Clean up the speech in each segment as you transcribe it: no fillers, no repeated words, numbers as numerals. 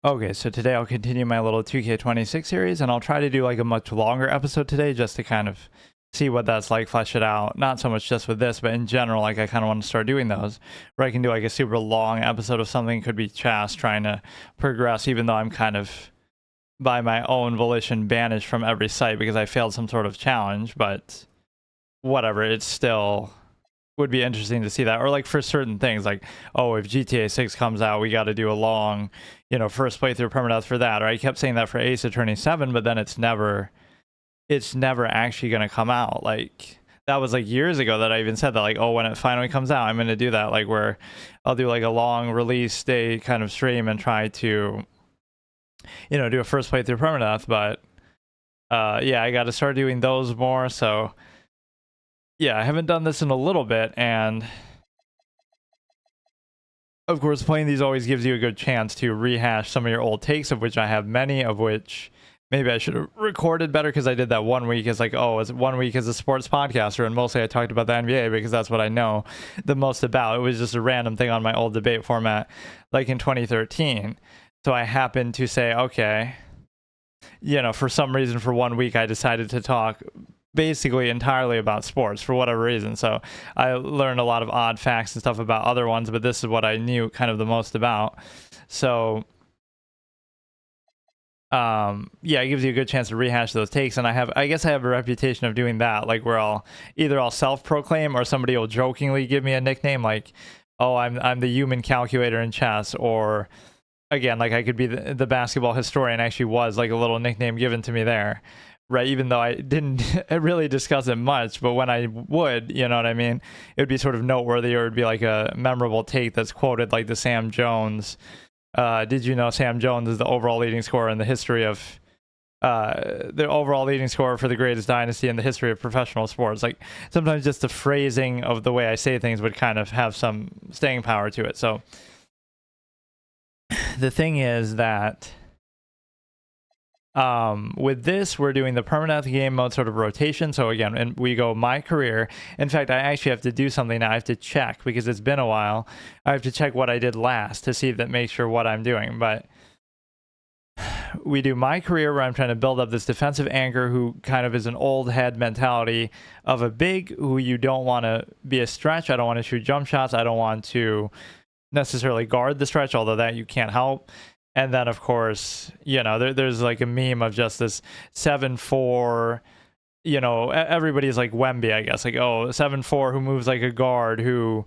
Okay, so today I'll continue my little 2K26 series, and I'll try to do like a much longer episode today just to kind of see what that's like, flesh it out. Not so much just with this, but in general, like I kind of want to start doing those where I can do like a super long episode of something. Could be chess trying to progress, even though I'm kind of by my own volition banished from every site because I failed some sort of challenge, but whatever, it's still would be interesting to see that. Or like for certain things, like, oh, if GTA 6 comes out, we got to do a long, first playthrough permadeath for that. Or I kept saying that for Ace Attorney 7, but then it's never actually going to come out. Like that was like years ago that I even said that, like, oh, when it finally comes out, I'm going to do that, like where I'll do like a long release day kind of stream and try to do a first playthrough permadeath. But yeah, I got to start doing those more. So yeah, I haven't done this in a little bit, and of course playing these always gives you a good chance to rehash some of your old takes, of which I have many, of which maybe I should have recorded better, because I did that 1 week as like, oh, it's 1 week as a sports podcaster, and mostly I talked about the NBA because that's what I know the most about. It was just a random thing on my old debate format like in 2013. So I happened to say, okay, for some reason for 1 week I decided to talk basically entirely about sports for whatever reason. So I learned a lot of odd facts and stuff about other ones, but this is what I knew kind of the most about. So yeah, it gives you a good chance to rehash those takes. And I guess I have a reputation of doing that, like where I'll self-proclaim, or somebody will jokingly give me a nickname, like, oh, I'm the human calculator in chess, or again, like I could be the basketball historian. Actually was like a little nickname given to me there, right? Even though I didn't really discuss it much, but when I would, you know what I mean, it would be sort of noteworthy, or it would be like a memorable take that's quoted, like the Sam Jones. Did you know Sam Jones is the overall leading scorer in the history of the overall leading scorer for the greatest dynasty in the history of professional sports? Like sometimes just the phrasing of the way I say things would kind of have some staying power to it. So the thing is that with this, we're doing the permanent game mode sort of rotation. So again, and we go my career. In fact, I actually have to do something now. I have to check, because it's been a while. I have to check what I did last to see if that makes sure what I'm doing. But we do my career, where I'm trying to build up this defensive anchor who kind of is an old head mentality of a big, who you don't want to be a stretch. I don't want to shoot jump shots. I don't want to necessarily guard the stretch, although that you can't help. And then, of course, there's like a meme of just this 7'4", everybody's like Wemby, I guess. Like, oh, 7'4" who moves like a guard, who,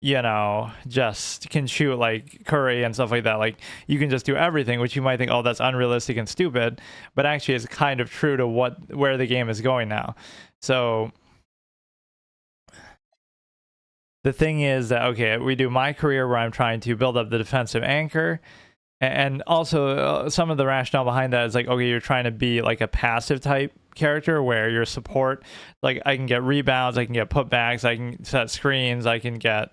just can shoot like Curry and stuff like that. Like, you can just do everything, which you might think, oh, that's unrealistic and stupid. But actually, it's kind of true to where the game is going now. So the thing is that, okay, we do my career, where I'm trying to build up the defensive anchor. And also, some of the rationale behind that is like, okay, you're trying to be like a passive type character, where your support, like I can get rebounds, I can get putbacks, I can set screens, I can get,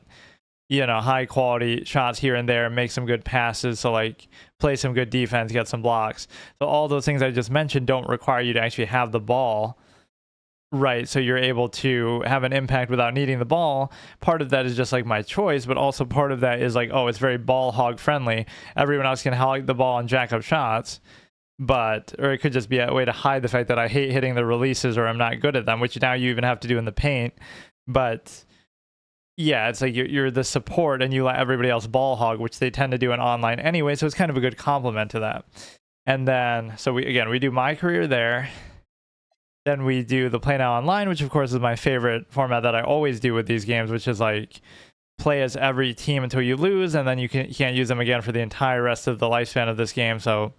high quality shots here and there, make some good passes. So like play some good defense, get some blocks. So all those things I just mentioned don't require you to actually have the ball. Right, so you're able to have an impact without needing the ball. Part of that is just like my choice, but also part of that is like, oh, it's very ball hog friendly. Everyone else can hog the ball and jack up shots, or it could just be a way to hide the fact that I hate hitting the releases, or I'm not good at them, which now you even have to do in the paint. But yeah, it's like you're the support, and you let everybody else ball hog, which they tend to do in online anyway. So it's kind of a good complement to that. And then, so we do my career there. Then we do the play now online, which of course is my favorite format that I always do with these games, which is like play as every team until you lose, and then you can't use them again for the entire rest of the lifespan of this game. So,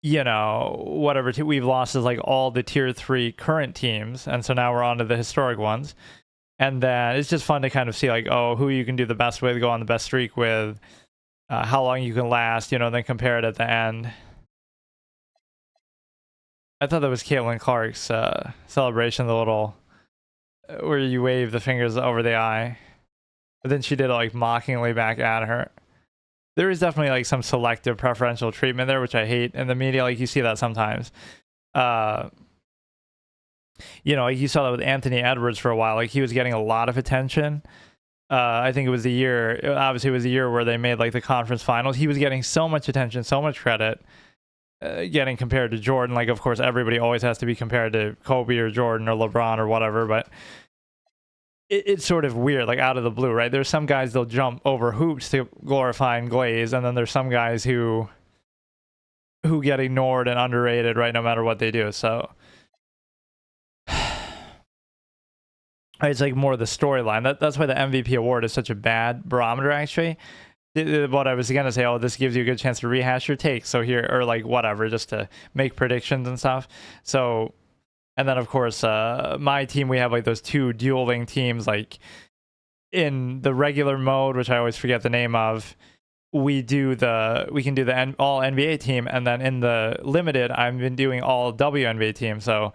whatever we've lost is like all the tier 3 current teams, and so now we're on to the historic ones. And then it's just fun to kind of see like, oh, who you can do the best with, go on the best streak with, how long you can last, then compare it at the end. I thought that was Caitlin Clark's celebration, the little where you wave the fingers over the eye. But then she did it like mockingly back at her. There is definitely like some selective preferential treatment there, which I hate in the media. Like you see that sometimes. Like you saw that with Anthony Edwards for a while. Like he was getting a lot of attention I think it was the year, obviously it was the year where they made like the conference finals. He was getting so much attention, so much credit, getting compared to Jordan. Like, of course, everybody always has to be compared to Kobe or Jordan or LeBron or whatever, but it's sort of weird, like out of the blue, right? There's some guys, they'll jump over hoops to glorify and glaze, and then there's some guys who get ignored and underrated, right, no matter what they do. So it's like more the storyline. That's why the MVP award is such a bad barometer, actually. What I was gonna say, oh, this gives you a good chance to rehash your takes. So here, or like whatever, just to make predictions and stuff. So, and then of course, my team, we have like those two dueling teams. Like in the regular mode, which I always forget the name of, we can do the all NBA team, and then in the limited, I've been doing all WNBA team. So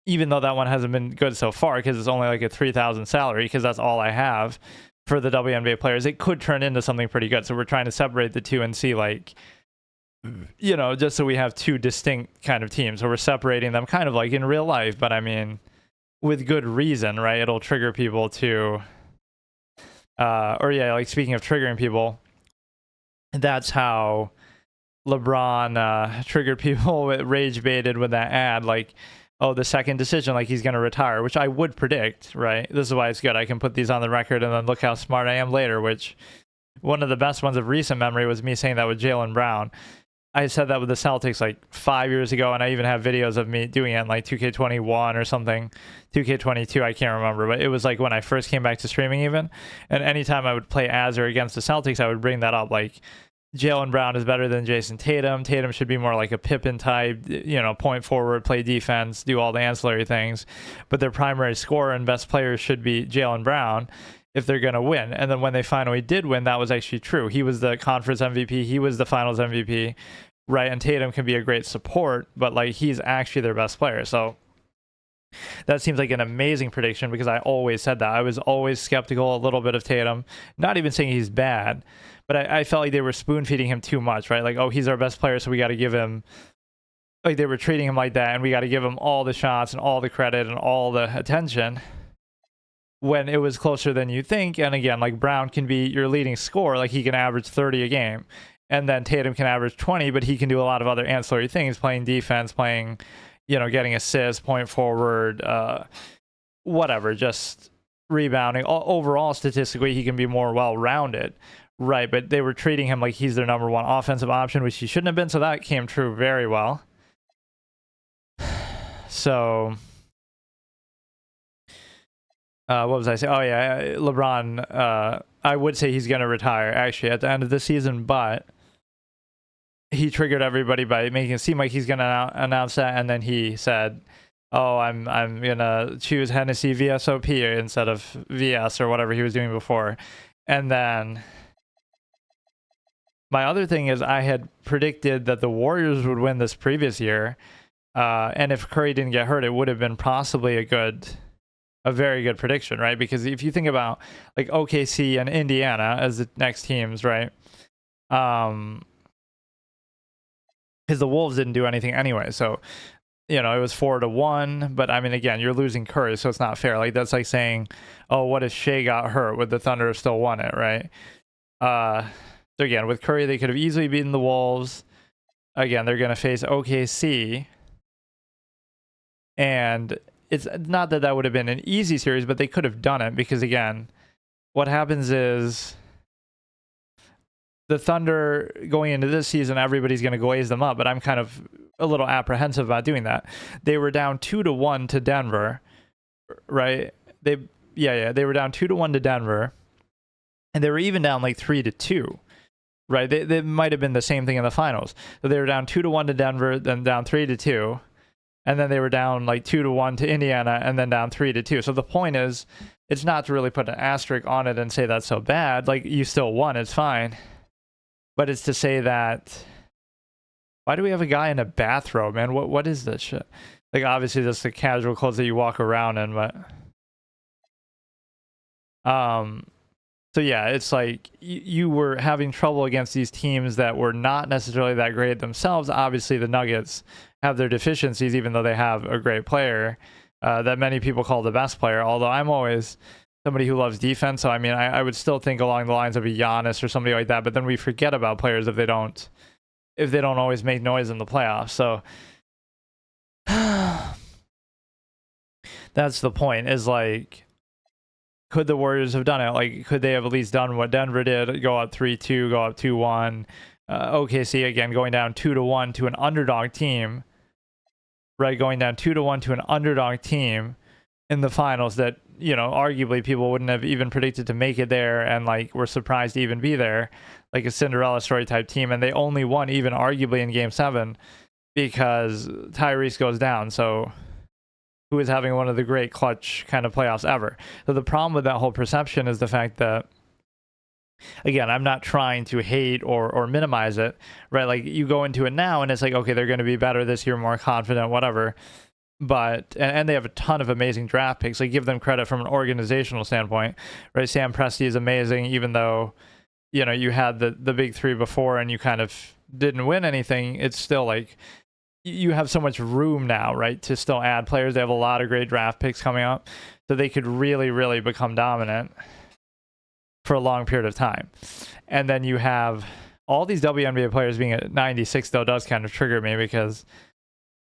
even though that one hasn't been good so far because it's only like a 3,000 salary, because that's all I have for the WNBA players, it could turn into something pretty good. So we're trying to separate the two and see, like, you know, just so we have two distinct kind of teams. So we're separating them kind of like in real life, but I mean, with good reason, right? It'll trigger people to, or yeah, like speaking of triggering people, that's how LeBron triggered people, rage baited with that ad, like, oh, the second decision, like he's going to retire, which I would predict, right? This is why it's good. I can put these on the record and then look how smart I am later, which one of the best ones of recent memory was me saying that with Jaylen Brown. I said that with the Celtics like 5 years ago, and I even have videos of me doing it in like 2K21 or something, 2K22, I can't remember, but it was like when I first came back to streaming even, and anytime I would play as or against the Celtics, I would bring that up, like, Jaylen Brown is better than Jason Tatum. Tatum should be more like a Pippen type, you know, point forward, play defense, do all the ancillary things. But their primary scorer and best players should be Jaylen Brown if they're going to win. And then when they finally did win, that was actually true. He was the conference MVP. He was the finals MVP, right? And Tatum can be a great support, but like he's actually their best player. So that seems like an amazing prediction because I always said that. I was always skeptical a little bit of Tatum, not even saying he's bad, but I felt like they were spoon feeding him too much, right? Like, oh, he's our best player, so we got to give him, like they were treating him like that, and we got to give him all the shots and all the credit and all the attention when it was closer than you think. And again, like Brown can be your leading scorer, like he can average 30 a game, and then Tatum can average 20, but he can do a lot of other ancillary things, playing defense, playing, you know, getting assists, point forward, whatever, just rebounding. Overall, statistically, he can be more well-rounded, right? But they were treating him like he's their number one offensive option, which he shouldn't have been, so that came true very well. So, what was I saying? Oh, yeah, LeBron, I would say he's going to retire, actually, at the end of the season, but he triggered everybody by making it seem like he's going to announce that, and then he said, oh, I'm going to choose Hennessy VSOP instead of VS or whatever he was doing before. And then my other thing is I had predicted that the Warriors would win this previous year, and if Curry didn't get hurt, it would have been possibly a very good prediction, right? Because if you think about like OKC and Indiana as the next teams, right? Because the Wolves didn't do anything anyway, so you know it was 4-1. But I mean, again, you're losing Curry, so it's not fair. Like that's like saying, oh, what if Shea got hurt? Would the Thunder have still won it, right? So again, with Curry, they could have easily beaten the Wolves. Again, they're going to face OKC. And it's not that would have been an easy series, but they could have done it because, again, what happens is the Thunder going into this season, everybody's going to glaze them up, but I'm kind of a little apprehensive about doing that. They were down 2-1 to Denver, right? They were down 2-1 to Denver, and they were even down like 3-2. Right, they might have been the same thing in the finals. So they were down 2-1 to Denver, then down 3-2, and then they were down like 2-1 to Indiana, and then down 3-2. So the point is, it's not to really put an asterisk on it and say that's so bad. Like you still won, it's fine, but it's to say that. Why do we have a guy in a bathrobe, man? What is this shit? Like obviously that's the casual clothes that you walk around in, but so yeah, it's like you were having trouble against these teams that were not necessarily that great themselves. Obviously, the Nuggets have their deficiencies, even though they have a great player that many people call the best player. Although I'm always somebody who loves defense. So I mean, I would still think along the lines of a Giannis or somebody like that. But then we forget about players if they don't always make noise in the playoffs. So that's the point. Is like, could the Warriors have done it? Like, could they have at least done what Denver did? Go up 3-2, go up 2-1. OKC again going down 2-1 to an underdog team. Right, going down 2-1 to an underdog team in the finals that, you know, arguably people wouldn't have even predicted to make it there, and like were surprised to even be there, like a Cinderella story type team, and they only won even arguably in Game 7 because Tyrese goes down. So who is having one of the great clutch kind of playoffs ever. So the problem with that whole perception is the fact that, again, I'm not trying to hate or minimize it, right? Like, you go into it now and it's like, okay, they're going to be better this year, more confident, whatever. But, and they have a ton of amazing draft picks. Like, give them credit from an organizational standpoint, right? Sam Presti is amazing, even though, you know, you had the big three before and you kind of didn't win anything. It's still like, you have so much room now, right, to still add players. They have a lot of great draft picks coming up, so they could really, really become dominant for a long period of time. And then you have all these WNBA players being at 96, though, does kind of trigger me, because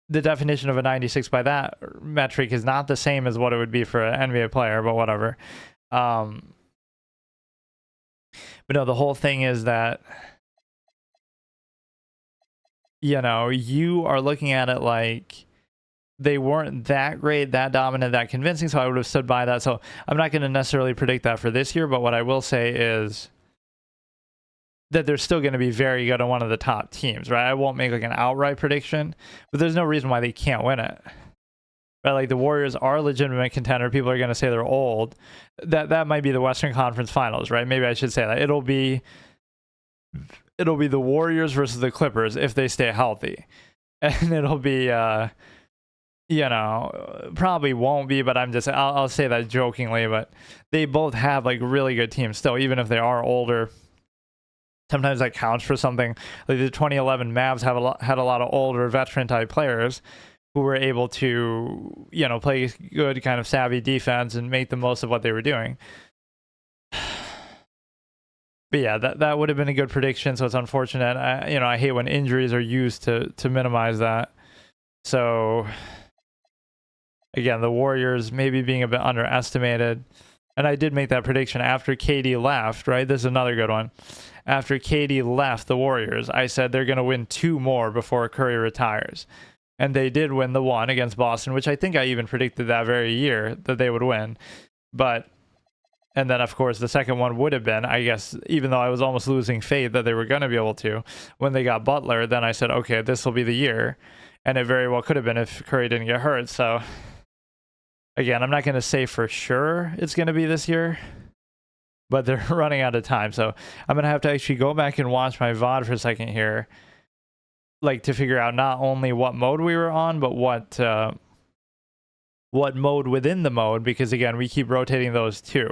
the definition of a 96 by that metric is not the same as what it would be for an NBA player, but whatever. But no, the whole thing is that, you know, you are looking at it like they weren't that great, that dominant, that convincing, so I would have stood by that. So I'm not going to necessarily predict that for this year, but what I will say is that they're still going to be very good on one of the top teams, right? I won't make like an outright prediction, but there's no reason why they can't win it. Right? Like, the Warriors are a legitimate contender. People are going to say they're old. That might be the Western Conference Finals, right? Maybe I should say that. It'll be the Warriors versus the Clippers if they stay healthy. And it'll be, you know, probably won't be, but I'll say that jokingly, but they both have like really good teams still, even if they are older. Sometimes that counts for something. Like the 2011 Mavs had a lot of older veteran type players who were able to, you know, play good kind of savvy defense and make the most of what they were doing. But yeah, that would have been a good prediction, so it's unfortunate. I hate when injuries are used to minimize that. So again, the Warriors maybe being a bit underestimated. And I did make that prediction after KD left, right? This is another good one. After KD left the Warriors, I said they're going to win 2 more before Curry retires. And they did win the one against Boston, which I think I even predicted that very year that they would win. And then, of course, the second one would have been, I guess, even though I was almost losing faith that they were going to be able to, when they got Butler, then I said, okay, this will be the year. And it very well could have been if Curry didn't get hurt. So, again, I'm not going to say for sure it's going to be this year, but they're running out of time. So I'm going to have to actually go back and watch my VOD for a second here, like, to figure out not only what mode we were on, but what mode within the mode, because again, we keep rotating those too,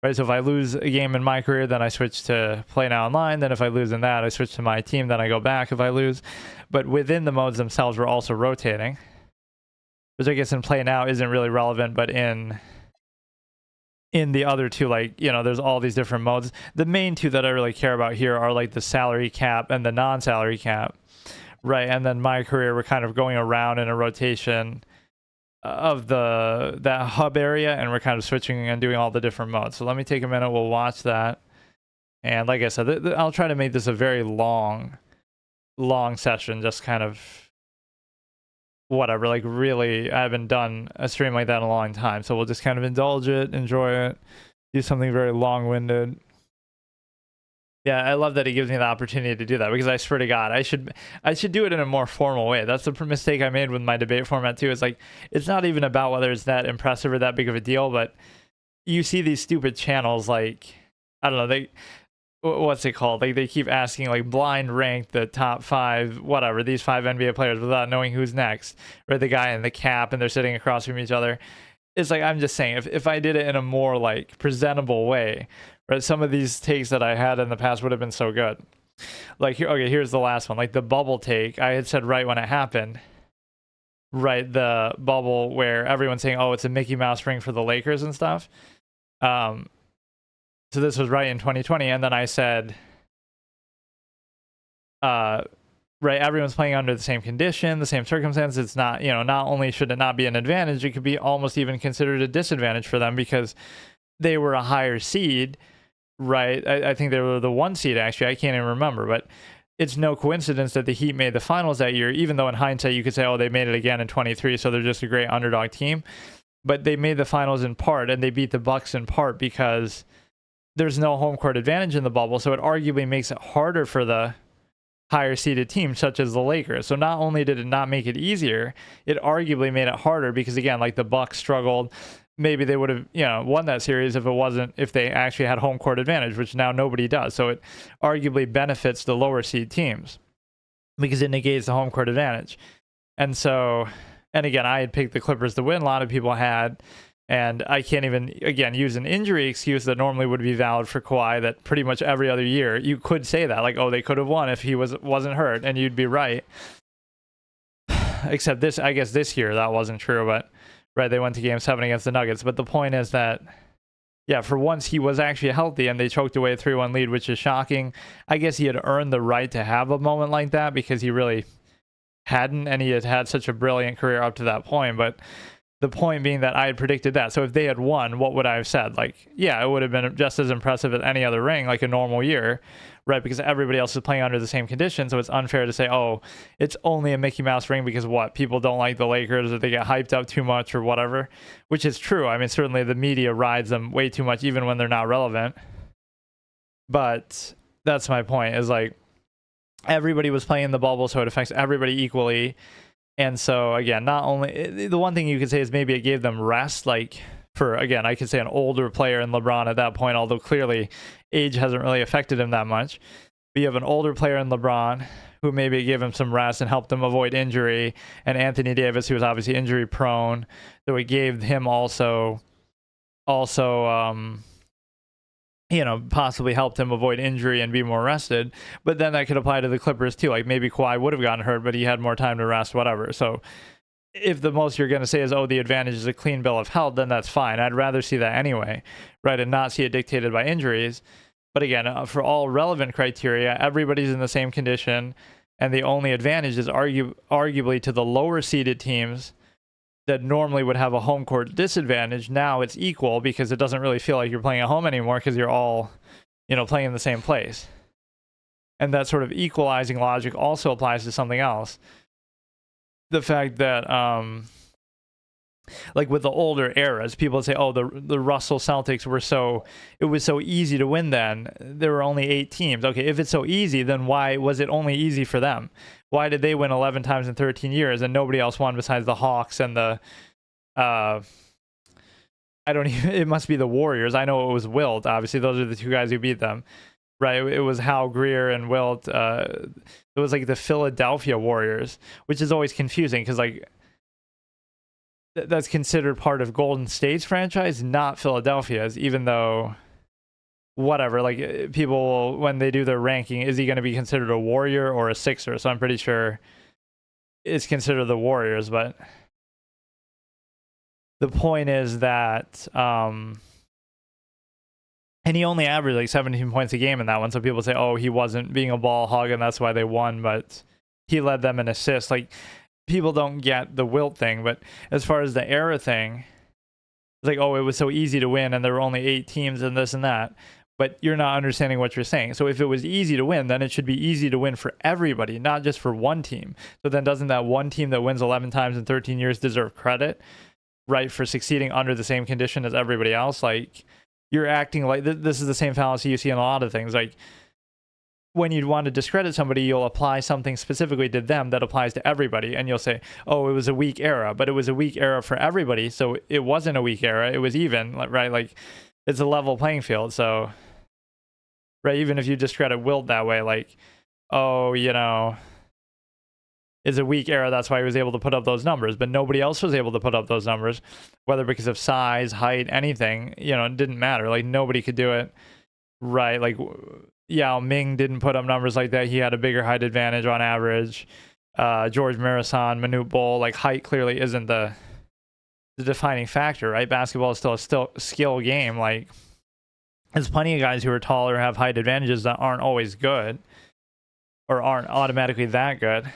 right? So if I lose a game in my career, then I switch to play now online. Then if I lose in that, I switch to my team. Then I go back if I lose. But within the modes themselves, we're also rotating, which I guess in play now isn't really relevant, but in the other two, like, you know, there's all these different modes. The main two that I really care about here are like the salary cap and the non-salary cap, right? And then my career, we're kind of going around in a rotation of that hub area, and we're kind of switching and doing all the different modes. So let me take a minute, we'll watch that. And like I said, I'll try to make this a very long session, just kind of whatever, like, really, I haven't done a stream like that in a long time, so we'll just kind of indulge it, enjoy it, do something very long-winded. Yeah, I love that he gives me the opportunity to do that, because I swear to God, I should do it in a more formal way. That's the mistake I made with my debate format too. It's like, it's not even about whether it's that impressive or that big of a deal, but you see these stupid channels, like, I don't know, what's it called? Like, they keep asking, like, blind rank the top 5, whatever, these 5 NBA players without knowing who's next, right? The guy in the cap, and they're sitting across from each other. It's like, I'm just saying, if I did it in a more, like, presentable way, right, some of these takes that I had in the past would have been so good. Like, here's the last one. Like, the bubble take, I had said right when it happened, right, the bubble where everyone's saying, oh, it's a Mickey Mouse ring for the Lakers and stuff. So this was right in 2020, and then I said, right, everyone's playing under the same condition, the same circumstances. It's not, not only should it not be an advantage, it could be almost even considered a disadvantage for them because they were a higher seed, right? I think they were the 1 seed, actually. I can't even remember, but it's no coincidence that the Heat made the finals that year, even though in hindsight you could say, oh, they made it again in 23, so they're just a great underdog team. But they made the finals in part, and they beat the Bucks in part because there's no home court advantage in the bubble, so it arguably makes it harder for the higher seeded teams such as the Lakers. So not only did it not make it easier, it arguably made it harder because, again, like the Bucks struggled. Maybe they would have, won that series if they actually had home court advantage, which now nobody does. So it arguably benefits the lower seed teams because it negates the home court advantage. And so, and again, I had picked the Clippers to win. A lot of people had. And I can't even, again, use an injury excuse that normally would be valid for Kawhi that pretty much every other year you could say that. Like, oh, they could have won if he wasn't hurt, and you'd be right. Except I guess this year that wasn't true, but right, they went to Game 7 against the Nuggets. But the point is that, yeah, for once he was actually healthy and they choked away a 3-1 lead, which is shocking. I guess he had earned the right to have a moment like that because he really hadn't, and he had had such a brilliant career up to that point. But the point being that I had predicted that. So if they had won, what would I have said? Like, yeah, it would have been just as impressive as any other ring, like a normal year, right? Because everybody else is playing under the same conditions. So it's unfair to say, oh, it's only a Mickey Mouse ring because what? People don't like the Lakers or they get hyped up too much or whatever, which is true. I mean, certainly the media rides them way too much, even when they're not relevant. But that's my point, is like everybody was playing in the bubble, so it affects everybody equally. And so, again, not only the one thing you could say is maybe it gave them rest, like for, again, I could say an older player in LeBron at that point, although clearly age hasn't really affected him that much. But you have an older player in LeBron who maybe gave him some rest and helped him avoid injury, and Anthony Davis, who was obviously injury prone, so it gave him also possibly helped him avoid injury and be more rested. But then that could apply to the Clippers too. Like maybe Kawhi would have gotten hurt, but he had more time to rest, whatever. So if the most you're going to say is, oh, the advantage is a clean bill of health, then that's fine. I'd rather see that anyway, right? And not see it dictated by injuries. But again, for all relevant criteria, everybody's in the same condition. And the only advantage is arguably to the lower seeded teams that normally would have a home court disadvantage. Now it's equal because it doesn't really feel like you're playing at home anymore because you're all, playing in the same place. And that sort of equalizing logic also applies to something else. The fact that, like with the older eras, people say, oh, the Russell Celtics it was so easy to win then. There were only 8 teams. Okay, if it's so easy, then why was it only easy for them? Why did they win 11 times in 13 years and nobody else won besides the Hawks and the, it must be the Warriors. I know it was Wilt. Obviously, those are the 2 guys who beat them, right? It was Hal Greer and Wilt. It was like the Philadelphia Warriors, which is always confusing because like that's considered part of Golden State's franchise, not Philadelphia's, even though whatever, like people, when they do their ranking, is he going to be considered a Warrior or a Sixer? So I'm pretty sure it's considered the Warriors, but the point is that, and he only averaged like 17 points a game in that one. So people say, oh, he wasn't being a ball hog and that's why they won, but he led them in assists. Like people don't get the Wilt thing, but as far as the era thing, it's like, oh, it was so easy to win and there were only 8 teams and this and that. But you're not understanding what you're saying. So if it was easy to win, then it should be easy to win for everybody, not just for one team. So then doesn't that one team that wins 11 times in 13 years deserve credit, right, for succeeding under the same condition as everybody else? Like, you're acting like this is the same fallacy you see in a lot of things. Like, when you want to discredit somebody, you'll apply something specifically to them that applies to everybody. And you'll say, oh, it was a weak era, but it was a weak era for everybody. So it wasn't a weak era. It was even, right? Like, it's a level playing field. So, right, even if you discredit Wilt that way, like, oh, it's a weak era, that's why he was able to put up those numbers. But nobody else was able to put up those numbers, whether because of size, height, anything, it didn't matter. Like, nobody could do it, right? Like, Yao Ming didn't put up numbers like that. He had a bigger height advantage on average. George Marasan, Manute Bol, like, height clearly isn't the the defining factor, right? Basketball is still a skill game. Like, there's plenty of guys who are taller, have height advantages that aren't always good or aren't automatically that good.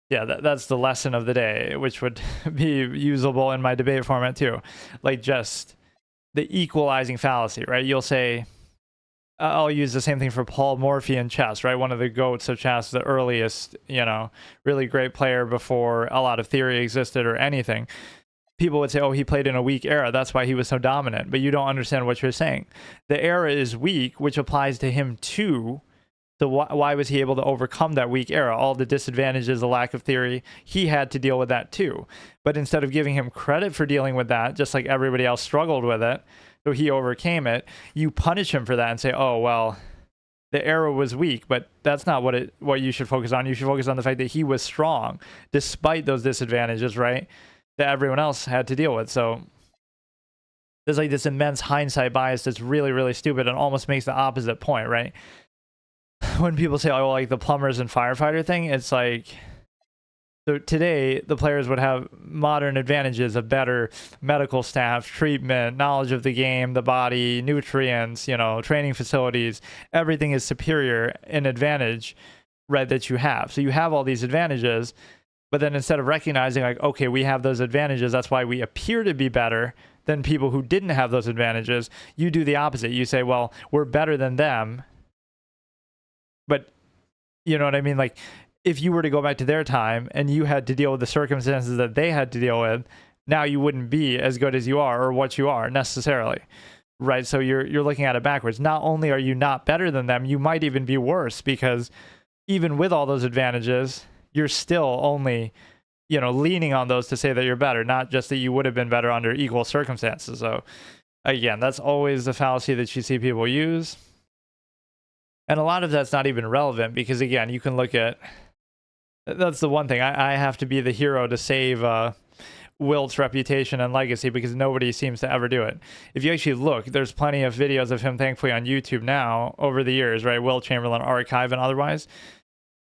Yeah, that's the lesson of the day, which would be usable in my debate format too. Like, just the equalizing fallacy, right? You'll say, I'll use the same thing for Paul Morphy in chess, right? One of the goats of chess, the earliest, really great player before a lot of theory existed or anything. People would say, oh, he played in a weak era, that's why he was so dominant. But you don't understand what you're saying. The era is weak, which applies to him too. So why was he able to overcome that weak era? All the disadvantages, the lack of theory, he had to deal with that too. But instead of giving him credit for dealing with that, just like everybody else struggled with it, so he overcame it, you punish him for that and say, oh, well, the era was weak. But that's not what you should focus on. You should focus on the fact that he was strong despite those disadvantages, right, that everyone else had to deal with. So there's like this immense hindsight bias that's really, really stupid and almost makes the opposite point, right? When people say, oh, like the plumbers and firefighter thing, it's like, so today the players would have modern advantages of better medical staff, treatment, knowledge of the game, the body, nutrients, training facilities. Everything is superior in advantage, right, that you have. So you have all these advantages, but then instead of recognizing like, okay, we have those advantages, that's why we appear to be better than people who didn't have those advantages, you do the opposite. You say, well, we're better than them. But you know what I mean? Like, if you were to go back to their time and you had to deal with the circumstances that they had to deal with, now you wouldn't be as good as you are or what you are necessarily, right? So you're looking at it backwards. Not only are you not better than them, you might even be worse, because even with all those advantages, you're still only, leaning on those to say that you're better, not just that you would have been better under equal circumstances. So again, that's always the fallacy that you see people use. And a lot of that's not even relevant, because again, you can look at, that's the one thing, I have to be the hero to save Wilt's reputation and legacy, because nobody seems to ever do it. If you actually look, there's plenty of videos of him, thankfully, on YouTube now over the years, right? Wilt Chamberlain archive and otherwise.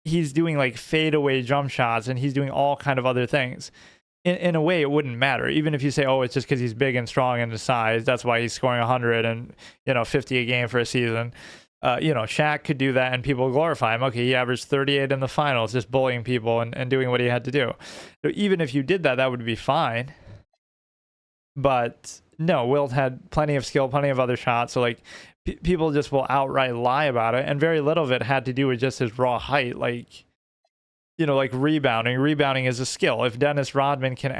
He's doing like fadeaway jump shots, and he's doing all kind of other things. In a way, it wouldn't matter. Even if you say, oh, it's just because he's big and strong in his size, that's why he's scoring 100 and 50 a game for a season. Shaq could do that and people glorify him. Okay, he averaged 38 in the finals, just bullying people and doing what he had to do. So even if you did that, that would be fine. But no, Wilt had plenty of skill, plenty of other shots. So like people just will outright lie about it. And very little of it had to do with just his raw height. Like, like rebounding. Rebounding is a skill. If Dennis Rodman can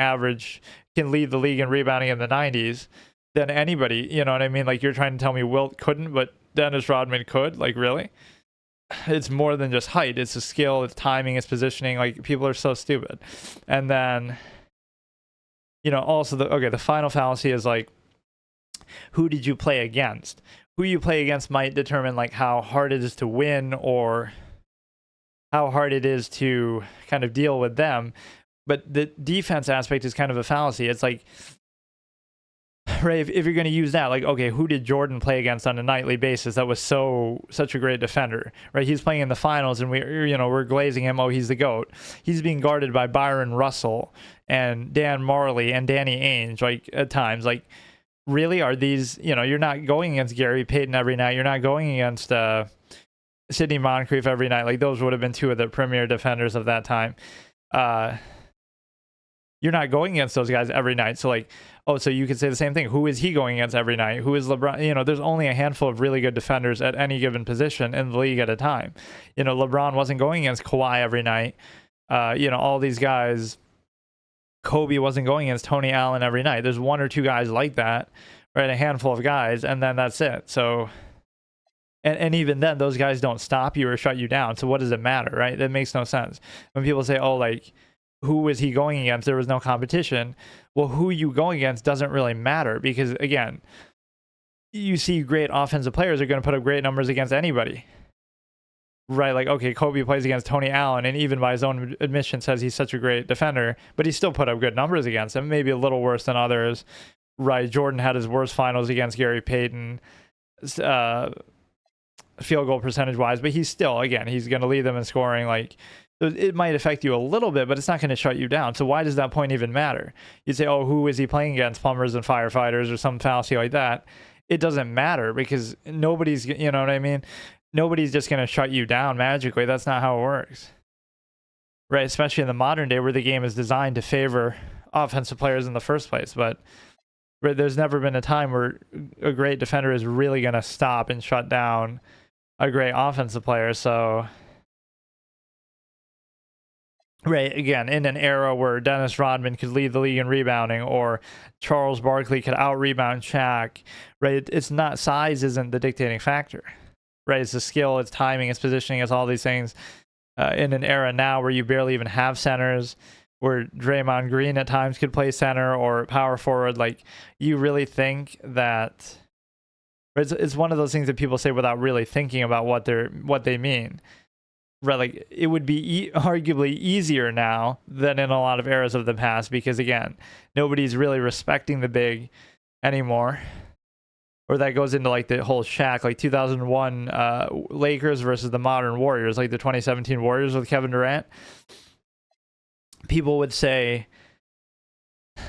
lead the league in rebounding in the 90s, then anybody, you know what I mean? Like, you're trying to tell me Wilt couldn't, but Dennis Rodman could? Like, really? It's more than just height. It's a skill, it's timing, it's positioning. Like, people are so stupid. And then, also the final fallacy is like, who did you play against? Who you play against might determine like how hard it is to win or how hard it is to kind of deal with them. But the defense aspect is kind of a fallacy. It's like, right, if you're going to use that, like, okay, who did Jordan play against on a nightly basis that was such a great defender, right? He's playing in the finals and we're glazing him, oh, he's the GOAT. He's being guarded by Byron Russell and Dan Marley and Danny Ainge, like, at times. Like, really, are these, you're not going against Gary Payton every night. You're not going against Sidney Moncrief every night. Like, those would have been two of the premier defenders of that time. You're not going against those guys every night. So like, oh, so you could say the same thing. Who is he going against every night? Who is LeBron? There's only a handful of really good defenders at any given position in the league at a time. LeBron wasn't going against Kawhi every night. All these guys. Kobe wasn't going against Tony Allen every night. There's one or two guys like that, right? A handful of guys, and then that's it. So, and even then, those guys don't stop you or shut you down. So what does it matter, right? That makes no sense. When people say, oh, like, who was he going against? There was no competition. Well, who you going against doesn't really matter, because again, you see great offensive players are going to put up great numbers against anybody, right? Like, okay, Kobe plays against Tony Allen, and even by his own admission says he's such a great defender, but he still put up good numbers against him, maybe a little worse than others, right? Jordan had his worst finals against Gary Payton, field goal percentage wise, but he's still, again, he's going to lead them in scoring. Like, So it might affect you a little bit, but it's not going to shut you down. So why does that point even matter? You'd say, oh, who is he playing against? Plumbers and firefighters or some fallacy like that. It doesn't matter because nobody's, you know what I mean? Nobody's just going to shut you down magically. That's not how it works. Right? Especially in the modern day where the game is designed to favor offensive players in the first place. But there's never been a time where a great defender is really going to stop and shut down a great offensive player. So, right, again, in an era where Dennis Rodman could lead the league in rebounding or Charles Barkley could out-rebound Shaq, right, it's not, size isn't the dictating factor, right? It's the skill, it's timing, it's positioning, it's all these things. In an era now where you barely even have centers, where Draymond Green at times could play center or power forward, like, you really think that... It's one of those things that people say without really thinking about what they mean. Right, like it would be arguably easier now than in a lot of eras of the past because again, nobody's really respecting the big anymore. Or that goes into like the whole Shaq, like 2001 Lakers versus the modern Warriors, like the 2017 Warriors with Kevin Durant. People would say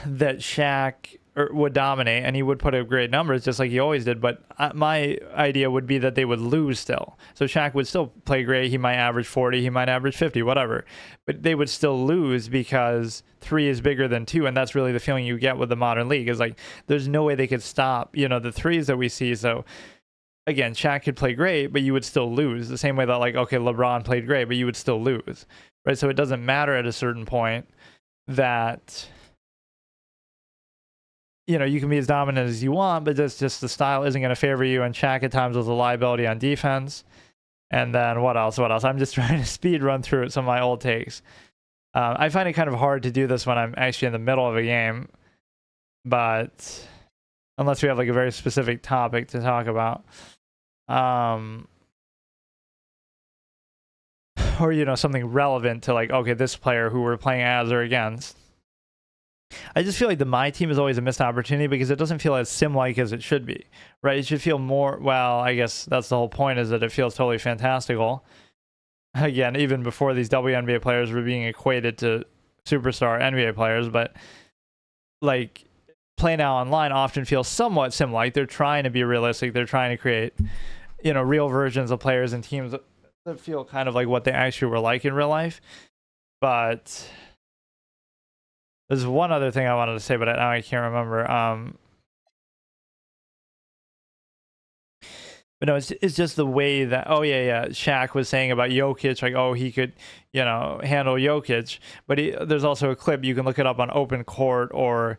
that Shaq would dominate and he would put up great numbers just like he always did, but my idea would be that they would lose still. So Shaq would still play great, he might average 40, he might average 50, whatever, but they would still lose because 3 is bigger than 2, and that's really the feeling you get with the modern league is like there's no way they could stop, you know, the threes that we see. So again, Shaq could play great, but you would still lose the same way that like, okay, LeBron played great, but you would still lose, right? So it doesn't matter at a certain point that, you know, you can be as dominant as you want, but that's just the style isn't going to favor you. And Shaq at times was a liability on defense. And then what else? I'm just trying to speed run through some of my old takes. I find it kind of hard to do this when I'm actually in the middle of a game, but unless we have like a very specific topic to talk about. Or, you know, something relevant to like, okay, this player who we're playing as or against. I just feel like the my team is always a missed opportunity because it doesn't feel as sim-like as it should be, right? It should feel more, well, I guess that's the whole point, is that it feels totally fantastical. Again, even before these WNBA players were being equated to superstar NBA players, but like Play Now Online often feels somewhat sim-like. They're trying to be realistic. They're trying to create, you know, real versions of players and teams that feel kind of like what they actually were like in real life. But there's one other thing I wanted to say, but now I can't remember. But no, it's just the way that, oh yeah, Shaq was saying about Jokic, like, oh, he could, you know, handle Jokic. But there's also a clip, you can look it up on Open Court or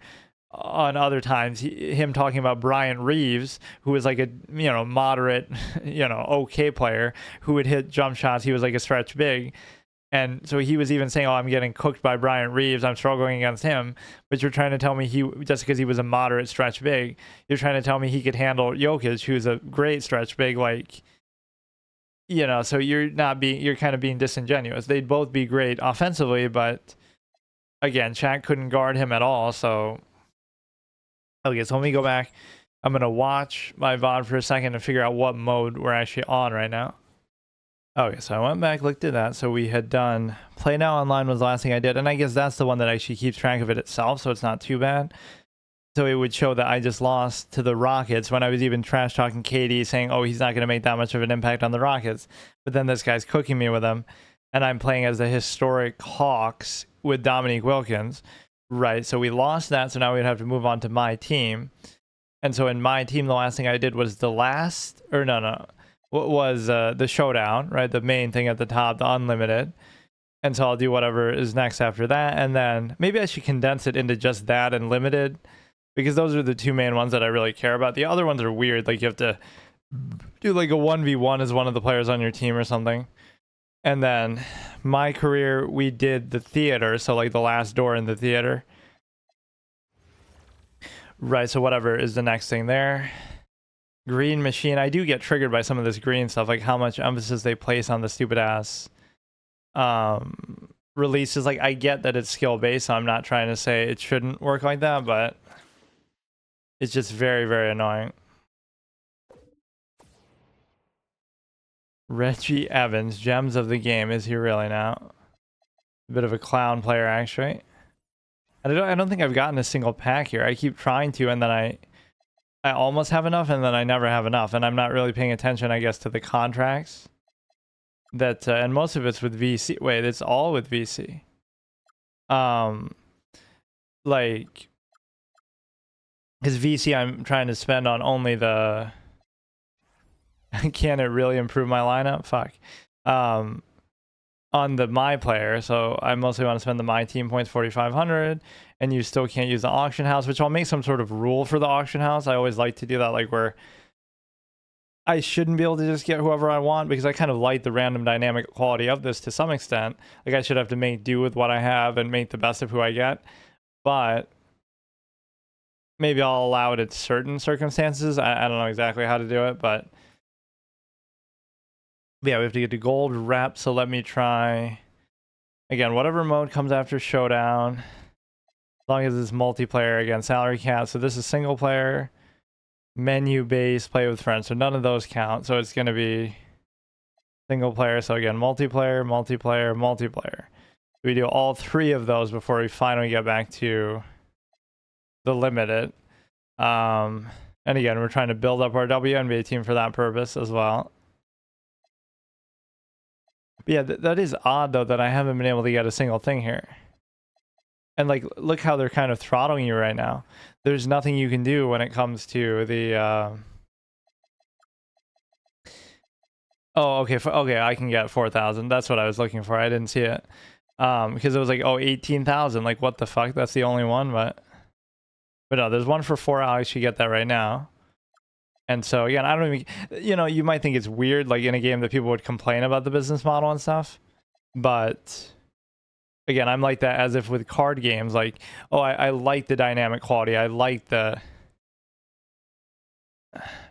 on other times, him talking about Bryant Reeves, who was like a, you know, moderate, you know, okay player who would hit jump shots. He was like a stretch big. And so he was even saying, oh, I'm getting cooked by Bryant Reeves, I'm struggling against him. But you're trying to tell me just because he was a moderate stretch big, you're trying to tell me he could handle Jokic, who's a great stretch big, like, you know, so you're kind of being disingenuous. They'd both be great offensively, but again, Shaq couldn't guard him at all. So, okay, so let me go back. I'm going to watch my VOD for a second and figure out what mode we're actually on right now. Okay, so I went back, looked at that. So we had done Play Now Online was the last thing I did. And I guess that's the one that actually keeps track of it itself, so it's not too bad. So it would show that I just lost to the Rockets when I was even trash talking KD, saying, oh, he's not going to make that much of an impact on the Rockets. But then this guy's cooking me with them. And I'm playing as the historic Hawks with Dominique Wilkins. Right, so we lost that. So now we'd have to move on to my team. And so in my team, the last thing I did was what was the showdown, right? The main thing at the top, the unlimited. And so I'll do whatever is next after that. And then maybe I should condense it into just that and limited, because those are the two main ones that I really care about. The other ones are weird. Like you have to do like a 1v1 as one of the players on your team or something. And then my career, we did the theater. So like the last door in the theater. Right, so whatever is the next thing there. Green machine. I do get triggered by some of this green stuff, like how much emphasis they place on the stupid ass releases. Like I get that it's skill based, so I'm not trying to say it shouldn't work like that, but it's just very, very annoying. Reggie Evans, gems of the game. Is he really now? A bit of a clown player, actually. And I don't think I've gotten a single pack here. I keep trying to, and then I almost have enough, and then I never have enough. And I'm not really paying attention, I guess, to the contracts. That and most of it's with VC. Wait, it's all with VC. Like, because VC I'm trying to spend on only the. Can it really improve my lineup? Fuck. On the my player, so I mostly want to spend the my team points 4,500, and you still can't use the auction house, which I'll make some sort of rule for the auction house. I always like to do that, like where I shouldn't be able to just get whoever I want, because I kind of like the random dynamic quality of this to some extent. Like I should have to make do with what I have and make the best of who I get, but maybe I'll allow it in certain circumstances. I don't know exactly how to do it, but yeah, we have to get to gold rep, so let me try again whatever mode comes after showdown, as long as it's multiplayer. Again, salary cap, so this is single player, menu based, play with friends, so none of those count, so it's going to be single player. So again, multiplayer, multiplayer, multiplayer. We do all three of those before we finally get back to the limited. And again, we're trying to build up our WNBA team for that purpose as well. But yeah, that is odd though that I haven't been able to get a single thing here. And like, look how they're kind of throttling you right now. There's nothing you can do when it comes to the. Oh, okay. Okay, I can get 4,000. That's what I was looking for. I didn't see it because it was like 18,000. Like, what the fuck? That's the only one, but no, there's one for 4. I'll actually get that right now. And so again, I don't even, you might think it's weird, like in a game that people would complain about the business model and stuff, but again, I'm like that as if with card games, like, oh, I like the dynamic quality, I like the,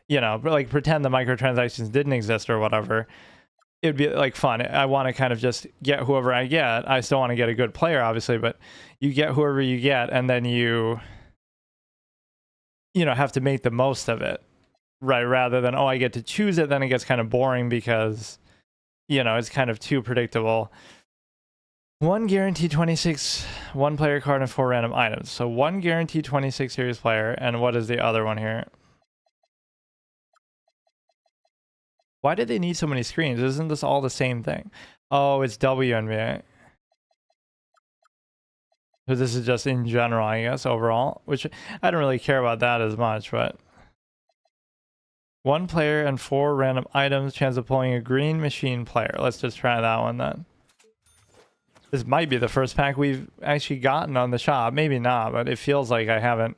like pretend the microtransactions didn't exist or whatever. It'd be like fun. I want to kind of just get whoever I get. I still want to get a good player, obviously, but you get whoever you get, and then you have to make the most of it. Right, rather than, oh, I get to choose it, then it gets kind of boring because, it's kind of too predictable. 1 guaranteed 26, 1 player card, and 4 random items. So 1 guaranteed 26 series player, and what is the other one here? Why did they need so many screens? Isn't this all the same thing? Oh, it's WNBA. So this is just in general, I guess, overall, which I don't really care about that as much, but 1 player and 4 random items, chance of pulling a green machine player. Let's just try that one then. This might be the first pack we've actually gotten on the shop. Maybe not, but it feels like I haven't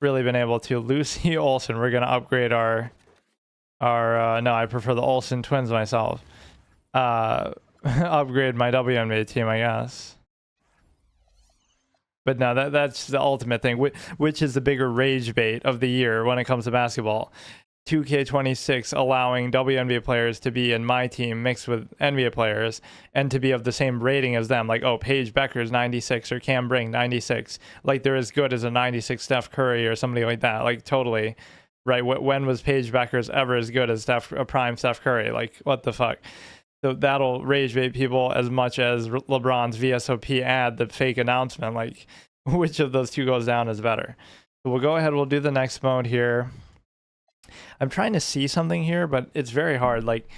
really been able to. Lucy Olsen, we're going to upgrade our no, I prefer the Olsen twins myself. Upgrade my WNBA team, I guess. But no, that's the ultimate thing. Which is the bigger rage bait of the year when it comes to basketball? 2K26 allowing WNBA players to be in my team mixed with NBA players and to be of the same rating as them. Like, oh, Paige Becker's 96 or Cam Brink 96. Like, they're as good as a 96 Steph Curry or somebody like that. Like, totally. Right? When was Paige Becker's ever as good as a prime Steph Curry? Like, what the fuck? So that'll rage bait people as much as LeBron's VSOP ad, the fake announcement. Like, which of those two goes down is better? So we'll go ahead. We'll do the next mode here. I'm trying to see something here, but it's very hard. Like,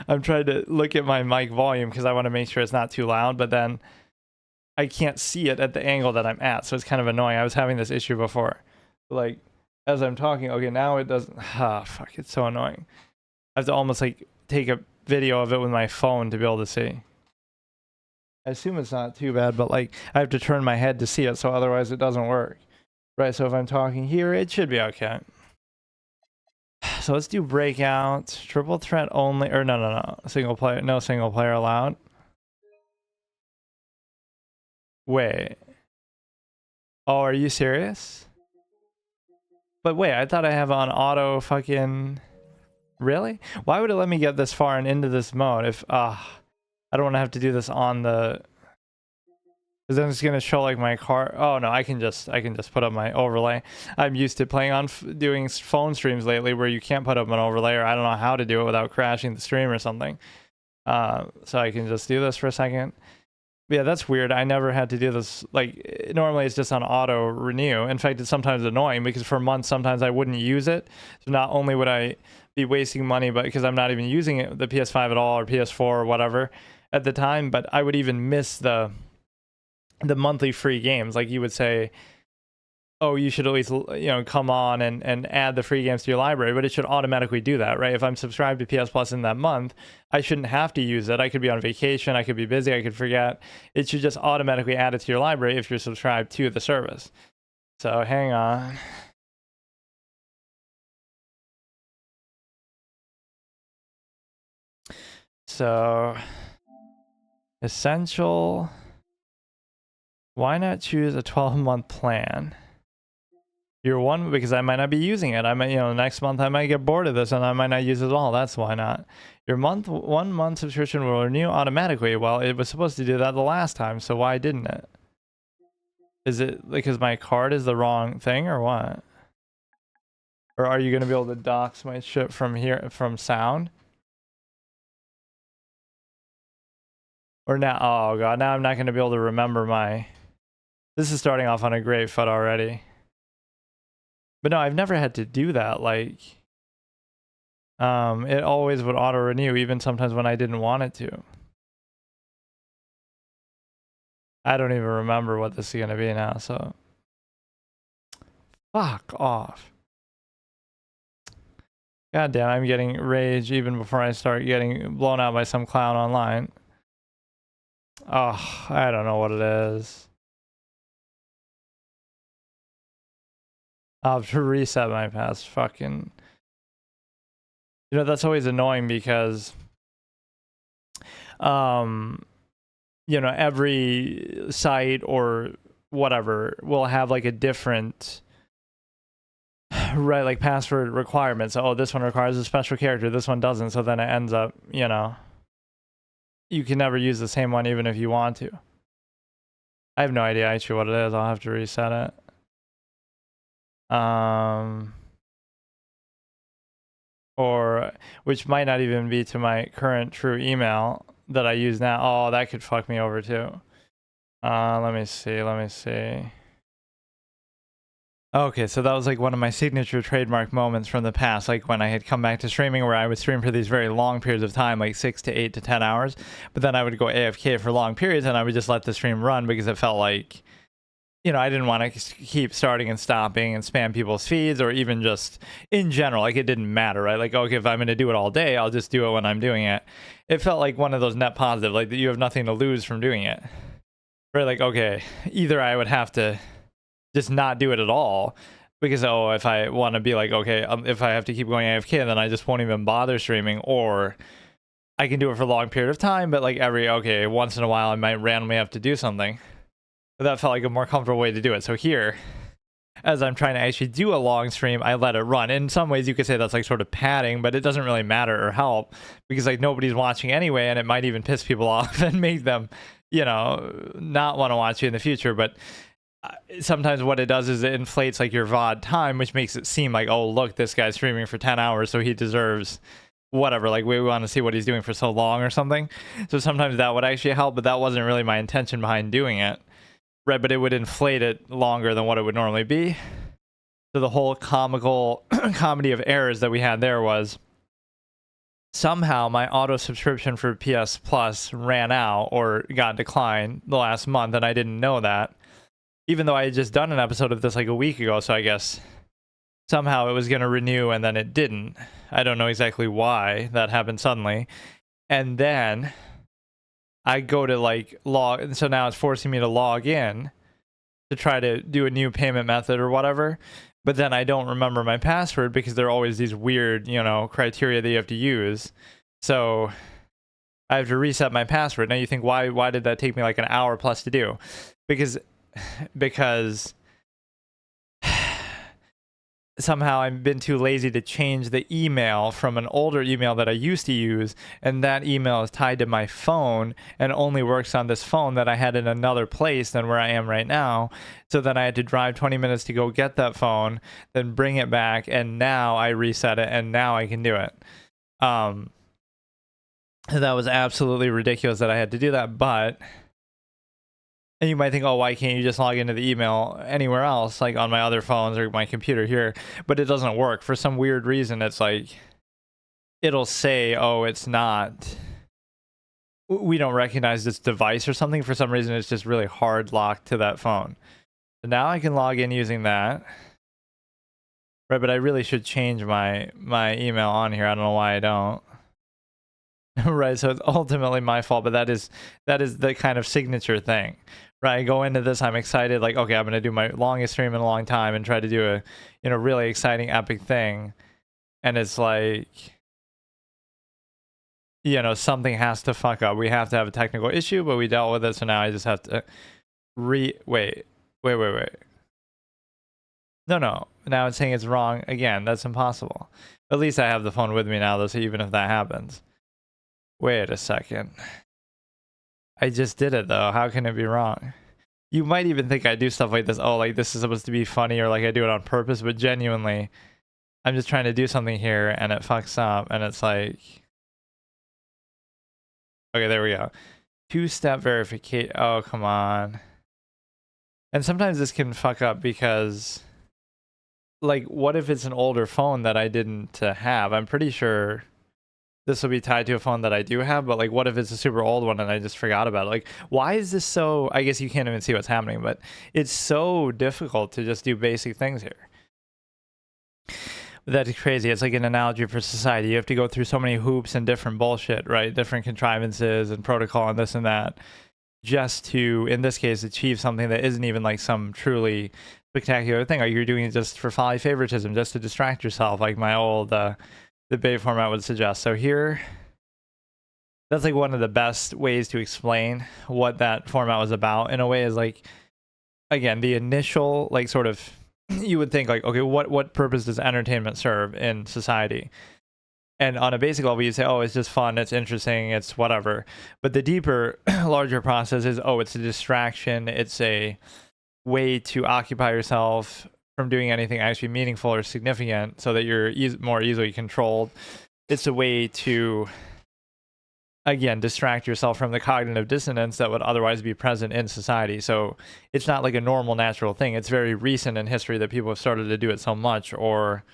I'm trying to look at my mic volume because I want to make sure it's not too loud, but then I can't see it at the angle that I'm at. So it's kind of annoying. I was having this issue before. Like, as I'm talking, okay, now it doesn't. Ah, fuck, it's so annoying. I have to almost like take a video of it with my phone to be able to see. I assume it's not too bad, but like I have to turn my head to see it, so otherwise it doesn't work. Right, so if I'm talking here, it should be okay. So let's do breakout, triple threat only, or no, single player, no single player allowed. Wait. Oh, are you serious? But wait, I thought I have on auto fucking... Really? Why would it let me get this far and into this mode if I don't want to have to do this on the, because then it's gonna show like my car. Oh no, I can just put up my overlay. I'm used to playing on doing phone streams lately where you can't put up an overlay, or I don't know how to do it without crashing the stream or something. So I can just do this for a second. Yeah, that's weird. I never had to do this. Like, normally it's just on auto renew. In fact, it's sometimes annoying because for months, sometimes I wouldn't use it. So not only would I be wasting money, but because I'm not even using it, the PS5 at all or PS4 or whatever at the time, but I would even miss the monthly free games. Like you would say, oh, you should at least, come on and add the free games to your library, but it should automatically do that, right? If I'm subscribed to PS Plus in that month, I shouldn't have to use it. I could be on vacation, I could be busy, I could forget. It should just automatically add it to your library if you're subscribed to the service. So hang on. So essential. Why not choose a 12-month plan? Year one, because I might not be using it. I might, next month I might get bored of this and I might not use it at all. That's why not. Your 1 month subscription will renew automatically. Well, it was supposed to do that the last time, so why didn't it? Is it because my card is the wrong thing or what? Or are you going to be able to dox my shit from here, from sound? Or now, oh god, now I'm not going to be able to remember my... This is starting off on a great foot already. But no, I've never had to do that. Like, it always would auto renew, even sometimes when I didn't want it to. I don't even remember what this is gonna be now, so. Fuck off. God damn, I'm getting rage even before I start getting blown out by some clown online. Oh, I don't know what it is. I'll have to reset my past fucking... that's always annoying because... every site or whatever will have like a different... Right, like password requirements. Oh, this one requires a special character, this one doesn't, so then it ends up, you can never use the same one even if you want to. I have no idea actually what it is. I'll have to reset it. Or which might not even be to my current true email that I use now. Oh, that could fuck me over too. Let me see. Okay, so that was like one of my signature trademark moments from the past, like when I had come back to streaming where I would stream for these very long periods of time, like 6 to 8 to 10 hours, but then I would go AFK for long periods and I would just let the stream run because it felt like, I didn't want to keep starting and stopping and spam people's feeds, or even just in general, like it didn't matter, right? Like, okay, if I'm going to do it all day, I'll just do it when I'm doing it. It felt like one of those net positive, like that you have nothing to lose from doing it. Right? Like, okay, either I would have to just not do it at all because, oh, if I want to be like, okay, if I have to keep going AFK, then I just won't even bother streaming, or I can do it for a long period of time, but like once in a while I might randomly have to do something. But that felt like a more comfortable way to do it. So here, as I'm trying to actually do a long stream, I let it run. In some ways you could say that's like sort of padding, but it doesn't really matter or help because like nobody's watching anyway, and it might even piss people off and make them, not want to watch you in the future. But sometimes what it does is it inflates like your VOD time, which makes it seem like, oh, look, this guy's streaming for 10 hours, so he deserves whatever, like we want to see what he's doing for so long or something. So sometimes that would actually help, but that wasn't really my intention behind doing it. Right, but it would inflate it longer than what it would normally be. So the whole comedy of errors that we had there was somehow my auto subscription for PS Plus ran out or got declined the last month, and I didn't know that, even though I had just done an episode of this like a week ago. So I guess somehow it was going to renew and then it didn't. I don't know exactly why that happened suddenly. And then I go to like log, so now it's forcing me to log in to try to do a new payment method or whatever, but then I don't remember my password because there are always these weird, criteria that you have to use. So I have to reset my password. Now you think, why did that take me like an hour plus to do? Because somehow I've been too lazy to change the email from an older email that I used to use, and that email is tied to my phone and only works on this phone that I had in another place than where I am right now. So then I had to drive 20 minutes to go get that phone, then bring it back, and now I reset it and now I can do it. That was absolutely ridiculous that I had to do that. But, and you might think, oh, why can't you just log into the email anywhere else, like on my other phones or my computer here? But it doesn't work. For some weird reason, it's like, it'll say, oh, it's not, we don't recognize this device or something. For some reason, it's just really hard locked to that phone. So now I can log in using that. Right, but I really should change my email on here. I don't know why I don't. Right, so it's ultimately my fault, but that is the kind of signature thing. Right, I go into this, I'm excited, like, okay, I'm gonna do my longest stream in a long time and try to do a, you know, really exciting, epic thing. And it's like, you know, something has to fuck up. We have to have a technical issue, but we dealt with it, so now I just have to wait. No. Now it's saying it's wrong again. That's impossible. At least I have the phone with me now, though, so even if that happens. Wait a second. I just did it, though. How can it be wrong? You might even think I do stuff like this. Oh, like this is supposed to be funny, or like I do it on purpose, but genuinely, I'm just trying to do something here and it fucks up, and it's like, okay, there we go. Two-step verification. Oh, come on. And sometimes this can fuck up because, like, what if it's an older phone that I didn't have? I'm pretty sure this will be tied to a phone that I do have, but like, what if it's a super old one and I just forgot about it? Like, why is this so, I guess you can't even see what's happening, but it's so difficult to just do basic things here. That's crazy. It's like an analogy for society. You have to go through so many hoops and different bullshit, right? Different contrivances and protocol and this and that, just to, in this case, achieve something that isn't even like some truly spectacular thing. Like, you're doing it just for folly favoritism, just to distract yourself, like my old debate format would suggest. So here, that's like one of the best ways to explain what that format was about, in a way, is like, again, the initial, like, sort of, you would think like, okay, what purpose does entertainment serve in society? And on a basic level, you say, oh, it's just fun, it's interesting, it's whatever. But the deeper, larger process is, oh, it's a distraction, it's a way to occupy yourself from doing anything actually meaningful or significant, so that you're more easily controlled. It's a way to, again, distract yourself from the cognitive dissonance that would otherwise be present in society. So it's not like a normal, natural thing. It's very recent in history that people have started to do it so much. Or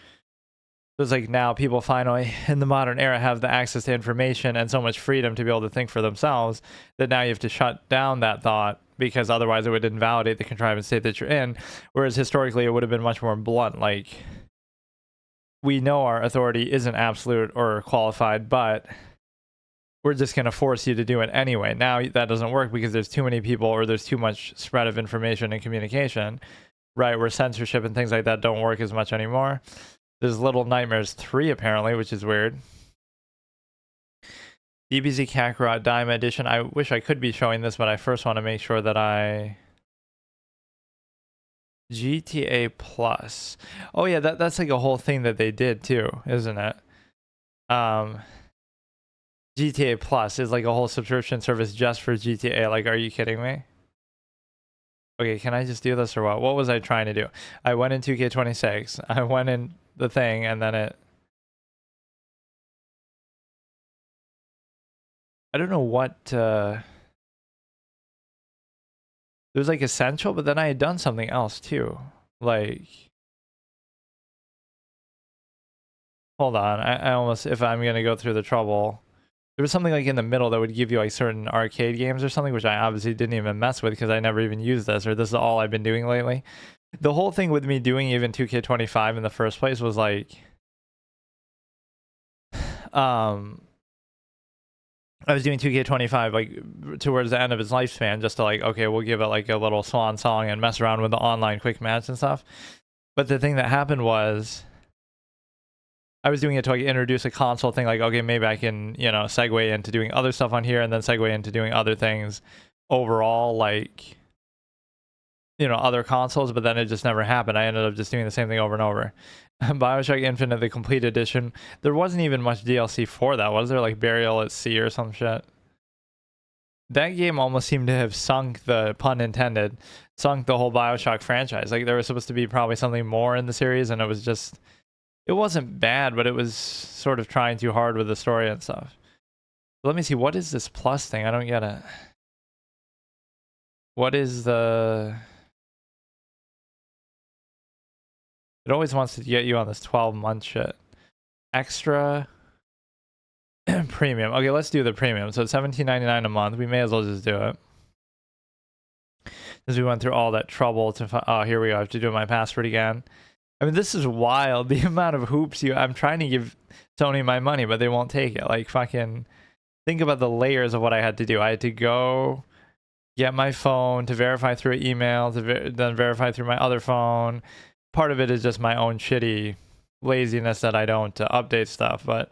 it's like now people finally, in the modern era, have the access to information and so much freedom to be able to think for themselves, that now you have to shut down that thought, because otherwise it would invalidate the contrived state that you're in. Whereas historically it would have been much more blunt. Like, we know our authority isn't absolute or qualified, but we're just going to force you to do it anyway. Now that doesn't work because there's too many people, or there's too much spread of information and communication, right? Where censorship and things like that don't work as much anymore. There's Little Nightmares 3 apparently, which is weird. DBZ Kakarot Dime Edition. I wish I could be showing this, but I first want to make sure that I... GTA Plus. Oh yeah, that's like a whole thing that they did too, isn't it? GTA Plus is like a whole subscription service just for GTA. Like, are you kidding me? Okay, can I just do this or what? What was I trying to do? I went in 2K26. I went in the thing, and then it... I don't know what... It was like essential, but then I had done something else too. Like... Hold on. I almost... If I'm going to go through the trouble... There was something like in the middle that would give you like certain arcade games or something, which I obviously didn't even mess with because I never even used this, or this is all I've been doing lately. The whole thing with me doing even 2K25 in the first place was like, I was doing 2K25 like towards the end of its lifespan, just to like, okay, we'll give it like a little swan song and mess around with the online quick match and stuff. But the thing that happened was, I was doing it to like introduce a console thing, like, okay, maybe I can, you know, segue into doing other stuff on here, and then segue into doing other things overall, like, you know, other consoles, but then it just never happened. I ended up just doing the same thing over and over. BioShock Infinite, the complete edition, there wasn't even much DLC for that, was there? Like Burial at Sea or some shit. That game almost seemed to have sunk, the pun intended, sunk the whole BioShock franchise. Like, there was supposed to be probably something more in the series, and it was just... It wasn't bad, but it was sort of trying too hard with the story and stuff. Let me see, what is this plus thing? I don't get it. What is the... It always wants to get you on this 12-month shit. Extra premium. Okay, let's do the premium. So it's $17.99 a month. We may as well just do it. Since we went through all that trouble to... Oh, here we go. I have to do my password again. I mean, this is wild. The amount of hoops I'm trying to give Sony my money, but they won't take it. Like, fucking... Think about the layers of what I had to do. I had to go get my phone to verify through email, to then verify through my other phone. Part of it is just my own shitty laziness that I don't update stuff, but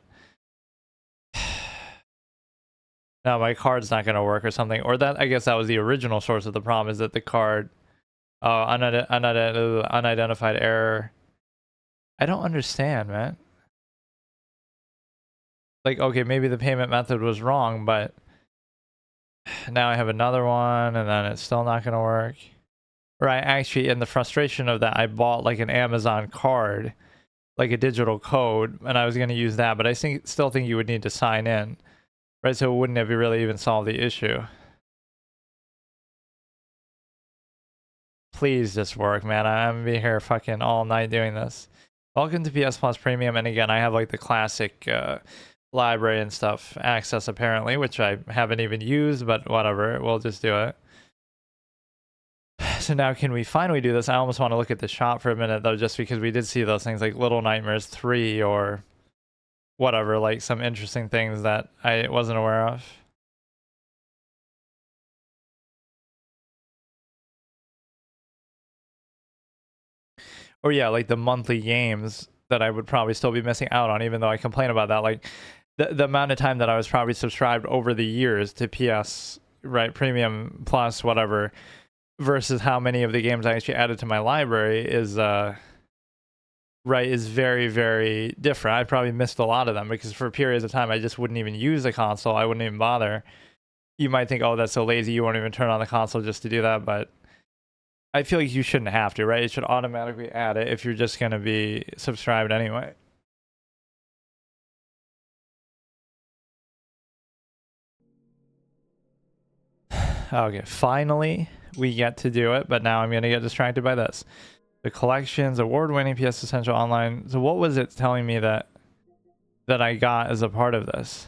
now my card's not going to work or something. Or that, I guess that was the original source of the problem, is that the card, unidentified error. I don't understand, man. Like, okay, maybe the payment method was wrong, but now I have another one and then it's still not going to work. Right, actually, in the frustration of that, I bought like an Amazon card, like a digital code, and I was going to use that, but I still think you would need to sign in, right? So it wouldn't have really even solved the issue. Please just work, man. I'm going to be here fucking all night doing this. Welcome to PS Plus Premium, and again, I have like the classic library and stuff access apparently, which I haven't even used, but whatever, we'll just do it. So now can we finally do this? I almost want to look at the shop for a minute though, just because we did see those things like Little Nightmares 3 or whatever, like some interesting things that I wasn't aware of. Or yeah, like the monthly games that I would probably still be missing out on, even though I complain about that. Like the amount of time that I was probably subscribed over the years to PS, right, Premium Plus, whatever, versus how many of the games I actually added to my library is right, is very, very different. I probably missed a lot of them because for periods of time I just wouldn't even use the console. I wouldn't even bother. You might think, oh, that's so lazy, you won't even turn on the console just to do that, but I feel like you shouldn't have to, right? It should automatically add it if you're just going to be subscribed anyway. Okay, finally we get to do it, but now I'm going to get distracted by this. The collections, award-winning PS Essential Online. So what was it telling me that I got as a part of this?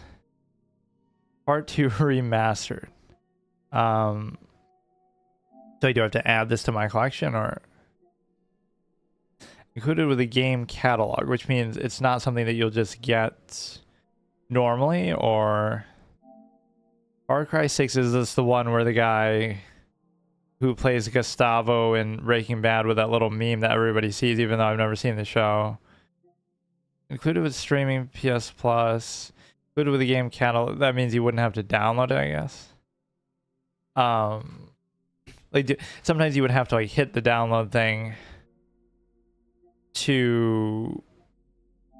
Part 2 remastered. So I do have to add this to my collection, or included with a game catalog, which means it's not something that you'll just get normally, or Far Cry 6, is this the one where the guy who plays Gustavo in Breaking Bad with that little meme that everybody sees, even though I've never seen the show? Included with streaming PS Plus, included with the game catalog. That means you wouldn't have to download it, I guess. Like sometimes you would have to like hit the download thing to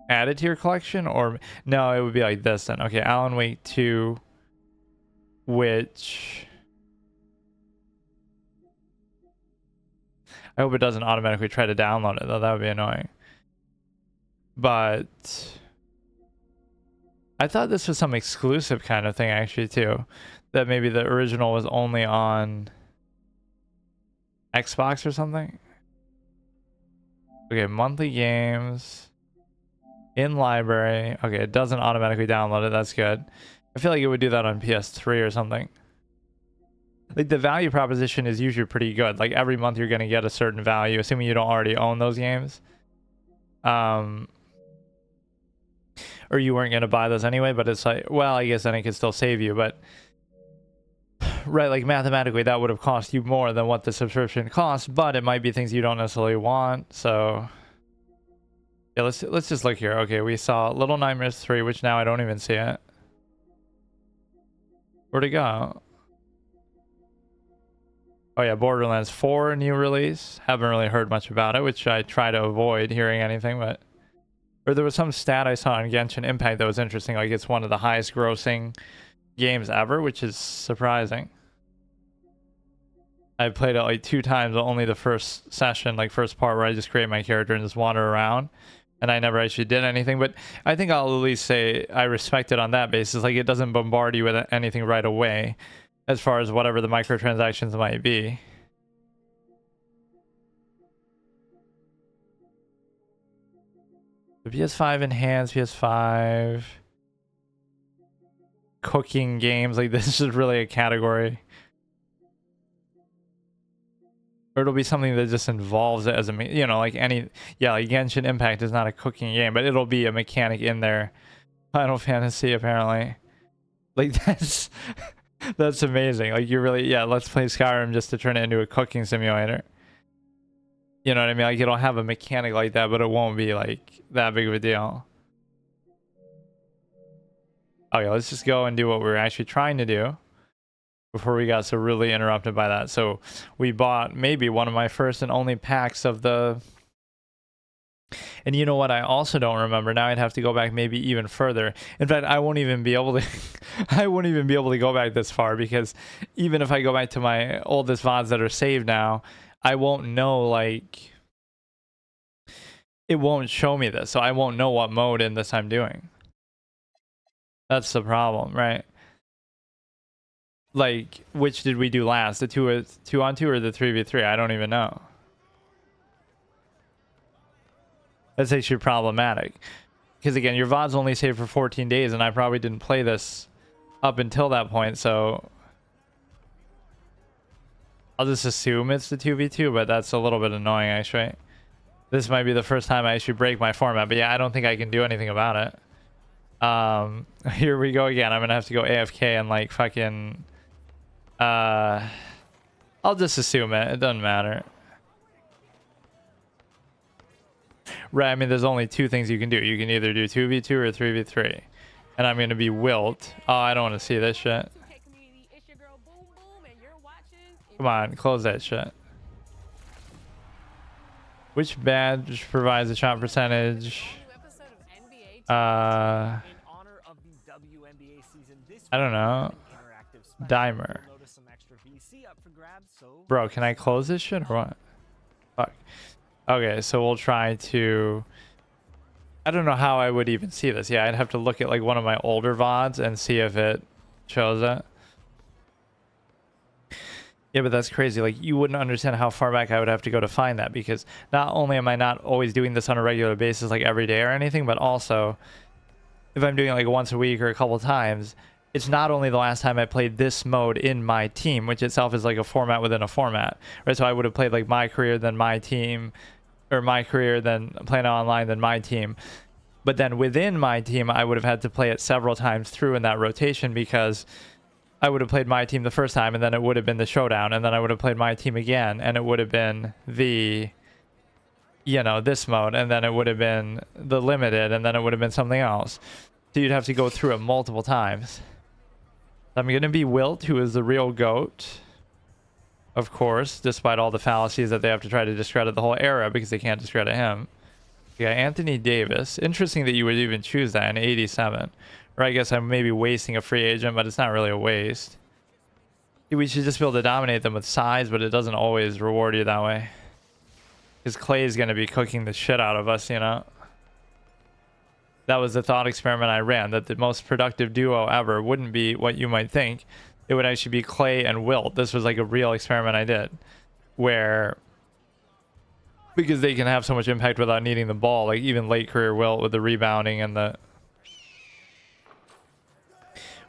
add it to your collection, or no, it would be like this then. Okay, Alan Wake 2, which I hope it doesn't automatically try to download it though. That would be annoying. But I thought this was some exclusive kind of thing actually too, that maybe the original was only on Xbox or something. Okay, monthly games in library. Okay, it doesn't automatically download it. That's good. I feel like it would do that on PS3 or something. Like the value proposition is usually pretty good. Like every month you're going to get a certain value, assuming you don't already own those games. Or you weren't going to buy those anyway, but it's like, well, I guess then it could still save you, but right, like mathematically that would have cost you more than what the subscription costs, but it might be things you don't necessarily want. So yeah, let's just look here. Okay, we saw Little Nightmares 3, which now I don't even see it. Where'd it go? Oh yeah, Borderlands 4 new release. Haven't really heard much about it, which I try to avoid hearing anything, but or there was some stat I saw on Genshin Impact that was interesting, like it's one of the highest grossing games ever, which is surprising. I played it like 2 times, but only the first session, like first part where I just create my character and just wander around. and I never actually did anything. But I think I'll at least say I respect it on that basis. Like, it doesn't bombard you with anything right away as far as whatever the microtransactions might be. The PS5 enhanced, PS5 cooking games, like this is really a category. Or it'll be something that just involves it as a, you know, like any, yeah, like Genshin Impact is not a cooking game, but it'll be a mechanic in there. Final Fantasy, apparently. Like, that's that's amazing. Like, you really, yeah, let's play Skyrim just to turn it into a cooking simulator. You know what I mean? Like, it'll have a mechanic like that, but it won't be like that big of a deal. Okay, let's just go and do what we're actually trying to do before we got so really interrupted by that. So we bought maybe one of my first and only packs of the... And you know what? I also don't remember. Now I'd have to go back maybe even further. In fact, I won't even be able to... I won't even be able to go back this far, because even if I go back to my oldest VODs that are saved now, I won't know, like... It won't show me this, so I won't know what mode in this I'm doing. That's the problem, right? Like, which did we do last? The 2-on-2 or the 3v3? I don't even know. That's actually problematic. Because again, your VOD's only saved for 14 days, and I probably didn't play this up until that point, so... I'll just assume it's the 2v2, but that's a little bit annoying, actually. This might be the first time I actually break my format, but yeah, I don't think I can do anything about it. Here we go again. I'm gonna have to go AFK and like fucking... I'll just assume it. It doesn't matter. Right, I mean, there's only two things you can do. You can either do 2v2 or 3v3. And I'm gonna be wilt. Oh, I don't want to see this shit. Come on, close that shit. Which badge provides a shot percentage? I don't know. Dimer. Bro, can I close this shit or what? Fuck. Okay, so we'll try to... I don't know how I would even see this. Yeah, I'd have to look at like one of my older VODs and see if it shows it. Yeah, but that's crazy. Like, you wouldn't understand how far back I would have to go to find that, because not only am I not always doing this on a regular basis, like every day or anything, but also if I'm doing it like once a week or a couple times, it's not only the last time I played this mode in my team, which itself is like a format within a format, right? So I would have played like my career, then my team, or my career, then playing online, then my team. But then within my team, I would have had to play it several times through in that rotation, because I would have played my team the first time, and then it would have been the showdown, and then I would have played my team again, and it would have been the, you know, this mode, and then it would have been the limited, and then it would have been something else. So you'd have to go through it multiple times. I'm going to be Wilt, who is the real GOAT, of course, despite all the fallacies that they have to try to discredit the whole era, because they can't discredit him. Yeah, Anthony Davis. Interesting that you would even choose that in 87. Or I guess I'm maybe wasting a free agent, but it's not really a waste. We should just be able to dominate them with size, but it doesn't always reward you that way. Because Clay is going to be cooking the shit out of us, you know? That was the thought experiment I ran, that the most productive duo ever wouldn't be what you might think. It would actually be Clay and Wilt. This was like a real experiment I did. Where... because they can have so much impact without needing the ball. Like, even late career Wilt with the rebounding and the...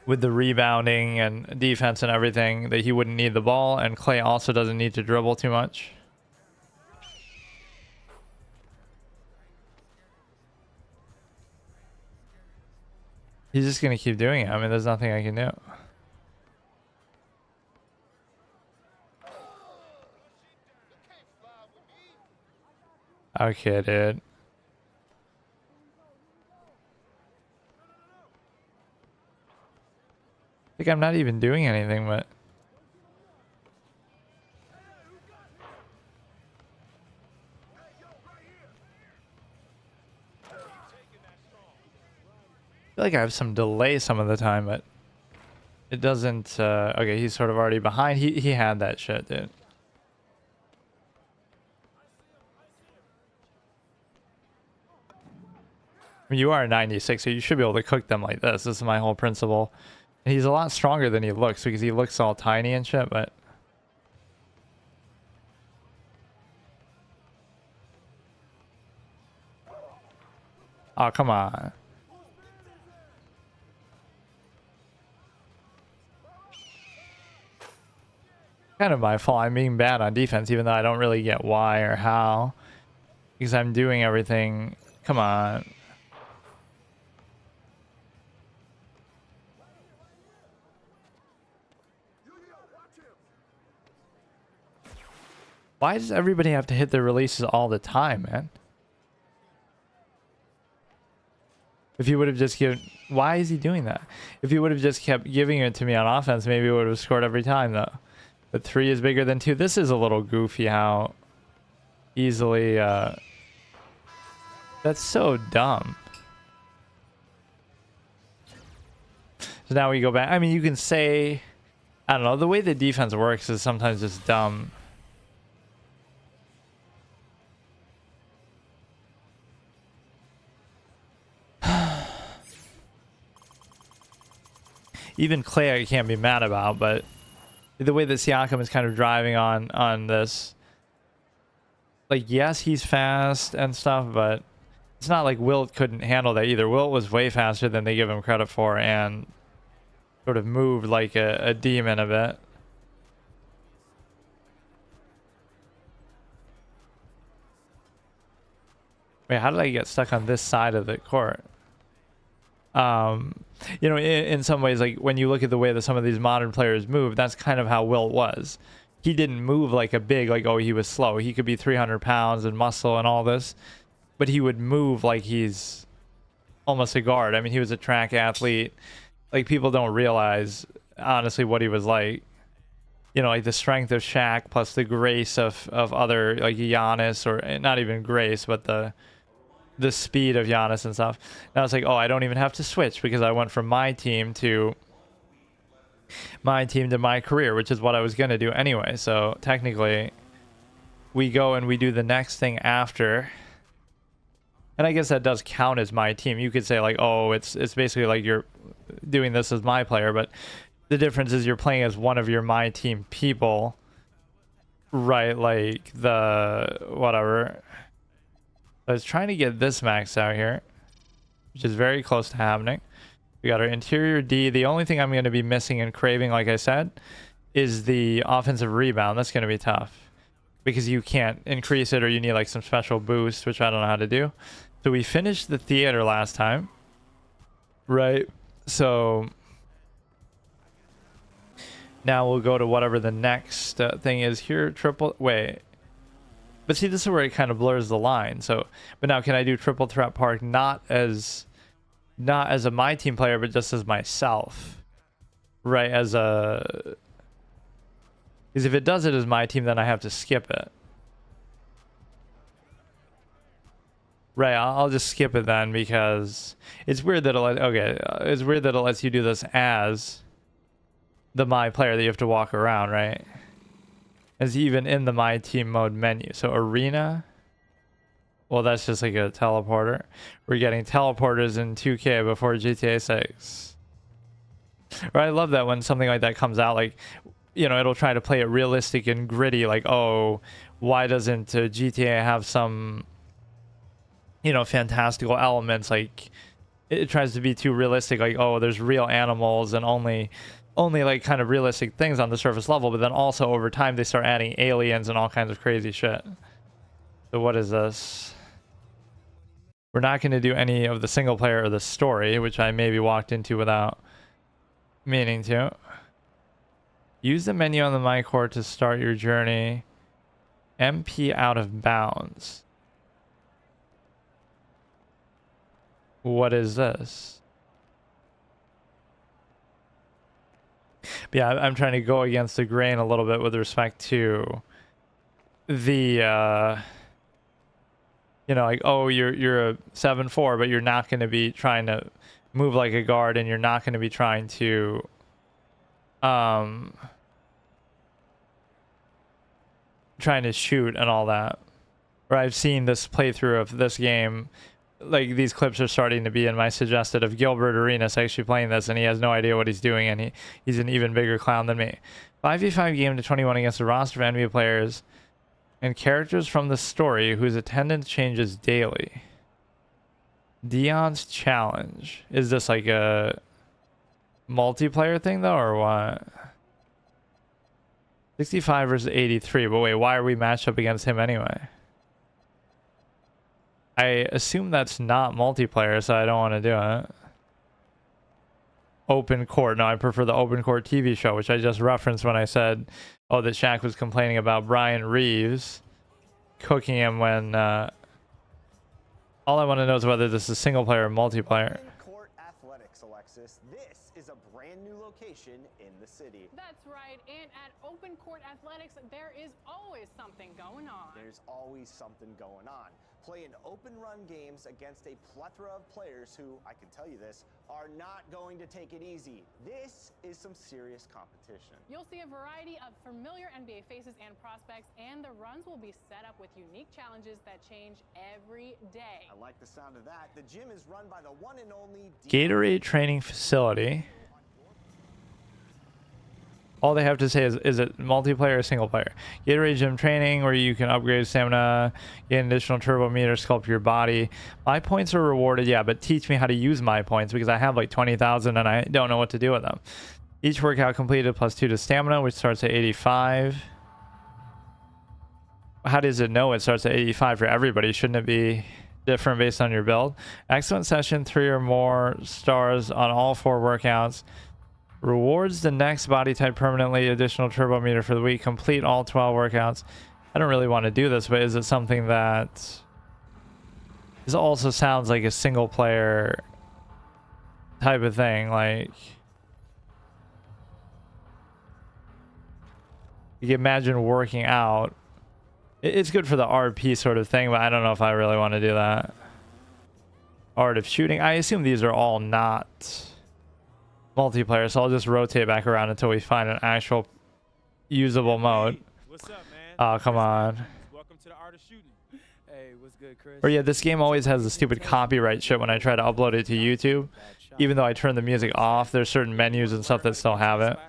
with the rebounding and defense and everything, that he wouldn't need the ball, and Clay also doesn't need to dribble too much. He's just gonna keep doing it. I mean, there's nothing I can do. Okay, dude. Like, I'm not even doing anything, but... I feel like I have some delay some of the time, but... it doesn't... okay, he's sort of already behind. He had that shit, dude. I mean, you are a 96, so you should be able to cook them like this. This is my whole principle. And he's a lot stronger than he looks because he looks all tiny and shit, but... Oh, come on. Kind of my fault. I'm being bad on defense, even though I don't really get why or how. Because I'm doing everything. Come on. Why does everybody have to hit their releases all the time, man? If you would have just given... Why is he doing that? If you would have just kept giving it to me on offense, maybe we would have scored every time, though. But 3 is bigger than 2. This is a little goofy how easily... That's so dumb. So now we go back. I mean, you can say... I don't know. The way the defense works is sometimes just dumb. Even Clay I can't be mad about, but the way that Siakam is kind of driving on this, like, yes, he's fast and stuff, but it's not like Wilt couldn't handle that either. Wilt was way faster than they give him credit for and sort of moved like a demon a bit. Wait, how did I get stuck on this side of the court? You know, in some ways, like when you look at the way that some of these modern players move, that's kind of how Wilt was. He didn't move like a big, like, oh, he was slow. He could be 300 pounds and muscle and all this, but he would move like he's almost a guard. I mean, he was a track athlete. Like, people don't realize, honestly, what he was like. You know, like the strength of Shaq plus the grace of other, like Giannis, or not even grace, but the speed of Giannis and stuff. Now it's like, oh, I don't even have to switch because I went from my team to my career, which is what I was going to do anyway. So technically we go and we do the next thing after. And I guess that does count as my team. You could say like, oh, it's basically like you're doing this as my player, but the difference is you're playing as one of your my team people, right? Like the whatever. I was trying to get this maxed out here, which is very close to happening. We got our interior D. The only thing I'm going to be missing and craving, like I said, is the offensive rebound. That's going to be tough because you can't increase it, or you need like some special boost, which I don't know how to do. So we finished the theater last time, right? So now we'll go to whatever the next thing is here. Wait. But see, this is where it kind of blurs the line. So, but now can I do triple threat park not as a my team player, but just as myself, right? As a, because if it does it as my team, then I have to skip it, right? I'll just skip it then, because it's weird that it's weird that it lets you do this as the my player that you have to walk around, right? Is even in the my team mode menu. So arena, well, that's just like a teleporter. We're getting teleporters in 2K before GTA 6. Or I love that when something like that comes out, like, you know, it'll try to play it realistic and gritty, like, oh, why doesn't GTA have some, you know, fantastical elements? Like, it tries to be too realistic, like, oh, there's real animals and only like kind of realistic things on the surface level, but then also over time they start adding aliens and all kinds of crazy shit. So what is this? We're not going to do any of the single player or the story, which I maybe walked into without meaning to. Use the menu on the My Court to start your journey. MP out of bounds. What is this? But yeah, I'm trying to go against the grain a little bit with respect to the you know, like, oh, you're a 7-4, but you're not going to be trying to move like a guard, and you're not going to be trying to trying to shoot and all that. Or I've seen this playthrough of this game like these clips are starting to be in my suggested of Gilbert Arenas actually playing this, and he has no idea what he's doing, and he's an even bigger clown than me. 5v5 game to 21 against a roster of NBA players and characters from the story whose attendance changes daily. Dion's challenge. Is this like a multiplayer thing though, or what? 65 versus 83, but wait, why are we matched up against him anyway? I assume that's not multiplayer, so I don't want to do it. Open court. No, I prefer the open court TV show, which I just referenced when I said, oh, that Shaq was complaining about Brian Reeves cooking him when... all I want to know is whether this is single player or multiplayer. Open court athletics, Alexis. This is a brand new location in the city. That's right, and at Open Court Athletics, there is always something going on. There's always something going on. Playing open run games against a plethora of players who, I can tell you this, are not going to take it easy. This is some serious competition. You'll see a variety of familiar NBA faces and prospects, and the runs will be set up with unique challenges that change every day. I like the sound of that. The gym is run by the one and only Gatorade training facility. All they have to say is it multiplayer or single player? Gatorade gym training, where you can upgrade stamina, get an additional turbo meter, sculpt your body. My points are rewarded, yeah, but teach me how to use my points, because I have like 20,000 and I don't know what to do with them. Each workout completed +2 to stamina, which starts at 85. How does it know it starts at 85 for everybody? Shouldn't it be different based on your build? Excellent session, 3 or more stars on all 4 workouts. Rewards the next body type permanently, additional turbo meter for the week. Complete all 12 workouts. I don't really want to do this, but is it something that... This also sounds like a single player type of thing. Like, you can imagine working out. It's good for the RP sort of thing, but I don't know if I really want to do that. Art of shooting. I assume these are all not multiplayer, so I'll just rotate back around until we find an actual usable mode. What's up, man? Oh, come on. Welcome to the art of shooting. Hey, what's good, Chris? Or yeah, this game always has the stupid copyright shit when I try to upload it to YouTube. Even though I turn the music off, there's certain menus and stuff that still have it.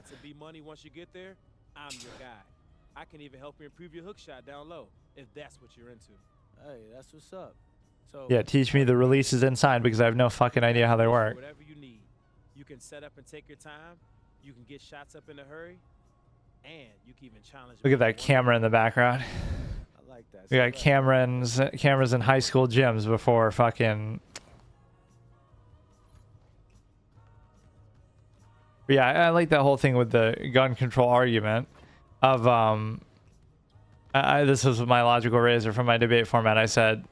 Once you get there, I'm your guy. I can even help you improve your hook shot down low, if that's what you're into. Hey, that's what's up. So Yeah, teach me the releases inside, because I have no fucking idea how they work. Whatever you need. You can set up and take your time. You can get shots up in a hurry. And you can even challenge. Look at that camera in the background. I like that. We got cameras in high school gyms before fucking... Yeah, I like that whole thing with the gun control argument of this was my logical razor from my debate format. I said,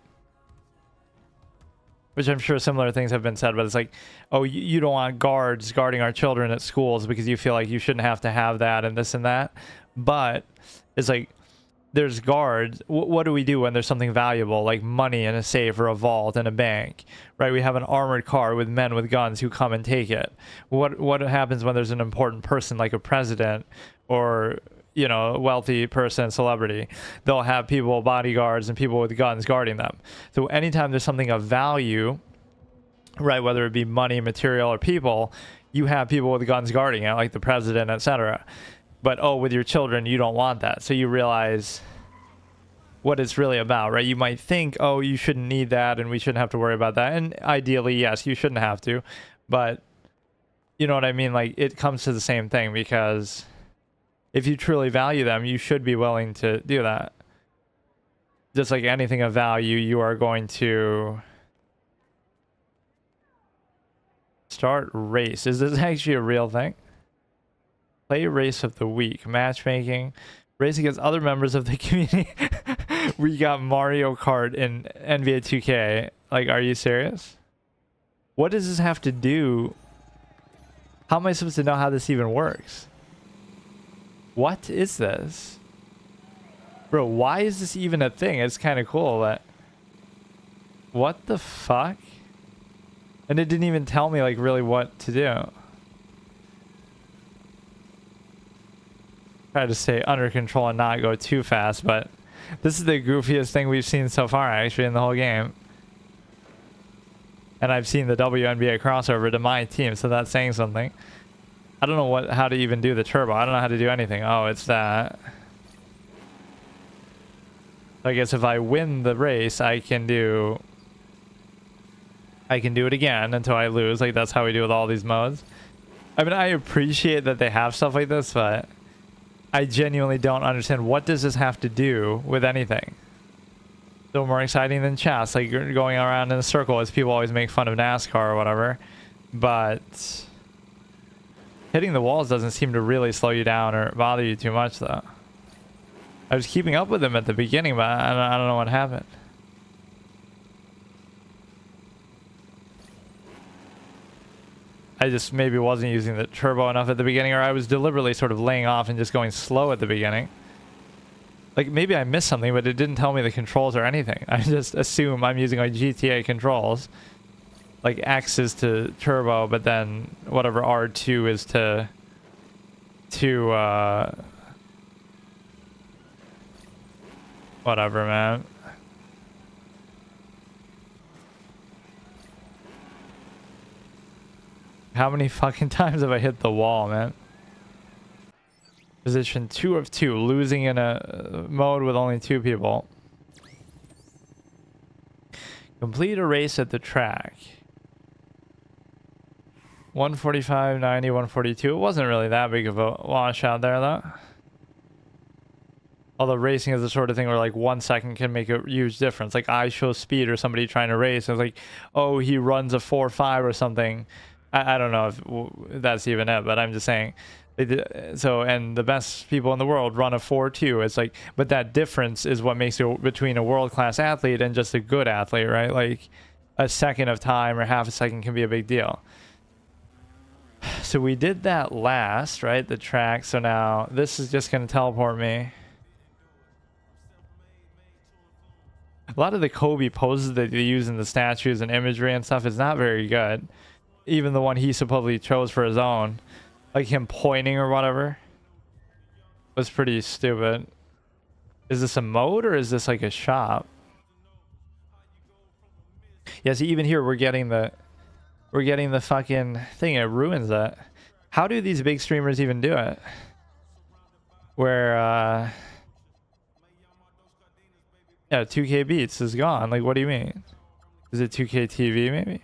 which I'm sure similar things have been said, but it's like, oh, you don't want guards guarding our children at schools because you feel like you shouldn't have to have that and this and that. But it's like, there's guards. What do we do when there's something valuable like money in a safe or a vault in a bank, right? We have an armored car with men with guns who come and take it. What happens when there's an important person like a president or, you know, a wealthy person, celebrity? They'll have people, bodyguards and people with guns guarding them. So anytime there's something of value, right, whether it be money, material, or people, you have people with guns guarding it, like the president, etc. But oh, with your children, you don't want that. So you realize what it's really about, right? You might think, oh, you shouldn't need that and we shouldn't have to worry about that. And ideally, yes, you shouldn't have to. But you know what I mean? Like, it comes to the same thing, because if you truly value them, you should be willing to do that. Just like anything of value, you are going to start race. Is this actually a real thing? Play race of the week. Matchmaking. Race against other members of the community. We got Mario Kart in NBA 2K. Like, are you serious? What does this have to do? How am I supposed to know how this even works? What is this? Bro, why is this even a thing? It's kind of cool, but... What the fuck? And it didn't even tell me, like, really what to do. Try to stay under control and not go too fast, but this is the goofiest thing we've seen so far, actually, in the whole game. And I've seen the WNBA crossover to my team, so that's saying something. I don't know how to even do the turbo. I don't know how to do anything. Oh, it's that. So I guess if I win the race, I can do it again until I lose. Like, that's how we do with all these modes. I mean, I appreciate that they have stuff like this, but I genuinely don't understand, what does this have to do with anything? Still more exciting than chess, like you're going around in a circle, as people always make fun of NASCAR or whatever. But hitting the walls doesn't seem to really slow you down or bother you too much, though. I was keeping up with them at the beginning, but I don't know what happened. I just maybe wasn't using the turbo enough at the beginning, or I was deliberately sort of laying off and just going slow at the beginning. Like, maybe I missed something, but it didn't tell me the controls or anything. I just assume I'm using like GTA controls. Like, X is to turbo, but then whatever R2 is to whatever, man. How many fucking times have I hit the wall, man? Position 2 of 2, losing in a mode with only 2 people. Complete a race at the track. 145, 90, 142. It wasn't really that big of a washout there, though. Although racing is the sort of thing where like 1 second can make a huge difference. Like, I show speed or somebody trying to race, and it's like, oh, he runs a 4.5 or something. I don't know if that's even it, but I'm just saying. So, and the best people in the world run a 4.2. It's like, but that difference is what makes it between a world-class athlete and just a good athlete, right? Like, a second of time or half a second can be a big deal. So we did that last, right? The track. So now this is just going to teleport me. A lot of the Kobe poses that they use in the statues and imagery and stuff is not very good. Even the one he supposedly chose for his own, like him pointing or whatever, was pretty stupid. Is this a mode or is this like a shop? Yeah, see, even here we're getting the fucking thing. It ruins that. How do these big streamers even do it? Where yeah, 2K Beats is gone. Like, what do you mean? Is it 2K TV maybe?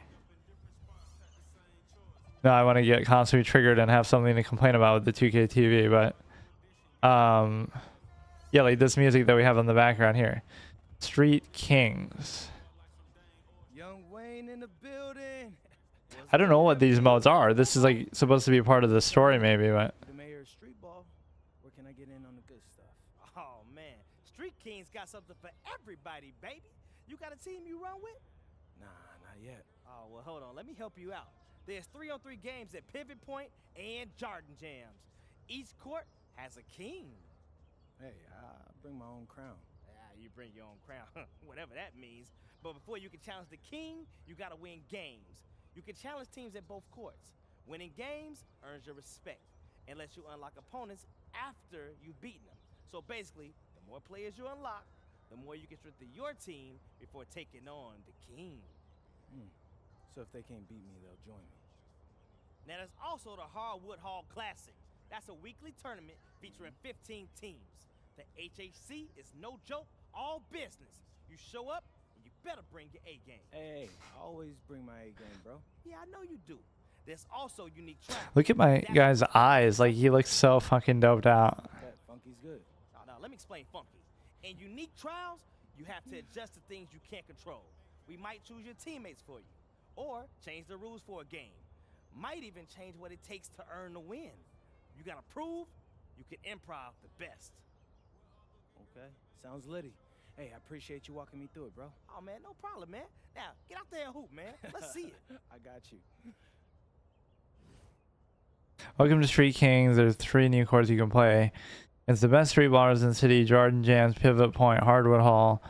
No, I want to get constantly triggered and have something to complain about with the 2K TV, but yeah, like this music that we have in the background here. Street Kings. Young Wayne in the building. I don't know what these modes are. This is like supposed to be part of the story maybe, but The mayor's street ball. Where can I get in on the good stuff? Oh, man. Street Kings got something for everybody, baby. You got a team you run with? Nah, not yet. Oh, well, hold on. Let me help you out. There's 3-on-3 games at Pivot Point and Jordan Jams. Each court has a king. Hey, I bring my own crown. You bring your own crown, whatever that means. But before you can challenge the king, you gotta win games. You can challenge teams at both courts. Winning games earns your respect and lets you unlock opponents after you've beaten them. So basically, the more players you unlock, the more you can strengthen your team before taking on the king. So if they can't beat me, they'll join me. Now there's also the Hardwood Hall Classic. That's a weekly tournament featuring 15 teams. The HHC is no joke, all business. You show up, and you better bring your A game. Hey, I always bring my A game, bro. Yeah, I know you do. There's also unique trials. look at my guy's eyes. Like, he looks so fucking doped out. That Funky's good. Now, let me explain Funky. In unique trials, you have to adjust to things you can't control. We might choose your teammates for you, or change the rules for a game. Might even change what it takes to earn the win. You gotta prove you can improv the best. Okay, sounds litty. Hey, I appreciate you walking me through it, bro. Oh, man, no problem, man. Now, get out there and hoop, man. Let's see it. I got you. Welcome to Street Kings. There's 3 new courts you can play. It's the best street ballers in the city. Jordan Jams, Pivot Point, Hardwood Hall.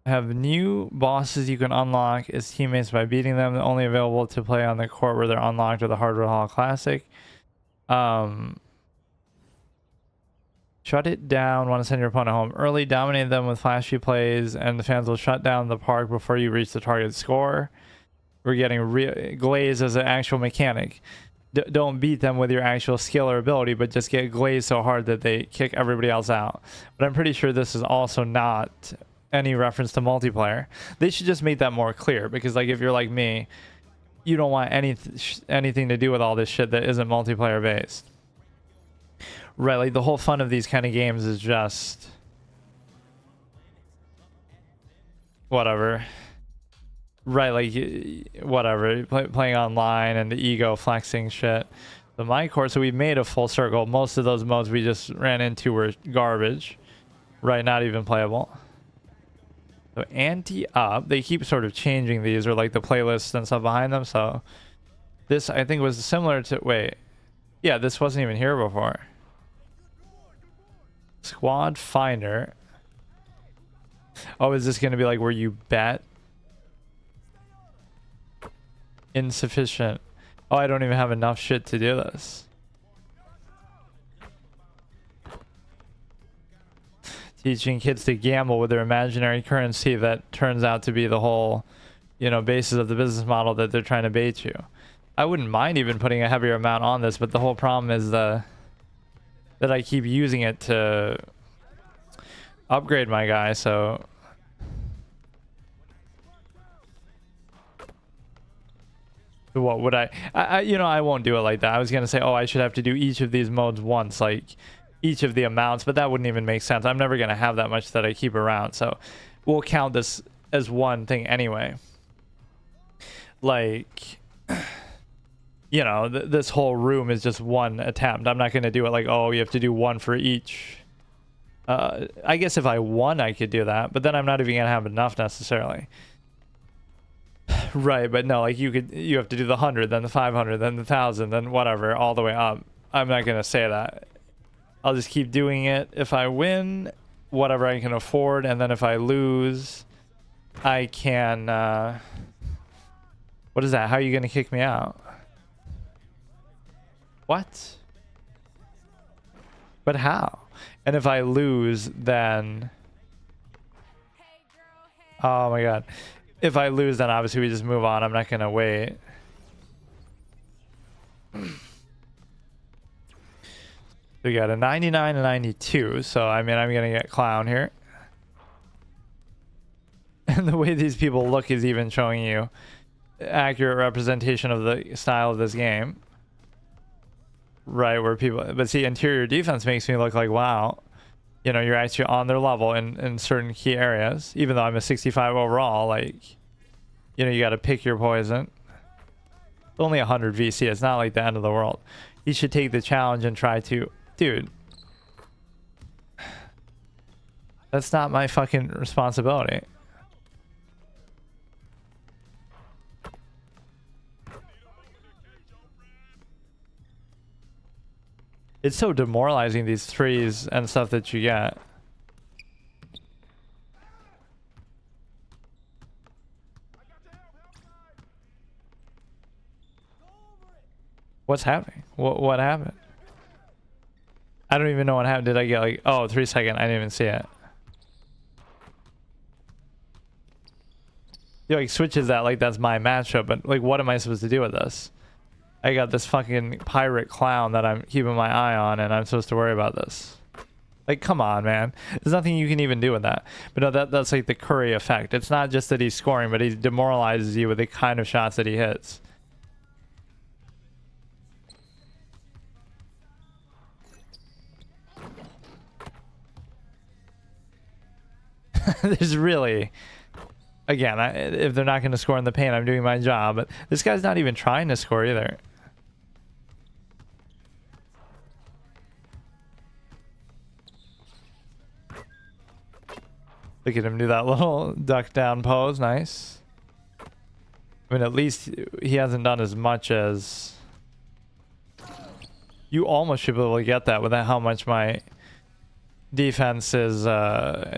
Have new bosses you can unlock as teammates by beating them. They're only available to play on the court where they're unlocked with the Hardwood Hall Classic. Shut it down. Want to send your opponent home early. Dominate them with flashy plays, and the fans will shut down the park before you reach the target score. We're getting glaze as an actual mechanic. Don't beat them with your actual skill or ability, but just get glazed so hard that they kick everybody else out. But I'm pretty sure this is also not any reference to multiplayer. They should just make that more clear, because like if you're like me, you don't want anything to do with all this shit that isn't multiplayer based. Right, like the whole fun of these kind of games is just whatever. Right, like whatever, playing online and the ego flexing shit. The my course, so we made a full circle. Most of those modes we just ran into were garbage. Right, not even playable. So ante up, they keep sort of changing these, or like the playlists and stuff behind them. So this I think was similar to, wait, yeah, this wasn't even here before. Squad finder. Oh, is this going to be like where you bet? Insufficient. Oh, I don't even have enough shit to do this. Teaching kids to gamble with their imaginary currency that turns out to be the whole, you know, basis of the business model that they're trying to bait you. I wouldn't mind even putting a heavier amount on this, but the whole problem is that I keep using it to upgrade my guy, so what would I you know, I won't do it like that. I was gonna say, oh, I should have to do each of these modes once, like each of the amounts, but that wouldn't even make sense. I'm never gonna have that much that I keep around, so we'll count this as one thing anyway. Like, you know, this whole room is just one attempt. I'm not gonna do it like, oh, you have to do one for each. I guess if I won, I could do that, but then I'm not even gonna have enough necessarily. Right, but no, like you have to do the 100, then the 500, then the 1,000, then whatever, all the way up. I'm not gonna say that. I'll just keep doing it. If I win, whatever I can afford, and then if I lose, I can. What is that? How are you gonna kick me out? What? But how? And if I lose, then. Oh my god. If I lose, then obviously we just move on. I'm not gonna wait. We got a 99 and 92, so I mean, I'm gonna get clown here. And the way these people look is even showing you accurate representation of the style of this game. Right, where people, but see, interior defense makes me look like, wow, you know, you're actually on their level in certain key areas. Even though I'm a 65 overall, like, you know, you got to pick your poison. It's only 100 VC. It's not like the end of the world. You should take the challenge and try to, dude. That's not my fucking responsibility. It's so demoralizing, these threes and stuff that you get. What's happening? What happened? I don't even know what happened. Did I get like, oh, 3 seconds? I didn't even see it. He like switches that like that's my matchup, but like what am I supposed to do with this? I got this fucking pirate clown that I'm keeping my eye on, and I'm supposed to worry about this. Like, come on, man. There's nothing you can even do with that. But no, that's like the Curry effect. It's not just that he's scoring, but he demoralizes you with the kind of shots that he hits. There's really... Again, if they're not going to score in the paint, I'm doing my job. But this guy's not even trying to score either. Look at him do that little duck down pose. Nice. I mean, at least he hasn't done as much as... You almost should be able to get that without how much my defense is,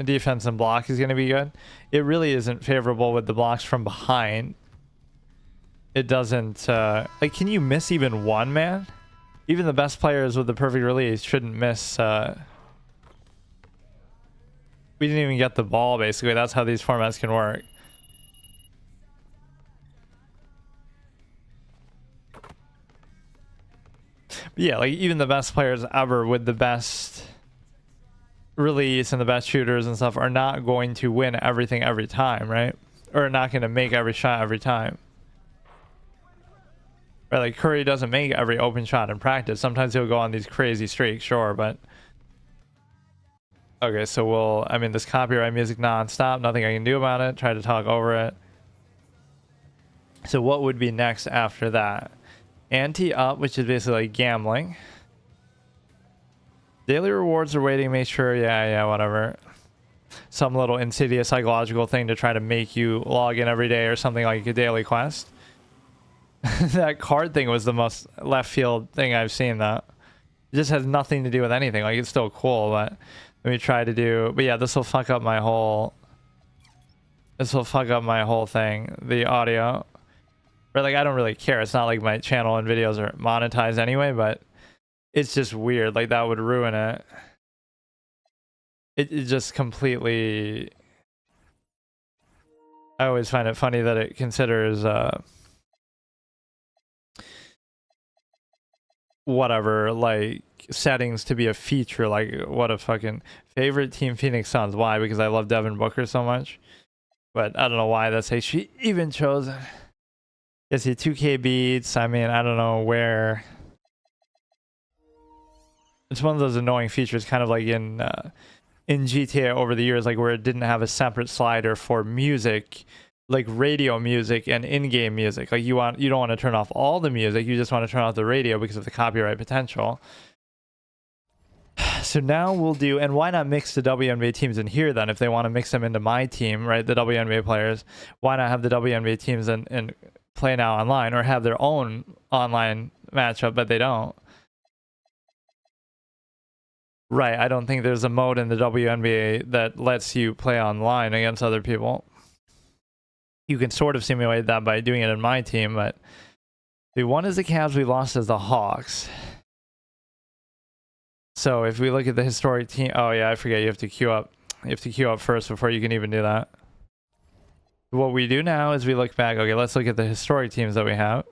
defense and block is going to be good. It really isn't favorable with the blocks from behind. It doesn't, like, can you miss even one, man? Even the best players with the perfect release shouldn't miss, we didn't even get the ball, basically. That's how these formats can work. But yeah, like even the best players ever with the best release and the best shooters and stuff are not going to win everything every time, right? Or not going to make every shot every time. Right, like Curry doesn't make every open shot in practice. Sometimes he'll go on these crazy streaks, sure, but okay, so I mean, this copyright music non-stop, nothing I can do about it. Try to talk over it. So what would be next after that? Ante up, which is basically like gambling. Daily rewards are waiting, make sure, yeah, whatever. Some little insidious psychological thing to try to make you log in every day or something like a daily quest. That card thing was the most left field thing I've seen. That it just has nothing to do with anything. Like, it's still cool, but let me try to do. But yeah, this will fuck up my whole. This will fuck up my whole thing. The audio. But like, I don't really care. It's not like my channel and videos are monetized anyway. But it's just weird. Like, that would ruin it. It just completely. I always find it funny that it considers. Whatever, like, settings to be a feature. Like, what a fucking favorite team, Phoenix Suns. Why? Because I love Devin Booker so much. But I don't know why that's how she even chose it. Is he 2K beats? I mean, I don't know where. It's one of those annoying features, kind of like in GTA over the years, like where it didn't have a separate slider for music, like radio music and in-game music. Like you don't want to turn off all the music, you just want to turn off the radio because of the copyright potential. So now we'll do, and why not mix the WNBA teams in here then? If they want to mix them into my team, right, the WNBA players, why not have the WNBA teams and play now online, or have their own online matchup, but they don't. Right, I don't think there's a mode in the WNBA that lets you play online against other people. You can sort of simulate that by doing it in my team, but we won as the Cavs, we lost as the Hawks. So if we look at the historic team, oh yeah, I forget, you have to queue up. You have to queue up first before you can even do that. What we do now is we look back. Okay, let's look at the historic teams that we have.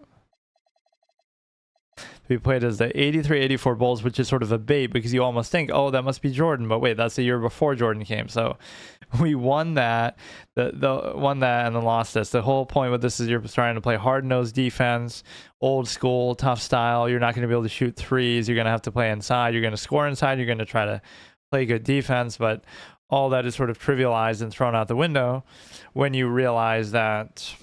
We played as the 83-84 Bulls, which is sort of a bait because you almost think, oh, that must be Jordan. But wait, that's the year before Jordan came. So we won that, won that, and then lost this. The whole point with this is you're trying to play hard-nosed defense, old school, tough style. You're not going to be able to shoot threes. You're going to have to play inside. You're going to score inside. You're going to try to play good defense. But all that is sort of trivialized and thrown out the window when you realize that,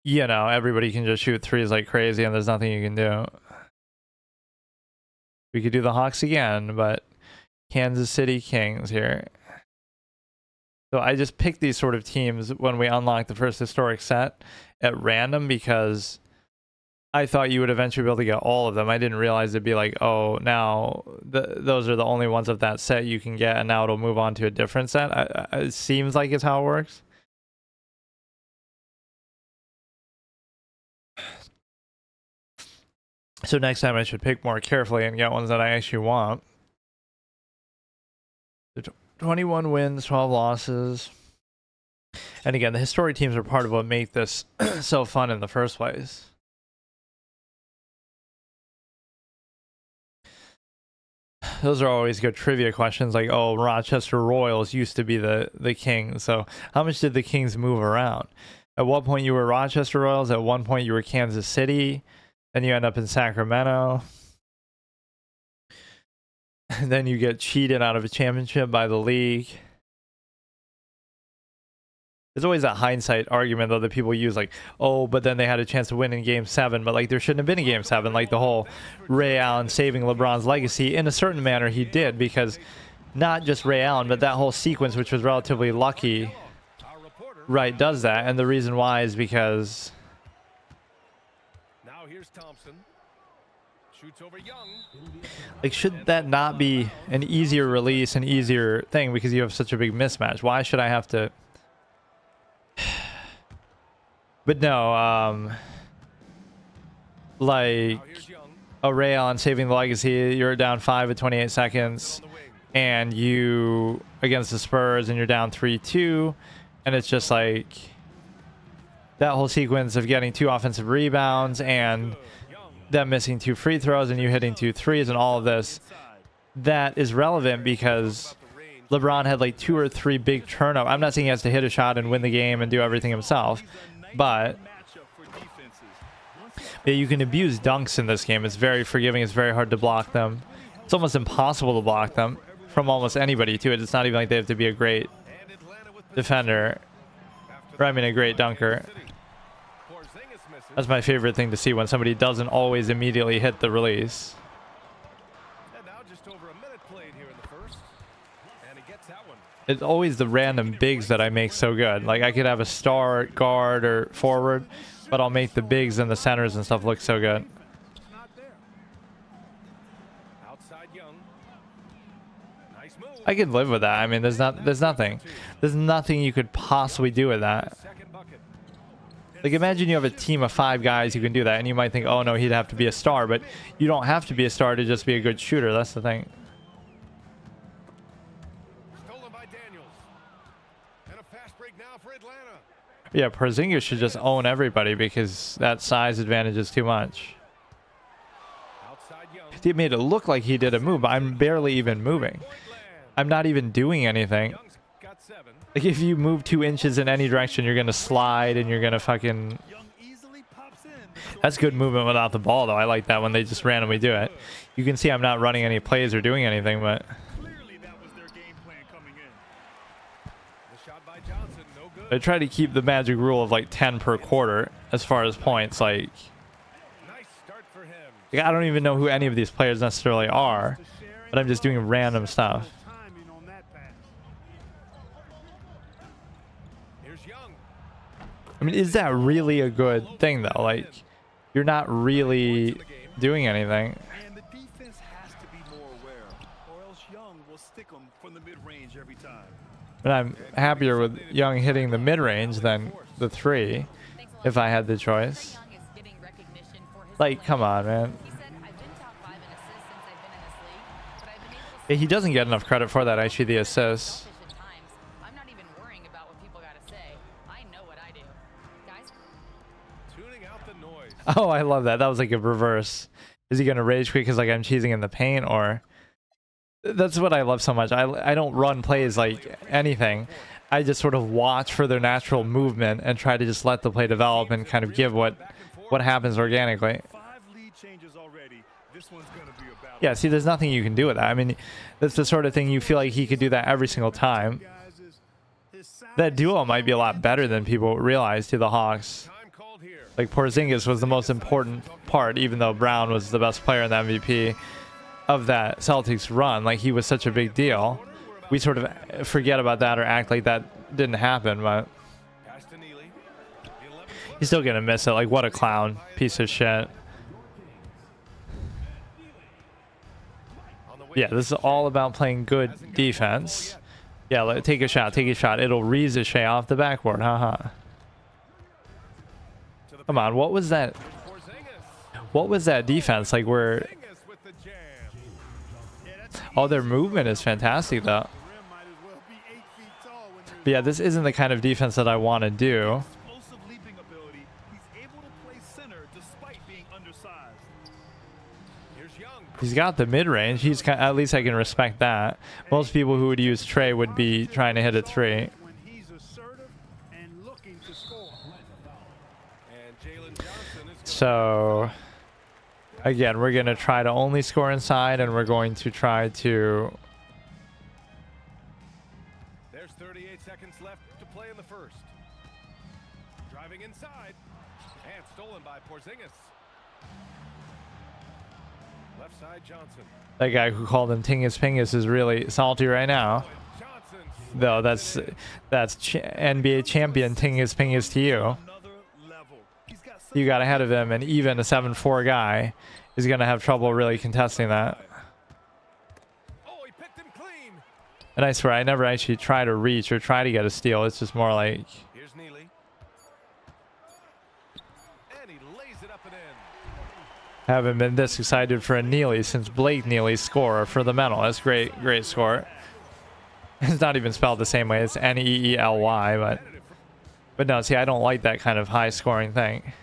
you know, everybody can just shoot threes like crazy and there's nothing you can do. We could do the Hawks again, but Kansas City Kings here. So I just picked these sort of teams when we unlocked the first historic set at random because I thought you would eventually be able to get all of them. I didn't realize it'd be like, oh, now those are the only ones of that set you can get, and now it'll move on to a different set. It seems like it's how it works. So next time I should pick more carefully and get ones that I actually want. 21 wins, 12 losses. And again, the historic teams are part of what make this so fun in the first place. Those are always good trivia questions, like, oh, Rochester Royals used to be the Kings. So how much did the Kings move around? At what point you were Rochester Royals? At one point you were Kansas City. Then you end up in Sacramento. And then you get cheated out of a championship by the league. There's always that hindsight argument, though, that people use, like, oh, but then they had a chance to win in Game 7. But, like, there shouldn't have been a Game 7. Like, the whole Ray Allen saving LeBron's legacy, in a certain manner, he did. Because not just Ray Allen, but that whole sequence, which was relatively lucky, right, does that. And the reason why is because... Now here's Thompson. Shoots over Young. Like, should that not be an easier release, an easier thing, because you have such a big mismatch? Why should I have to... But no, like, a Ray Allen saving the legacy, you're down 5 at 28 seconds, and you, against the Spurs, and you're down 3-2, and it's just like, that whole sequence of getting 2 offensive rebounds, and them missing 2 free throws and you hitting 2 threes and all of this, that is relevant because LeBron had like 2 or 3 big turnovers. I'm not saying he has to hit a shot and win the game and do everything himself, but yeah, you can abuse dunks in this game. It's very forgiving. It's very hard to block them. It's almost impossible to block them from almost anybody too. It's not even like they have to be a great defender, or I mean a great dunker. That's my favorite thing to see, when somebody doesn't always immediately hit the release. It's always the random bigs that I make so good. Like I could have a star guard or forward, but I'll make the bigs and the centers and stuff look so good. I could live with that. I mean, there's nothing you could possibly do with that. Like imagine you have a team of 5 guys who can do that, and you might think, oh no, he'd have to be a star, but you don't have to be a star to just be a good shooter. That's the thing. Yeah, Porzingis should just own everybody because that size advantage is too much. He made it look like he did a move, but I'm barely even moving. I'm not even doing anything. Like if you move 2 inches in any direction, you're gonna slide and you're gonna fucking... That's good movement without the ball, though. I like that when they just randomly do it. You can see I'm not running any plays or doing anything, but... I try to keep the magic rule of like 10 per quarter as far as points. Like I don't even know who any of these players necessarily are, but I'm just doing random stuff. I mean, is that really a good thing though? Like you're not really doing anything. And the defense has to be more aware, or else Young will stick them from the mid-range every time. But I'm happier with Young hitting the mid-range than the 3 if I had the choice. Like, come on, man. Yeah, he doesn't get enough credit for that, actually, the assists. I'm not even worrying about what people gotta say. I know what I do. Guys? Tuning out the noise. Oh, I love that. That was like a reverse. Is he going to rage quit because like I'm cheesing in the paint, or... That's what I love so much. I don't run plays like anything. I just sort of watch for their natural movement and try to just let the play develop and kind of give what happens organically. Yeah, see, there's nothing you can do with that. I mean, that's the sort of thing you feel like he could do that every single time. That duo might be a lot better than people realize to the Hawks. Like Porzingis was the most important part, even though Brown was the best player in the MVP of that Celtics run. Like he was such a big deal. We sort of forget about that or act like that didn't happen, but he's still gonna miss it. Like what a clown piece of shit. Yeah, this is all about playing good defense. Yeah, take a shot, it'll ricochet off the backboard. Haha. Come on, what was that defense like? Where oh, their movement is fantastic though. But yeah, this isn't the kind of defense that I want to do. He's got the mid-range. He's at least I can respect that. Most people who would use Trey would be trying to hit a 3. So again, we're going to try to only score inside, and we're going to try to... There's 38 seconds left to play in the first. Driving inside, and stolen by Porzingis. Left side, Johnson. That guy who called him Tingus Pingus is really salty right now. Though that's NBA champion Tingus Pingus to you. You got ahead of him, and even a 7'4" guy is going to have trouble really contesting that. And I swear, I never actually try to reach or try to get a steal. It's just more like... Here's Neely. And he lays it up and in. Haven't been this excited for a Neely since Blake Neely's score for the medal. That's great score. It's not even spelled the same way. It's Neely, but no, see, I don't like that kind of high scoring thing.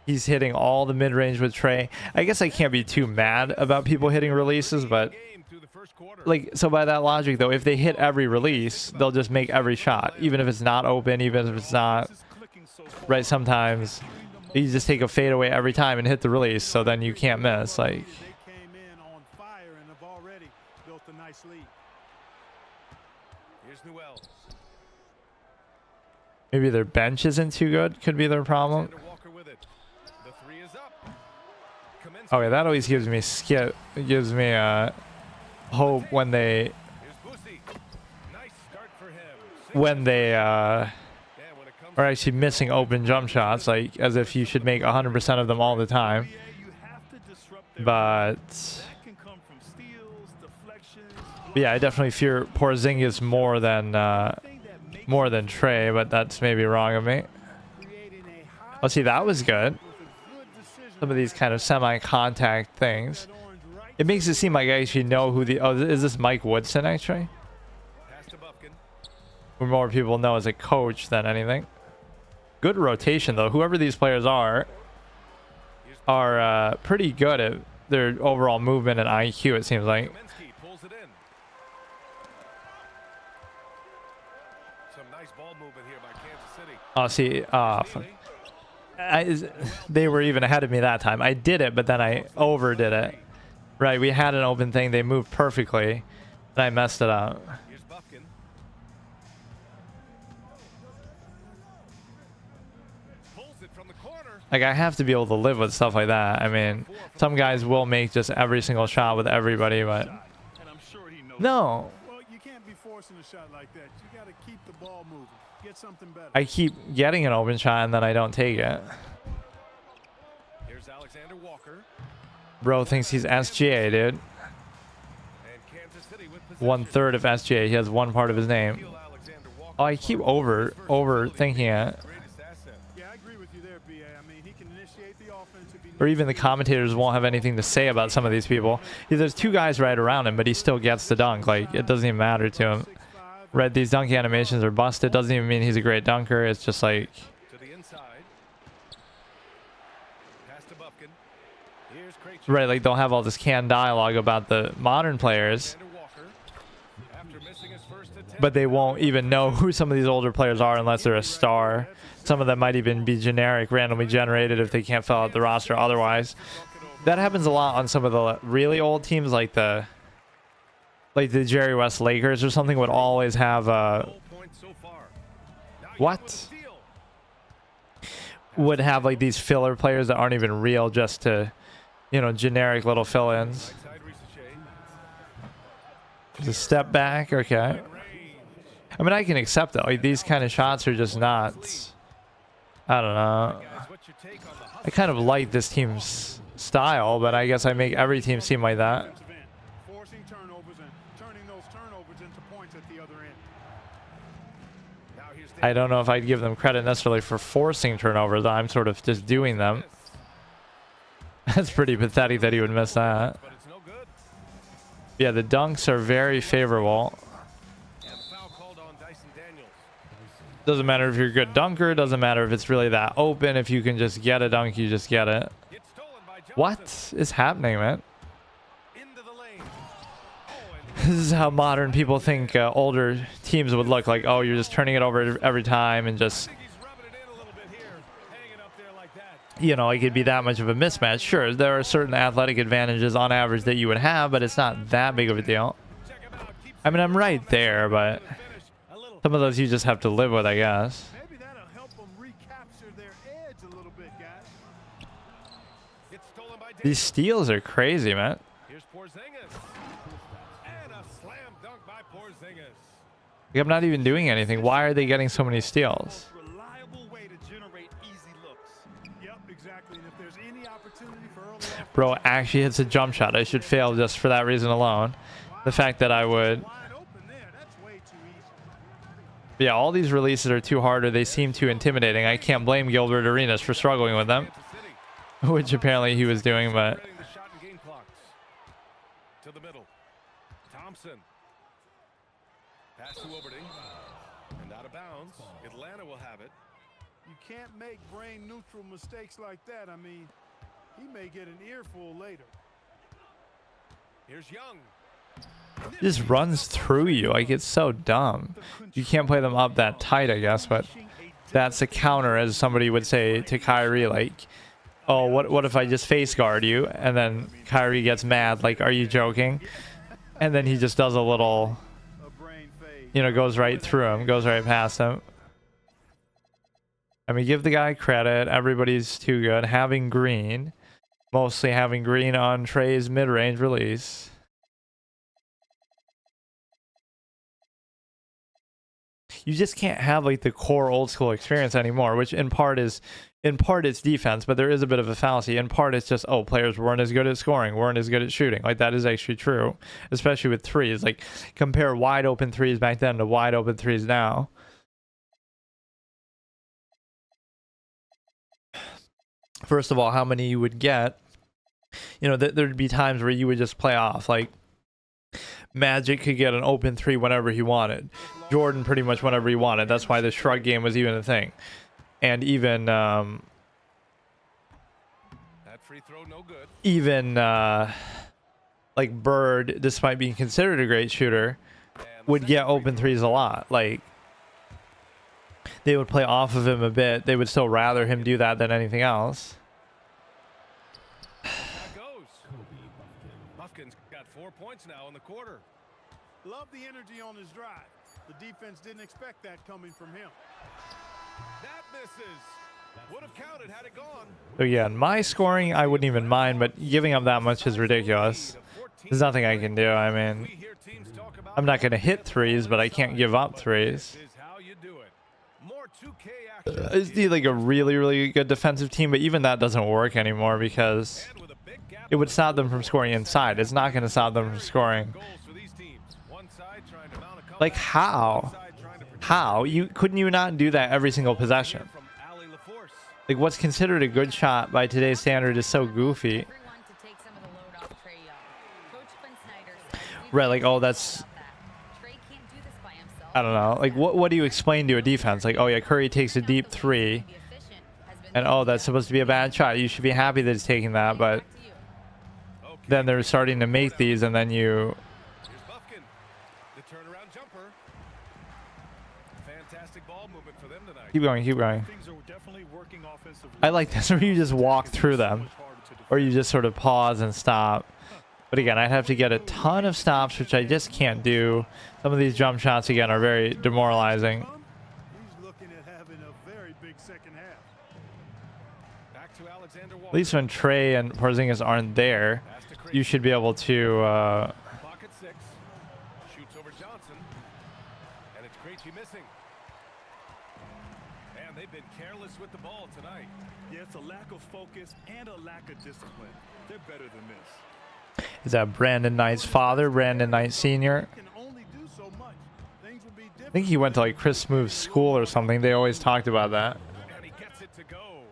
He's hitting all the mid-range with Trey. I guess I can't be too mad about people hitting releases, but like, so by that logic though, if they hit every release, they'll just make every shot, even if it's not open, even if it's not right. Sometimes you just take a fadeaway every time and hit the release, so then you can't miss. Like, maybe their bench isn't too good, could be their problem. Okay, that always gives me hope when they are actually missing open jump shots, like as if you should make 100% of them all the time. But yeah, I definitely fear Porzingis more than Trey, but that's maybe wrong of me. Oh, see, that was good. Some of these kind of semi-contact things. It makes it seem like I actually know who the... Oh, is this Mike Woodson, actually? Who more people know as a coach than anything. Good rotation, though. Whoever these players are pretty good at their overall movement and IQ, it seems like. Oh, see... they were even ahead of me that time. I did it, but then I overdid it. Right, we had an open thing. They moved perfectly, and I messed it up. Like, I have to be able to live with stuff like that. I mean, some guys will make just every single shot with everybody, but no. Well, you can't be forcing a shot like that. You got to keep the ball moving. Get something better. I keep getting an open shot and then I don't take it. Here's Alexander Walker. Bro thinks he's SGA, dude. 1/3 of SGA. He has one part of his name. Oh, I keep overthinking it. Yeah, I agree with you there, BA. I mean, he can initiate the offense if he Or even the commentators won't have anything to say about some of these people. There's two guys right around him, but he still gets the dunk. Like, it doesn't even matter to him. Right, these dunk animations are busted. Doesn't even mean he's a great dunker. It's just like... Right, like they'll have all this canned dialogue about the modern players, but they won't even know who some of these older players are unless they're a star. Some of them might even be generic, randomly generated if they can't fill out the roster otherwise. That happens a lot on some of the really old teams, like the Jerry West Lakers or something would always have would have like these filler players that aren't even real, just to, you know, generic little fill-ins. There's a step back, okay. I mean, I can accept that. Like, these kind of shots are just not, I don't know. I kind of like this team's style, but I guess I make every team seem like that. I don't know if I'd give them credit necessarily for forcing turnovers. I'm sort of just doing them. That's pretty pathetic that he would miss that. Yeah, the dunks are very favorable. Doesn't matter if you're a good dunker. Doesn't matter if it's really that open. If you can just get a dunk, you just get it. What is happening, man? This is how modern people think older teams would look like. Oh, you're just turning it over every time and just, you know, it could be that much of a mismatch. Sure, there are certain athletic advantages on average that you would have, but it's not that big of a deal. I mean, I'm right there, but some of those you just have to live with, I guess. Maybe that'll help them recapture their edge a little bit, guys. These steals are crazy, man. Like, I'm not even doing anything. Why are they getting so many steals? Bro actually hits a jump shot. I should fail just for that reason alone. The fact that I would... Yeah, all these releases are too hard, or they seem too intimidating. I can't blame Gilbert Arenas for struggling with them, which apparently he was doing, but... To the middle. Thompson. Pass to Oberding. And out of bounds. Atlanta will have it. You can't make brain neutral mistakes like that. I mean, he may get an earful later. Here's Young. He just runs through you. Like, it's so dumb. You can't play them up that tight, I guess, but that's a counter, as somebody would say to Kyrie, like, oh, what if I just face guard you? And then Kyrie gets mad, like, are you joking? And then he just does a little, you know, goes right through him, goes right past him. I mean, give the guy credit. Everybody's too good. Having green, mostly having green on Trey's mid-range release. You just can't have like the core old school experience anymore, which in part it's defense, but there is a bit of a fallacy. In part it's just, oh, players weren't as good at scoring, weren't as good at shooting. Like, that is actually true, especially with threes. Like, compare wide open threes back then to wide open threes now. First of all, how many you would get, you know, there'd be times where you would just play off. Like, Magic could get an open three whenever he wanted. Jordan pretty much whenever he wanted. That's why the shrug game was even a thing. And even That free throw, no good. even like Bird, despite being considered a great shooter, would get open threes a lot. Like, they would play off of him a bit. They would still rather him do that than anything else. That goes. Buffkin's got 4 points now in the quarter. Love the energy on his drive. The defense didn't expect that coming from him. That misses. Would have counted had it gone. So yeah, my scoring I wouldn't even mind, but giving up that much is ridiculous. There's nothing I can do. I mean, I'm not going to hit threes, but I can't give up threes. I just need like a really, really good defensive team, but even that doesn't work anymore because it would stop them from scoring inside. It's not going to stop them from scoring. Like, how? How? Couldn't you not do that every single possession? Like, what's considered a good shot by today's standard is so goofy. Right, like, oh, that's... I don't know. Like, what do you explain to a defense? Like, oh yeah, Curry takes a deep three. And oh, that's supposed to be a bad shot. You should be happy that he's taking that, but... Then they're starting to make these, and then you... Keep going, keep going. I like this where you just walk through them. Or you just sort of pause and stop. But again, I'd have to get a ton of stops, which I just can't do. Some of these jump shots, again, are very demoralizing. He's looking at having a very big second half. Back to Alexander Walker. At least when Trey and Porzingis aren't there, you should be able to... Pocket 6. Shoots over Johnson. And it's Krejci missing. And they've been careless with the ball tonight. Yeah, it's a lack of focus and a lack of discipline. They're better than this. Is that Brandon Knight's father, Brandon Knight Sr.? I think he went to like Chris Smooth's school or something. They always talked about that. And he gets it to go.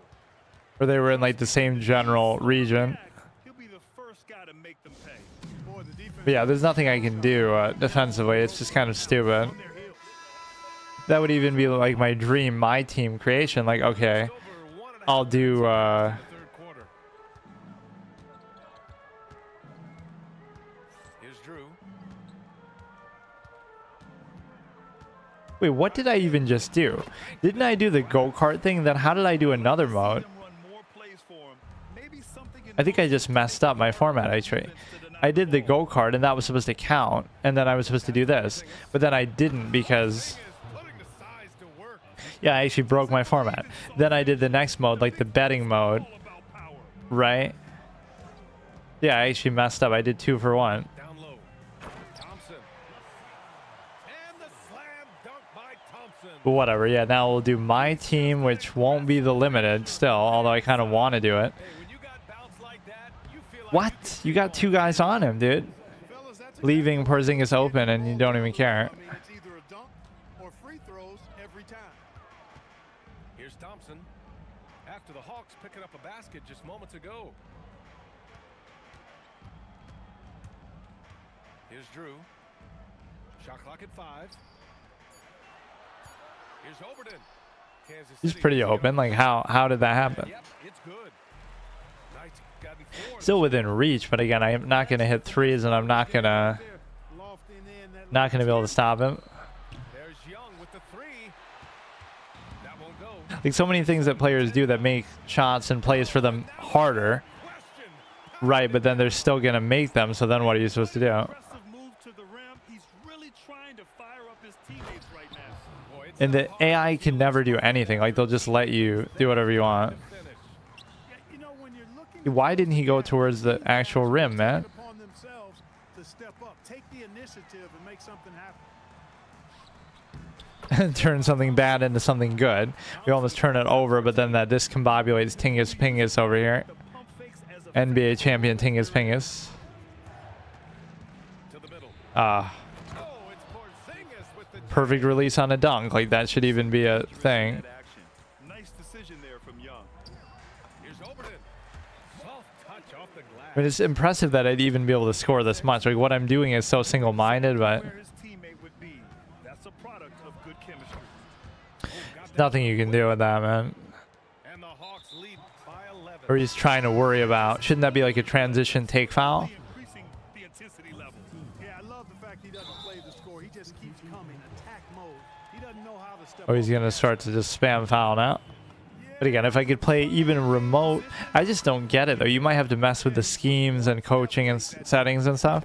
Or they were in like the same general region. He'll be the first guy to make them pay. But yeah, there's nothing I can do defensively. It's just kind of stupid. That would even be like my dream, my team creation. Like, okay, I'll do... Wait, what did I even just do? Didn't I do the go-kart thing? Then how did I do another mode? I think I just messed up my format, actually. I did the go-kart, and that was supposed to count, and then I was supposed to do this. But then I didn't because... Yeah, I actually broke my format. Then I did the next mode, like the betting mode. Right? Yeah, I actually messed up. I did 2 for 1. Down low. Thompson. And the slam dunk by Thompson. But whatever, yeah, now we'll do my team, which won't be the limited still, although I kind of want to do it. What? You got 2 guys on him, dude. Leaving Porzingis open and you don't even care. It's either a dunk or free throws every time. Here's Thompson. After the Hawks picking up a basket just moments ago. Here's Drew. Shot clock at 5. Here's Overton. He's pretty open. Like, how did that happen? Yep, it's good. Nice. Gotta be four. Still within reach, but again, I'm not gonna hit threes, and I'm not gonna be able to stop him. There's Young with the three. That won't go. Like, so many things that players do that make shots and plays for them harder, right? But then they're still gonna make them. So then, what are you supposed to do? Aggressive move to the rim. He's really trying to fire up his teammates right now. Boy, it's And the AI can never do anything. Like, they'll just let you do whatever you want. Yeah, you know, when you're looking Why didn't he go towards the actual rim, man? upon themselves to step up, take the initiative and make something happen. Turn something bad into something good. We almost turn it over, but then that discombobulates Tingus Pingus over here. The pump fakes as a NBA champion Tingus Pingus. to the middle. Oh, it's Porzingis with the Perfect release on a dunk. Like, that should even be a thing. That action. Nice decision there from Young. Here's Oberton. Soft touch off the glass. I mean, it's impressive that I'd even be able to score this much. Like, what I'm doing is so single-minded, but Where his teammate would be. That's a product of good chemistry. nothing you can do with that, man. And the Hawks lead by 11. Or he's trying to worry about. Shouldn't that be like a transition take foul? increasing the intensity level. Yeah, I love the fact he doesn't play the score. He just keeps coming, attack mode. He doesn't know how to step Or he's over going to that. start to just spam foul now. But again, if I could play even remote, I just don't get it, though. You might have to mess with the schemes and coaching and settings and stuff.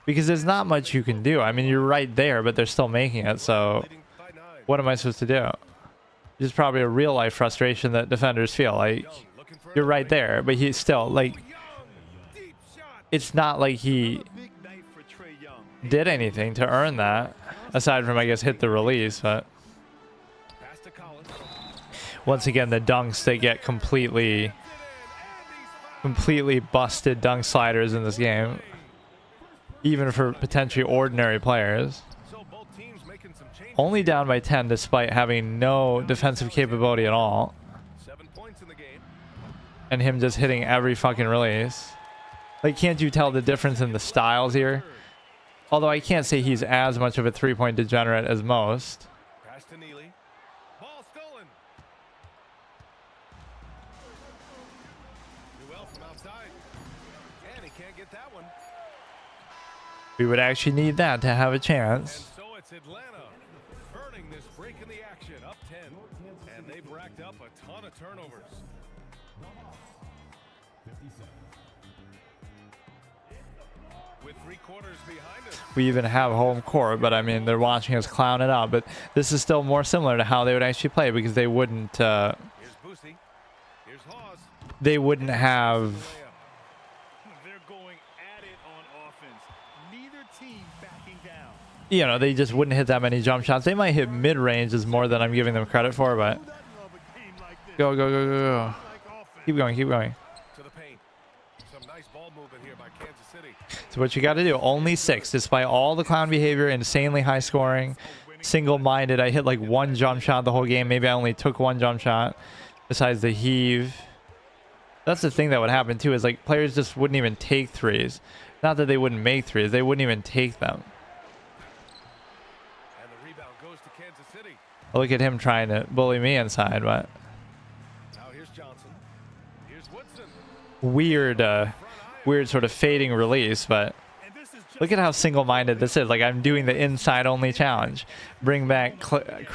Because there's not much you can do. I mean, you're right there, but they're still making it. So Leading by 9. what am I supposed to do? This is probably a real life frustration that defenders feel. Like, Young looking for you're an right opening. there, but he's still, like, Young. Deep shot. it's not like he Big night for Trae Young. did anything to earn that. Aside from, I guess, hit the release. But Pass to Collins. once again, the dunks, they get completely busted dunk sliders in this game. Even for potentially ordinary players. So both teams making some changes. Only down by 10 despite having no defensive capability at all. 7 points in the game. And him just hitting every fucking release. Like, can't you tell the difference in the styles here? Although I can't say he's as much of a three-point degenerate as most. Pass to Neely. Ball stolen. Newell from outside. And he can't get that one. We would actually need that to have a And chance. so it's Atlanta earning this break in the action, up 10. And they've racked up a ton of turnovers. With 3 quarters behind us. We even have home court, but I mean, they're watching us clown it up. But this is still more similar to how they would actually play because they wouldn't, Here's Boosie. Here's Hawes. they wouldn't have, They're going at it on offense. Neither team backing down. you know, they just wouldn't hit that many jump shots. They might hit mid-range is more than I'm giving them credit for, but Who doesn't love a game like this? go, go, go, go, go. Like offense. Keep going, keep going. To the paint. Some nice ball movement here by Kansas City. So what you got to do, only 6, despite all the clown behavior, insanely high scoring, single-minded. I hit like 1 jump shot the whole game. Maybe I only took 1 jump shot besides the heave. That's the thing that would happen too, is like players just wouldn't even take threes. Not that they wouldn't make threes, they wouldn't even take them. And the rebound goes to Kansas City. Look at him trying to bully me inside, but Now here's Johnson. Here's Woodson. weird sort of fading release, but And this is just look at how single-minded this is. Like, I'm doing the inside-only challenge. Bring back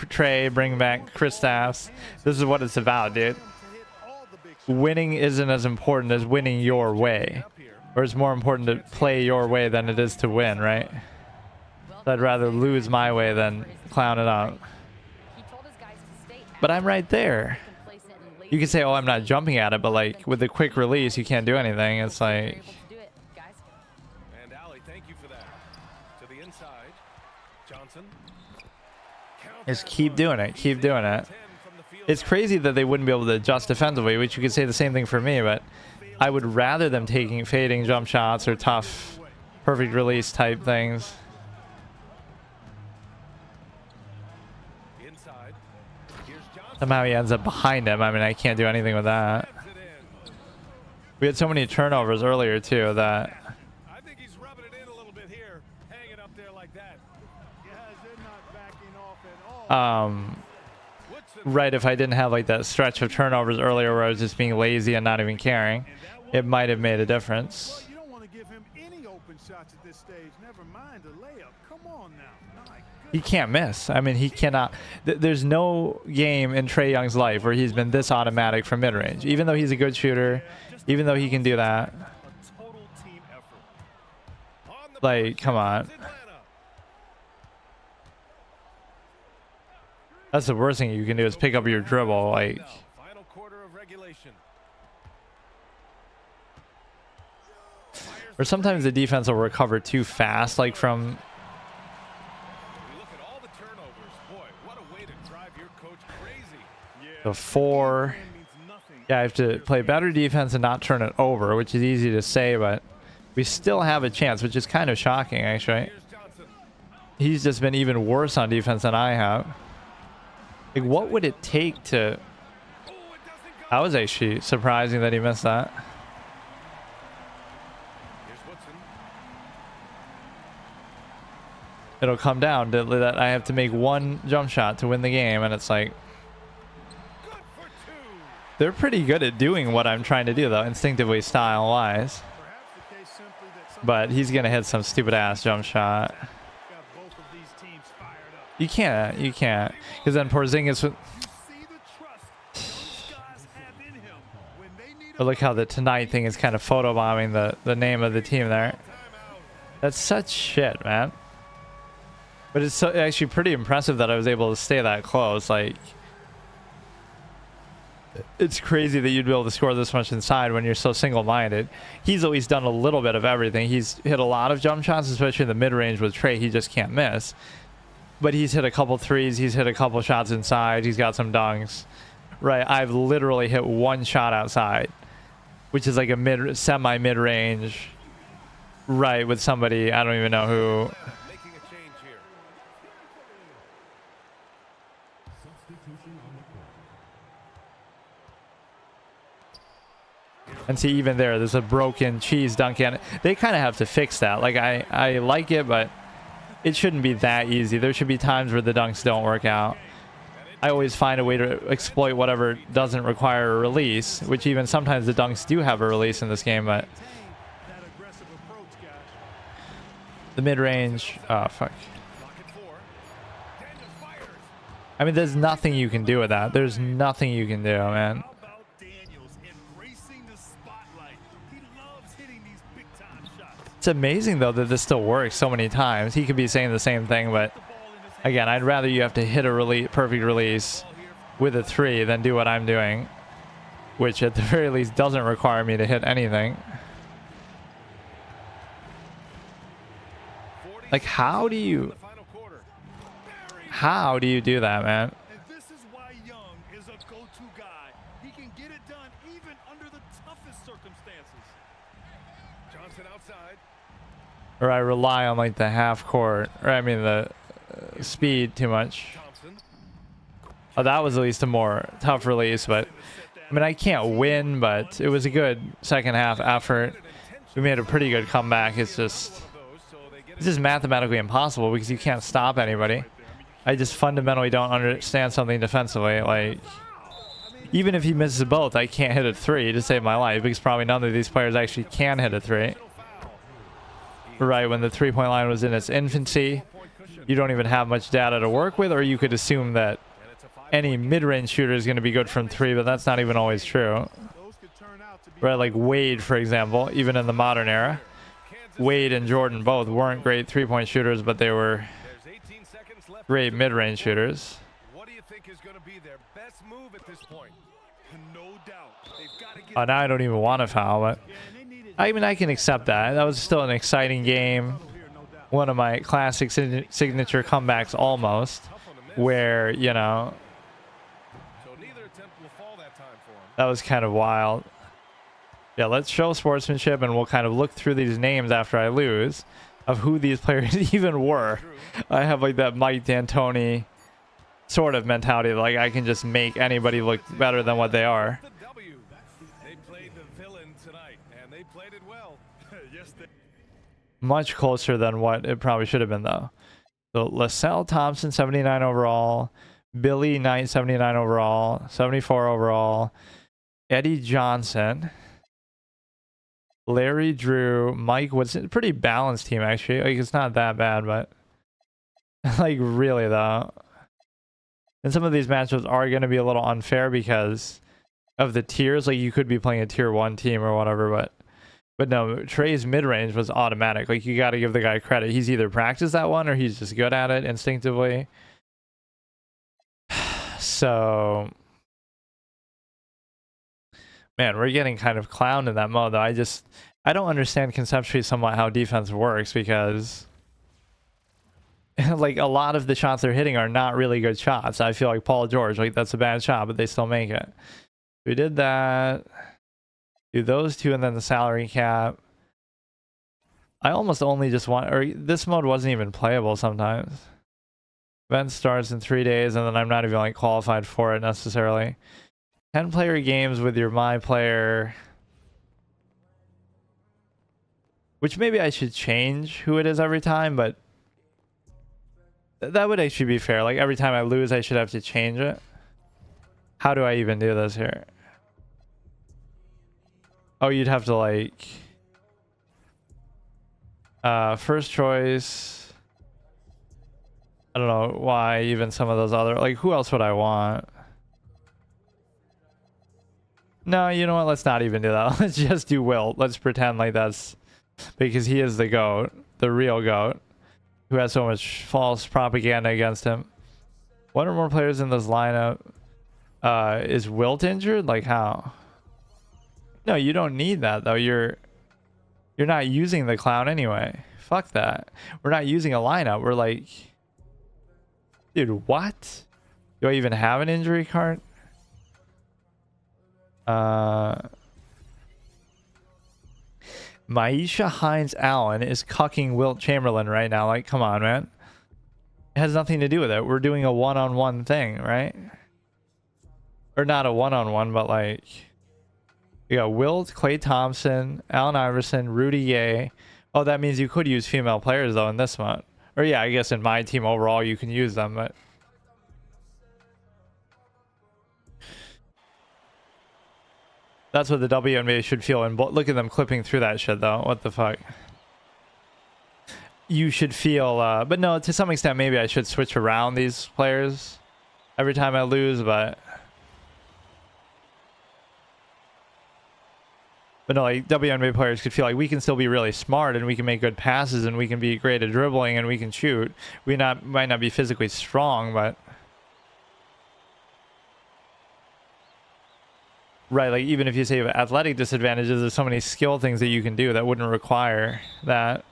Trey, bring back Kristaps. This is what it's about, dude. to hit all the big shots. Winning isn't as important as winning your way. Up here. Or it's more important to play your way than it is to win, right? So I'd rather lose my way than clown it out. He told his guys to stay But I'm right there. complacent and lazy. You can say, oh, I'm not jumping at it, but like with the quick release, you can't do anything. It's They're like, able to do it, guys. And Allie, thank you for that. To the inside. Johnson. Count just that keep one. doing it. Keep doing it. 10 from the field. It's crazy that they wouldn't be able to adjust defensively, which you could say the same thing for me, but I would rather them taking fading jump shots or tough, perfect release type things. Inside. Here's Johnson. Somehow he ends up behind him. I mean, I can't do anything with that. Heads it in. We had so many turnovers earlier, too, that I think he's rubbing it in a little bit here. Hanging up there like that. Guys, they're not backing off at all. right, if I didn't have like that stretch of turnovers earlier where I was just being lazy and not even caring, it might have made a difference. You don't want to give him any open shots at this stage. Never mind a layup. Come on now. He can't miss. I mean, he cannot. There's no game in Trae Young's life where he's been this automatic from mid-range. Even though he's a good shooter, even though he can do that. Like, come on. That's the worst thing you can do is pick up your dribble. Like, Final quarter of regulation. or sometimes the defense will recover too fast, like from the 4. Yeah, I have to play better defense and not turn it over, which is easy to say, but we still have a chance, which is kind of shocking, actually. He's just been even worse on defense than I have. Like, what would it take to... That was actually surprising that he missed that. It'll come down to that I have to make one jump shot to win the game, and it's like... They're pretty good at doing what I'm trying to do, though, instinctively, style-wise. But he's going to hit some stupid-ass jump shot. You can't. Because then Porzingis... But look how the Tonight thing is kind of photobombing the name of the team there. That's such shit, man. But it's actually pretty impressive that I was able to stay that close. Like... It's crazy that you'd be able to score this much inside when you're so single-minded. He's always done a little bit of everything. He's hit a lot of jump shots, especially in the mid-range with Trae. He just can't miss. But he's hit a couple threes. He's hit a couple shots inside. He's got some dunks. Right, I've literally hit one shot outside, which is like a semi-mid-range. Right, with somebody, I don't even know who. And see, even there's a broken cheese dunk in it. They kind of have to fix that. Like, I like it, but it shouldn't be that easy. There should be times where the dunks don't work out. I always find a way to exploit whatever doesn't require a release, which even sometimes the dunks do have a release in this game, but... The mid-range... Oh, fuck. I mean, there's nothing you can do with that. There's nothing you can do, man. It's amazing, though, that this still works so many times. He could be saying the same thing, but again, I'd rather you have to hit a perfect release with a 3 than do what I'm doing, which at the very least doesn't require me to hit anything. Like, how do you do that, man? Or I rely on like the half court, or I mean the speed too much. Oh, that was at least a more tough release, but I mean, I can't win, but it was a good second half effort. We made a pretty good comeback. It's just mathematically impossible because you can't stop anybody. I just fundamentally don't understand something defensively. Like, even if he misses both, I can't hit a 3 to save my life because probably none of these players actually can hit a 3. Right, when the three-point line was in its infancy, you don't even have much data to work with, or you could assume that any mid-range shooter is going to be good from 3, but that's not even always true. Right, like Wade, for example, even in the modern era, Wade and Jordan both weren't great three-point shooters, but they were great mid-range shooters. What do you think is going to be their best move at this point? No doubt. They've got to get... Now I don't even want to foul, but I mean, I can accept that. That was still an exciting game. One of my classic signature comebacks almost, where, you know, that was kind of wild. Yeah, let's show sportsmanship, and we'll kind of look through these names after I lose of who these players even were. I have like that Mike D'Antoni sort of mentality. Like, I can just make anybody look better than what they are. Much closer than what it probably should have been, though. So LaSalle Thompson, 79 overall. Billy Knight, 79 overall, 74 overall. Eddie Johnson. Larry Drew, Mike Woodson. A pretty balanced team, actually. Like, it's not that bad, but like, really, though. And some of these matchups are going to be a little unfair because of the tiers. Like, you could be playing a tier 1 team or whatever, but no, Trey's mid-range was automatic. Like, you got to give the guy credit. He's either practiced that one or he's just good at it instinctively. So, man, we're getting kind of clowned in that mode, though. I don't understand conceptually somewhat how defense works because like a lot of the shots they're hitting are not really good shots. I feel like Paul George, like that's a bad shot, but they still make it. We did that. Do those two and then the salary cap. I almost only just want, or this mode wasn't even playable sometimes. Event starts in 3 days and then I'm not even like qualified for it necessarily. 10-player games with your my player. Which maybe I should change who it is every time, but that would actually be fair. Like every time I lose, I should have to change it. How do I even do this here? Oh, you'd have to like... first choice. I don't know why even some of those other... Like, who else would I want? No, you know what? Let's not even do that. Let's just do Wilt. Let's pretend like that's... Because he is the GOAT. The real GOAT. Who has so much false propaganda against him. One or more players in this lineup. Is Wilt injured? Like how? No, you don't need that though. You're not using the clown anyway. Fuck that. We're not using a lineup. We're like... Dude, what? Do I even have an injury card? Maisha Hines Allen is cucking Wilt Chamberlain right now. Like, come on, man. It has nothing to do with it. We're doing a one-on-one thing, right? Or not a one-on-one, but like... You got Wilt, Klay Thompson, Allen Iverson, Rudy Gay. Oh, that means you could use female players, though, in this one. Or yeah, I guess in my team overall you can use them, but... That's what the WNBA should feel. And look at them clipping through that shit, though. What the fuck? You should feel... but no, to some extent, maybe I should switch around these players every time I lose, but... But no, like WNBA players could feel like we can still be really smart and we can make good passes and we can be great at dribbling and we can shoot. We might not be physically strong, but... Right, like even if you say athletic disadvantages, there's so many skill things that you can do that wouldn't require that.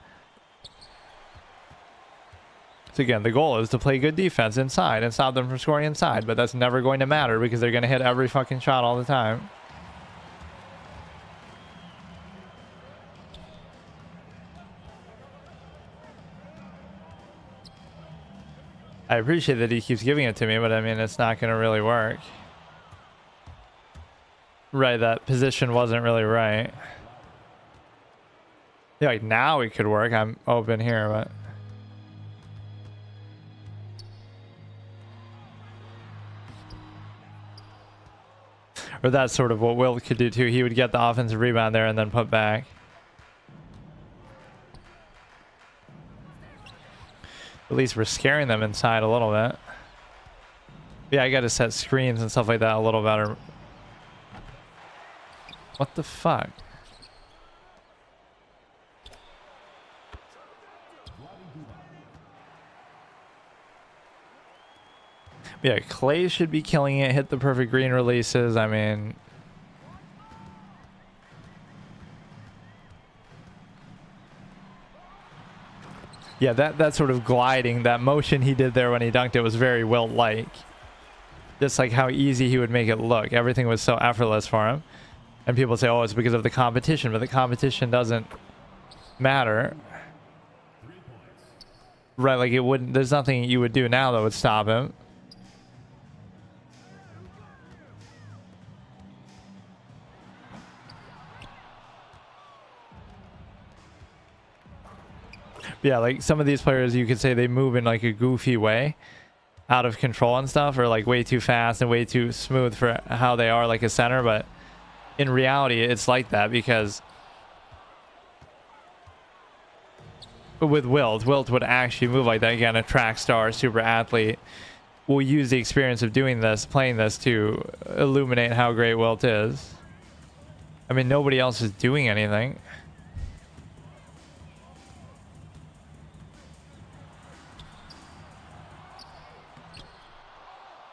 So again, the goal is to play good defense inside and stop them from scoring inside, but that's never going to matter because they're going to hit every fucking shot all the time. I appreciate that he keeps giving it to me, but I mean, it's not going to really work. Right, that position wasn't really right. Yeah, like now it could work. I'm open here, but... Or that's sort of what Will could do too. He would get the offensive rebound there and then put back. At least we're scaring them inside a little bit. Yeah, I gotta set screens and stuff like that a little better. What the fuck? Yeah, Klay should be killing it. Hit the perfect green releases. I mean... Yeah, that sort of gliding, that motion he did there when he dunked it was very Wilt-like. Just like how easy he would make it look. Everything was so effortless for him. And people say, oh, it's because of the competition, but the competition doesn't matter. Right, like it wouldn't, there's nothing you would do now that would stop him. Yeah, like some of these players, you could say they move in like a goofy way. out of control and stuff, or like way too fast and way too smooth for how they are like a center. But in reality, it's like that because with Wilt would actually move like that. Again, a track star, super athlete, will use the experience of doing this, playing this, to illuminate how great Wilt is. I mean, nobody else is doing anything.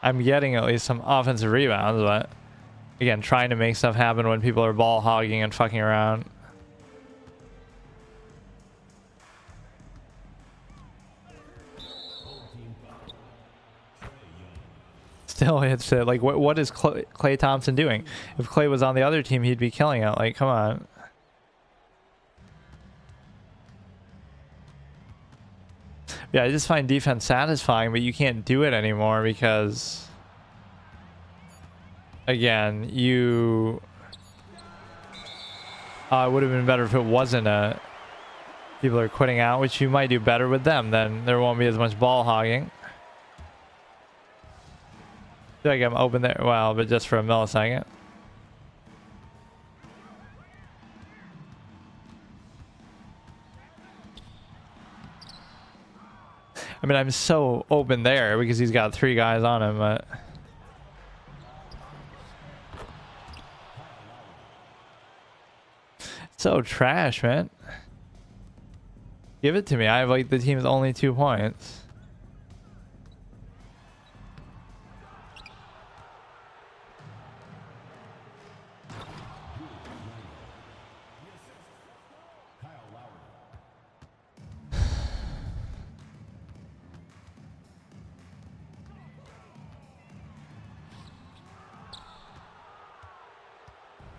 I'm getting at least some offensive rebounds, but again, trying to make stuff happen when people are ball hogging and fucking around. Still hits it. Like, what is Klay Thompson doing? If Klay was on the other team, he'd be killing it. Like, come on. Yeah, I just find defense satisfying, but you can't do it anymore because, again, it would have been better if it wasn't people are quitting out, which you might do better with them. Then there won't be as much ball hogging. I feel like I'm open there. Well, but just for a millisecond. I mean, I'm so open there because he's got 3 guys on him, but so trash, man. Give it to me. I have like the team's only 2 points.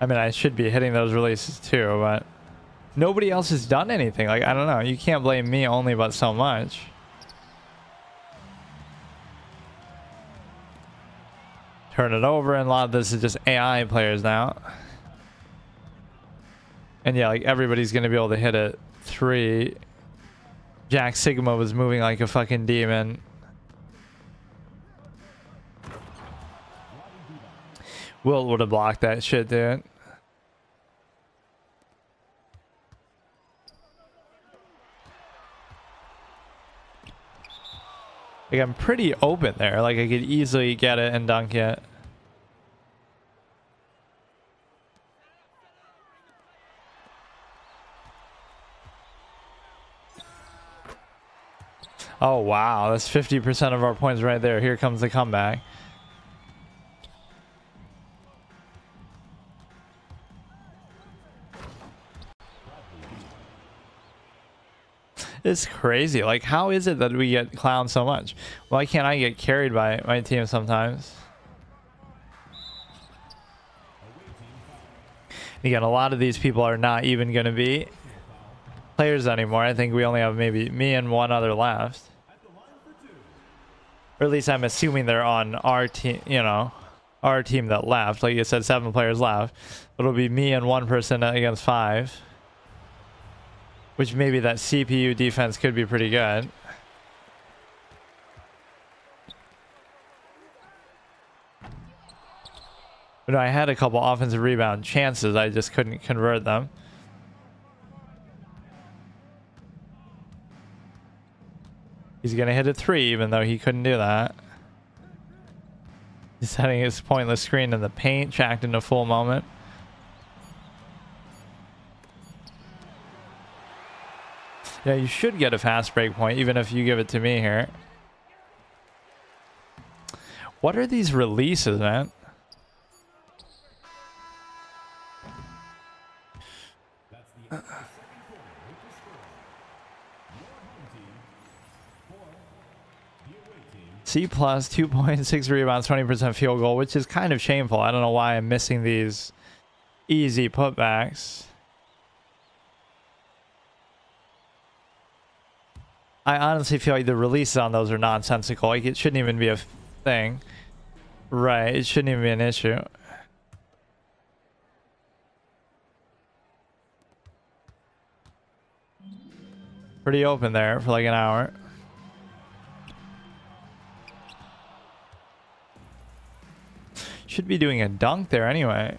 I mean, I should be hitting those releases too, but nobody else has done anything. Like, I don't know. You can't blame me only but so much. Turn it over, and a lot of this is just AI players now. And yeah, like everybody's going to be able to hit it 3. Jack Sigma was moving like a fucking demon. Wilt would have blocked that shit, dude. Like, I'm pretty open there. Like, I could easily get it and dunk it. Oh, wow. That's 50% of our points right there. Here comes the comeback. It's crazy. Like, how is it that we get clowned so much? Why can't I get carried by my team sometimes? Again, a lot of these people are not even going to be players anymore. I think we only have maybe me and 1 other left. Or at least I'm assuming they're on our team, you know, our team that left. Like you said, 7 players left. It'll be me and 1 person against 5. Which maybe that CPU defense could be pretty good. But no, I had a couple offensive rebound chances. I just couldn't convert them. He's going to hit a 3 even though he couldn't do that. He's setting his pointless screen in the paint, tracked into full moment. Yeah, you should get a fast break point, even if you give it to me here. What are these releases, man? C+, 2.6 rebounds, 20% field goal, which is kind of shameful. I don't know why I'm missing these easy putbacks. I honestly feel like the releases on those are nonsensical. Like, it shouldn't even be a thing. Right, it shouldn't even be an issue. Pretty open there for like an hour. Should be doing a dunk there anyway.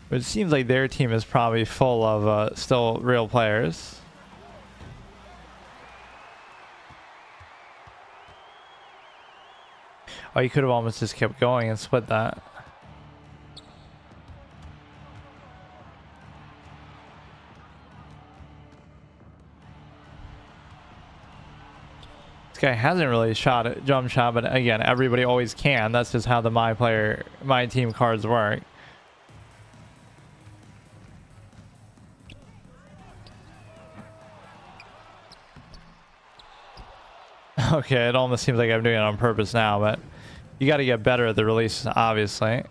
But it seems like their team is probably full of still real players. Oh, you could have almost just kept going and split that. This guy hasn't really shot a jump shot, but again, everybody always can. That's just how the my team cards work. Okay, it almost seems like I'm doing it on purpose now, but you got to get better at the release, obviously.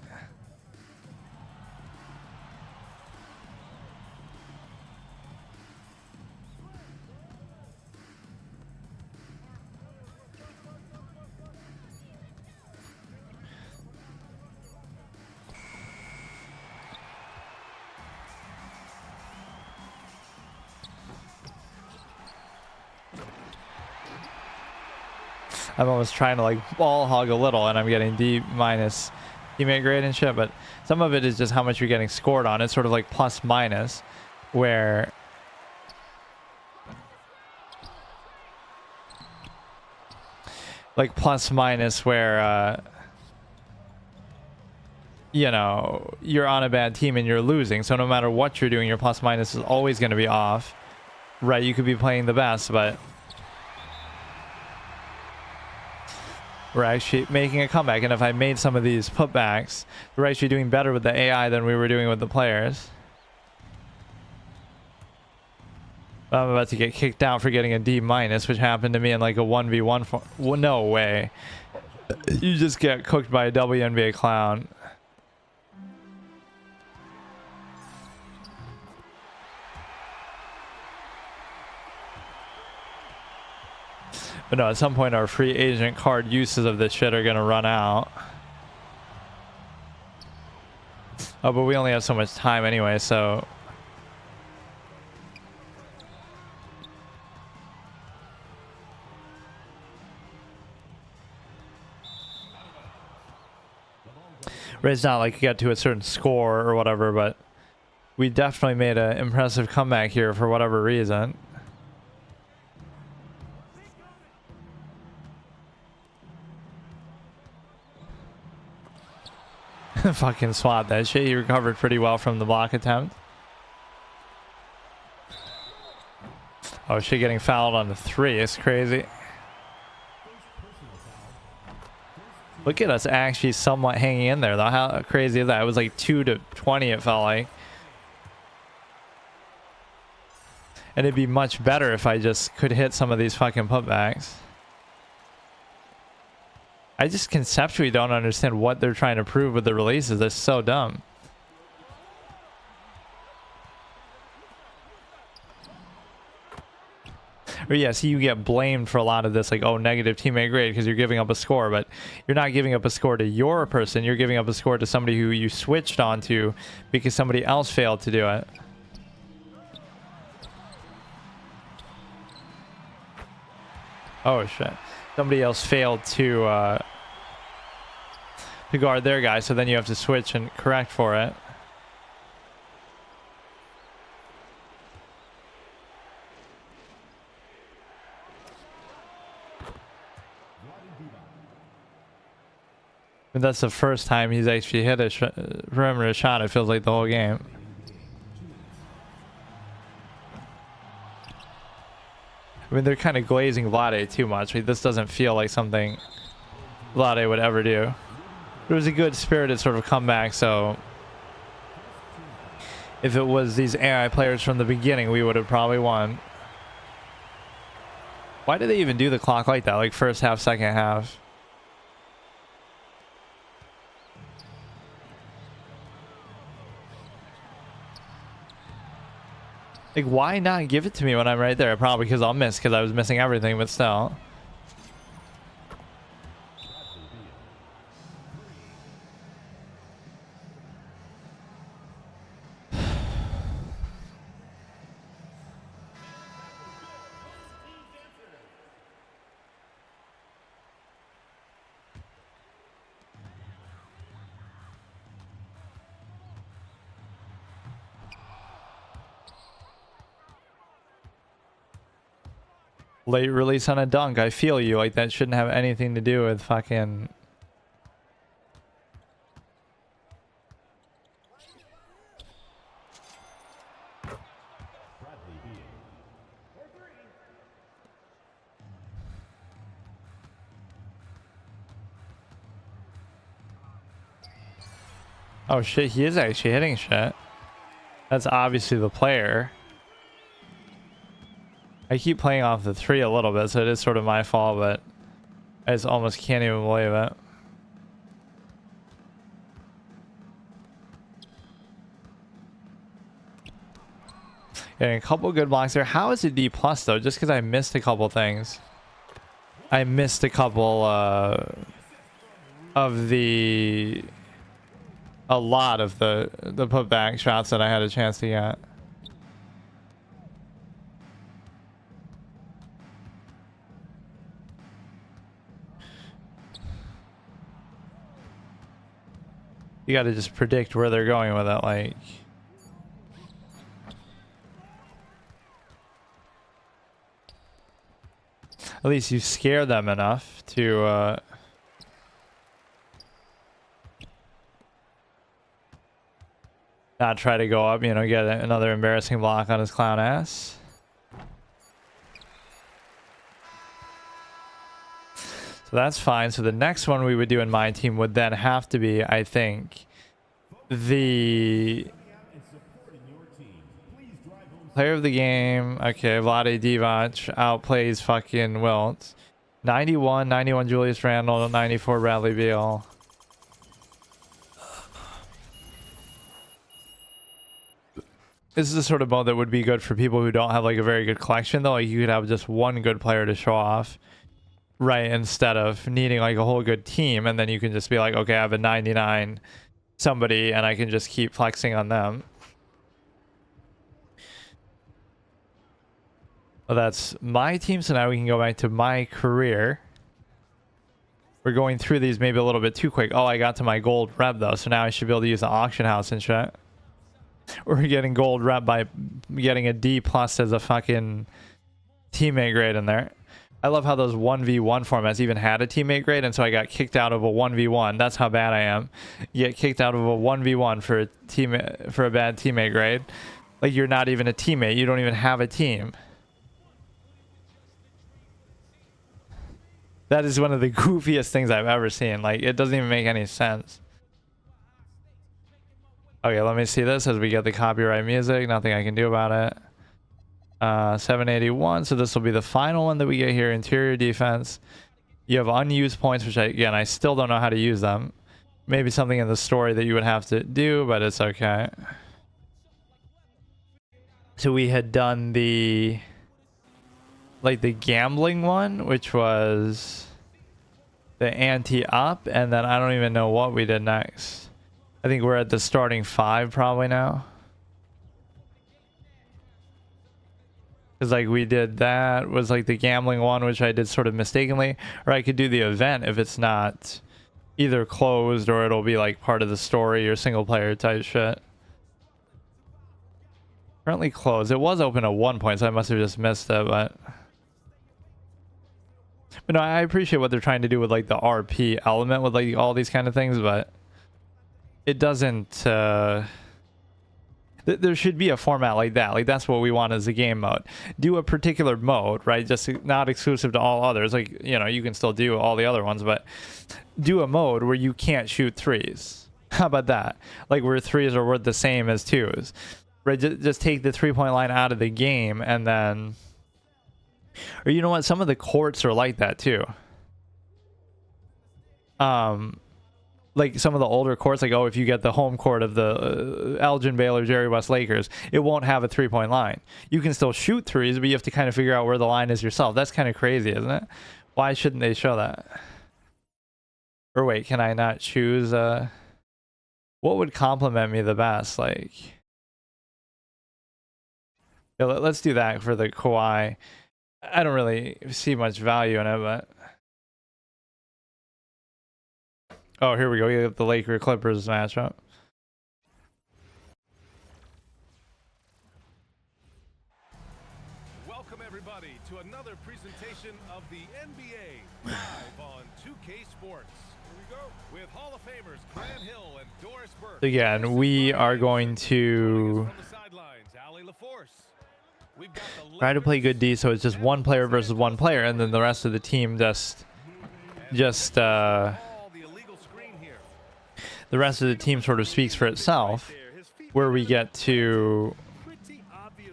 I'm almost trying to like ball hog a little, and I'm getting D- teammate grade and shit, but some of it is just how much you're getting scored on. It's sort of like plus minus, where you know, you're on a bad team and you're losing, so no matter what you're doing, your plus minus is always going to be off, right? You could be playing the best, but we're actually making a comeback, and if I made some of these putbacks, we're actually doing better with the AI than we were doing with the players. I'm about to get kicked out for getting a D-, which happened to me in like a 1v1 form. Well, no way. You just get cooked by a WNBA clown. But no, at some point our free agent card uses of this shit are gonna run out. Oh, but we only have so much time anyway, so it's not like you got to a certain score or whatever, but we definitely made an impressive comeback here for whatever reason. Fucking swat that shit. He recovered pretty well from the block attempt. Oh shit, getting fouled on the 3 is crazy. Look at us actually somewhat hanging in there though. How crazy is that? It was like 2-20 it felt like. And it'd be much better if I just could hit some of these fucking putbacks. I just conceptually don't understand what they're trying to prove with the releases. They're so dumb. Or yeah, see, you get blamed for a lot of this, like, oh, negative teammate grade because you're giving up a score, but you're not giving up a score to your person. You're giving up a score to somebody who you switched onto because somebody else failed to do it. Oh shit. Somebody else failed to guard their guy, so then you have to switch and correct for it. And that's the first time he's actually hit a perimeter shot, it feels like, the whole game. I mean, they're kind of glazing Vlade too much. Like, this doesn't feel like something Vlade would ever do. It was a good spirited sort of comeback, so if it was these AI players from the beginning, we would have probably won. Why do they even do the clock like that? Like first half, second half? Like, why not give it to me when I'm right there? Probably because I'll miss, because I was missing everything, but still. Late release on a dunk. I feel you. Like, that shouldn't have anything to do with fucking... Oh shit, he is actually hitting shit. That's obviously the player. I keep playing off the 3 a little bit, so it is sort of my fault, but I just almost can't even believe it. Getting a couple good blocks there. How is it D plus though? Just because I missed a couple things. I missed a couple of the... a lot of the putback shots that I had a chance to get. You got to just predict where they're going with it, like. At least you scare them enough to not try to go up, you know, get another embarrassing block on his clown ass. So that's fine. So the next one we would do in my team would then have to be, I think, the player of the game. Okay, Vlade Divac outplays fucking Wilt. 91 Julius Randle, 94 Bradley Beal. This is the sort of mode that would be good for people who don't have like a very good collection though. Like you could have just one good player to show off, right? Instead of needing like a whole good team, and then you can just be like, okay, I have a 99 somebody and I can just keep flexing on them. Well, that's my team. So now we can go back to my career. We're going through these maybe a little bit too quick. Oh, I got to my gold rep though. So now I should be able to use the auction house and shit. We're getting gold rep by getting a D plus as a fucking teammate grade in there. I love how those 1v1 formats even had a teammate grade, and so I got kicked out of a 1v1. That's how bad I am. You get kicked out of a 1v1 for a bad teammate grade. Like you're not even a teammate. You don't even have a team. That is one of the goofiest things I've ever seen. Like it doesn't even make any sense. Okay, let me see this as we get the copyright music. Nothing I can do about it. 781. So this will be the final one that we get here. Interior defense. You have unused points, which I still don't know how to use them. Maybe something in the story that you would have to do, but it's okay. So we had done the gambling one, which was the anti-up, and then I don't even know what we did next. I think we're at the starting 5 probably now. Because like we did that was like the gambling one, which I did sort of mistakenly. Or I could do the event if it's not either closed or it'll be like part of the story or single player type shit. Currently closed. It was open at one point, so I must have just missed it, but no, I appreciate what they're trying to do with like the RP element with like all these kind of things, but it doesn't there should be a format like that. Like that's what we want as a game mode. Do a particular mode, right? Just not exclusive to all others. Like, you know, you can still do all the other ones, but do a mode where you can't shoot threes. How about that? Like where threes are worth the same as twos, right? Just take the 3-point line out of the game, and then, or you know what? Some of the courts are like that too. Like some of the older courts, like, oh, if you get the home court of the Elgin Baylor Jerry West Lakers, it won't have a 3-point line. You can still shoot threes, but you have to kind of figure out where the line is yourself. That's kind of crazy, isn't it? Why shouldn't they show that? Or wait, can I not choose? What would complement me the best? Like, yeah, let's do that for the Kawhi. I don't really see much value in it, but. Oh, here we go. You have the Laker Clippers matchup. Welcome everybody to another presentation of the NBA live on 2K Sports. Here we go with Hall of Famers Grant Hill and Doris Burke. Again, we are going to From the sidelines, Allie LaForce. We've got the try to play good D, so it's just one player versus one player, and then the rest of the team the rest of the team sort of speaks for itself, where we get to,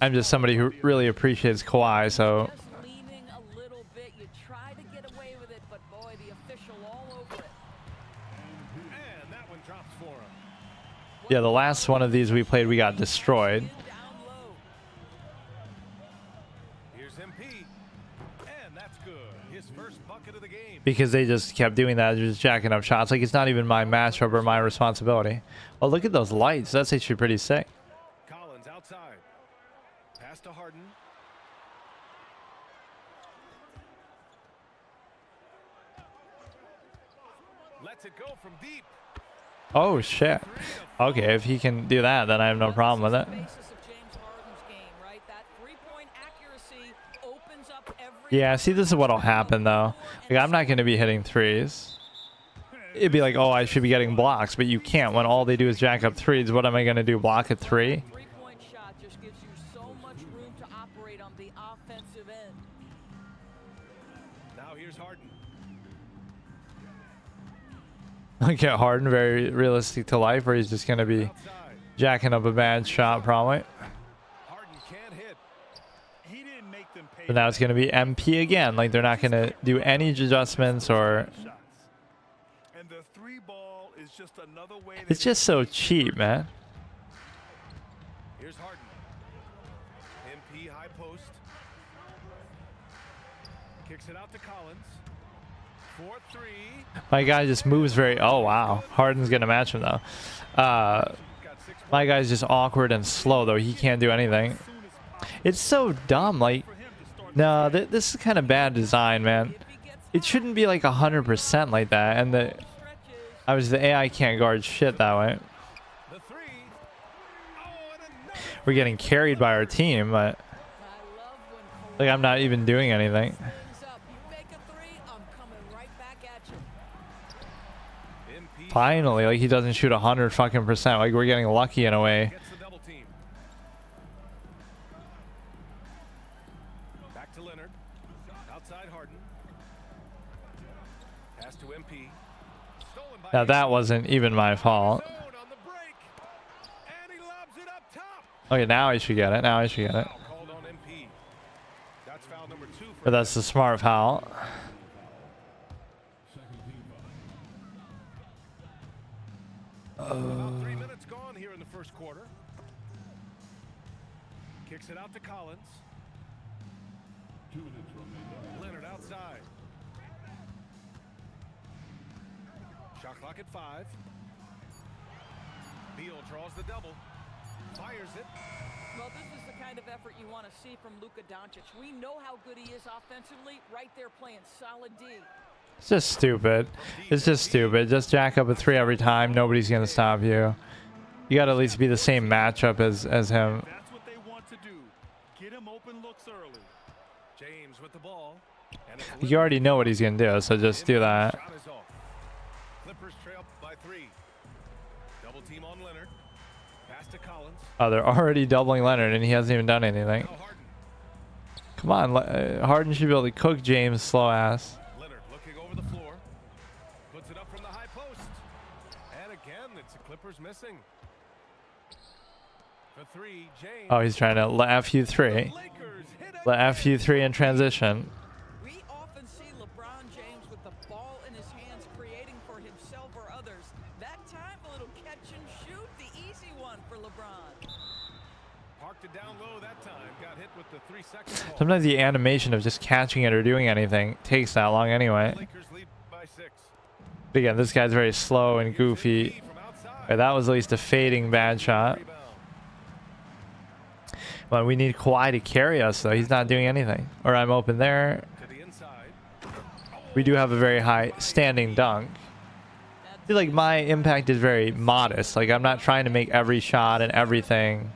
I'm just somebody who really appreciates Kawhi, so Leaning a little bit, you try to get away with it, but boy, the official all over it. And that one drops for him. yeah, the last one of these we played, we got destroyed. Down low. Here's MP. And that's good. His first bucket of the game. Because they just kept doing that, just jacking up shots. Like, it's not even my matchup or my responsibility. Oh, look at those lights. That's actually pretty sick. Collins outside. Pass to Harden. Lets it go from deep. Oh, shit. Okay, if he can do that, then I have no problem with it. Basis of James Harden's game, right? That three-point accuracy opens up every. Yeah, see, this is what'll happen, though. Like, I'm not going to be hitting threes. It'd be like, oh, I should be getting blocks, but you can't when all they do is jack up threes. What am I going to do, block a three? Three-point shot just gives you so much room to operate on the offensive end. Now here's Harden. Look at Harden, very realistic to life, where he's just going to be Outside. jacking up a bad shot, probably. Harden can't hit. He didn't make them pay. But now it's going to be MP again. Like, they're not going to do any adjustments or... And the three ball is just another way. It's just so cheap, man. Here's Harden. MP high post. Kicks it out to Collins. 4-3. My guy just moves very... Oh, wow. Harden's going to match him, though. Got 6 My guy's just awkward and slow, though. He can't do anything. It's so dumb. Like, no, this is kind of bad design, man. It shouldn't be like 100% like that. And the AI can't guard shit that way. the 3. Oh, and another. We're getting carried by our team, but I love when like I'm not even doing anything. Kawhi's up. You make a three, I'm coming right back at you. MP Finally, like he doesn't shoot 100 fucking percent. Like we're getting lucky in a way. gets the double team. Back to Leonard. Outside Harden. Pass to MP. Stolen by Now that wasn't even my fault. Zone on the break. And he lobs it up top. Okay, now I should get it. Now I should get it. Foul called on MP. That's foul number 2 for But that's the smart foul. About 3 minutes gone here in the first quarter. Kicks it out to Collins. Leonard outside. Shot clock at 5. Beal draws the double. Fires it. Well, this is the kind of effort you want to see from Luka Doncic. We know how good he is offensively. Right there playing solid D. It's just stupid. It's just stupid. Just jack up a three every time. Nobody's gonna stop you. You gotta at least be the same matchup as him. That's what they want to do. Get him open looks early. James with the ball. And it's You already know what he's gonna do, so just do that. Shot is off. Clippers trail by 3. Double team on Leonard. Pass to Collins. Oh, they're already doubling Leonard, and he hasn't even done anything. Now Harden. Come on, Harden should be able to cook James' slow ass. Leonard looking over the floor. Puts it up from the high post. And again, it's the Clippers missing. For 3, James. Oh, he's trying to let FU3. Lakers hit Let FU3 in transition. We often see LeBron James with the ball in his hands, creating for himself or others. That time, a little catch and shoot, the easy one for LeBron. Parked it down low that time. Got hit with the 3-second ball. Sometimes the animation of just catching it or doing anything takes that long anyway. Lakers lead by 6. But again, this guy's very slow and goofy. From outside. Okay, that was at least a fading bad shot. Rebound. But we need Kawhi to carry us, though. He's not doing anything. Or I'm open there. To the inside. We do have a very high standing dunk. I feel like my impact is very modest. Like, I'm not trying to make every shot and everything.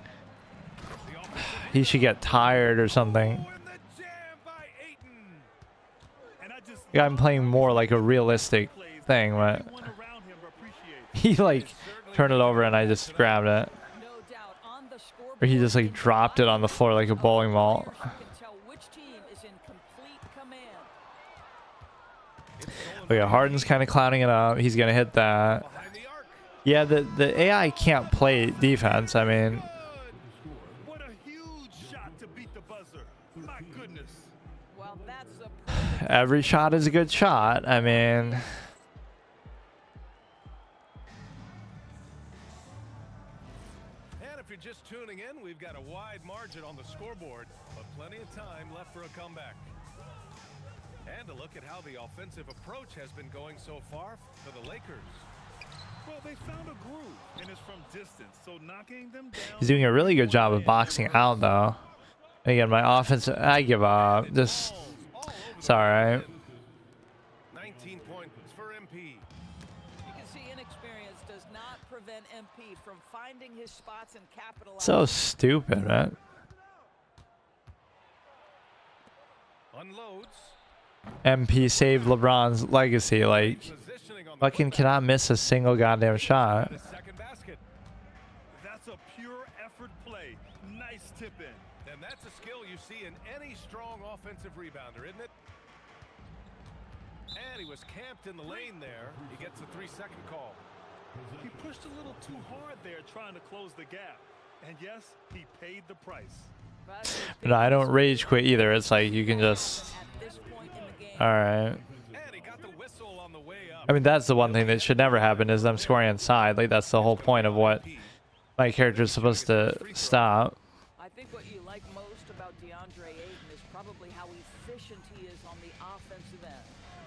He should get tired or something. And the Like, I'm playing more like a realistic thing, but Everyone around him appreciates. he like turned it over and I just grabbed it. No doubt on the scoreboard. Or he just like dropped it on the floor like a bowling ball. You can tell which team is in complete command. Oh yeah, Harden's kind of clowning it up. He's gonna hit that. Yeah, the AI can't play defense. I mean, What a huge shot to beat the buzzer. My goodness. Well, that's a every shot is a good shot. I mean, And if you're just tuning in, we've got a wide margin on the scoreboard, but plenty of time left for a comeback. And to look at how the offensive approach has been going so far for the Lakers. Well, they found a groove, and it's from distance, so knocking them down. he's doing a really good job of boxing out though. Again, my offense, I give up. Just, it's all right. 19 points for MP. You can see inexperience does not prevent MP from finding his spots and capitalizing. So stupid, man. Unloads. MP saved LeBron's legacy. Like, Positioning on the fucking cannot miss a single goddamn shot. the second basket. That's a pure effort play. Nice tip in. And that's a skill you see in any strong offensive rebounder, isn't it? And he was camped in the lane there. He gets a 3-second call. He pushed a little too hard there trying to close the gap. And yes, he paid the price. No, I don't rage quit either. It's like you can just, At this point in the game. all right. And he got the whistle on the way up. I mean, that's the one thing that should never happen is them scoring inside. Like, that's the whole point of what my character is supposed to stop. I think what you like most about DeAndre Ayton is probably how efficient he is on the offensive end.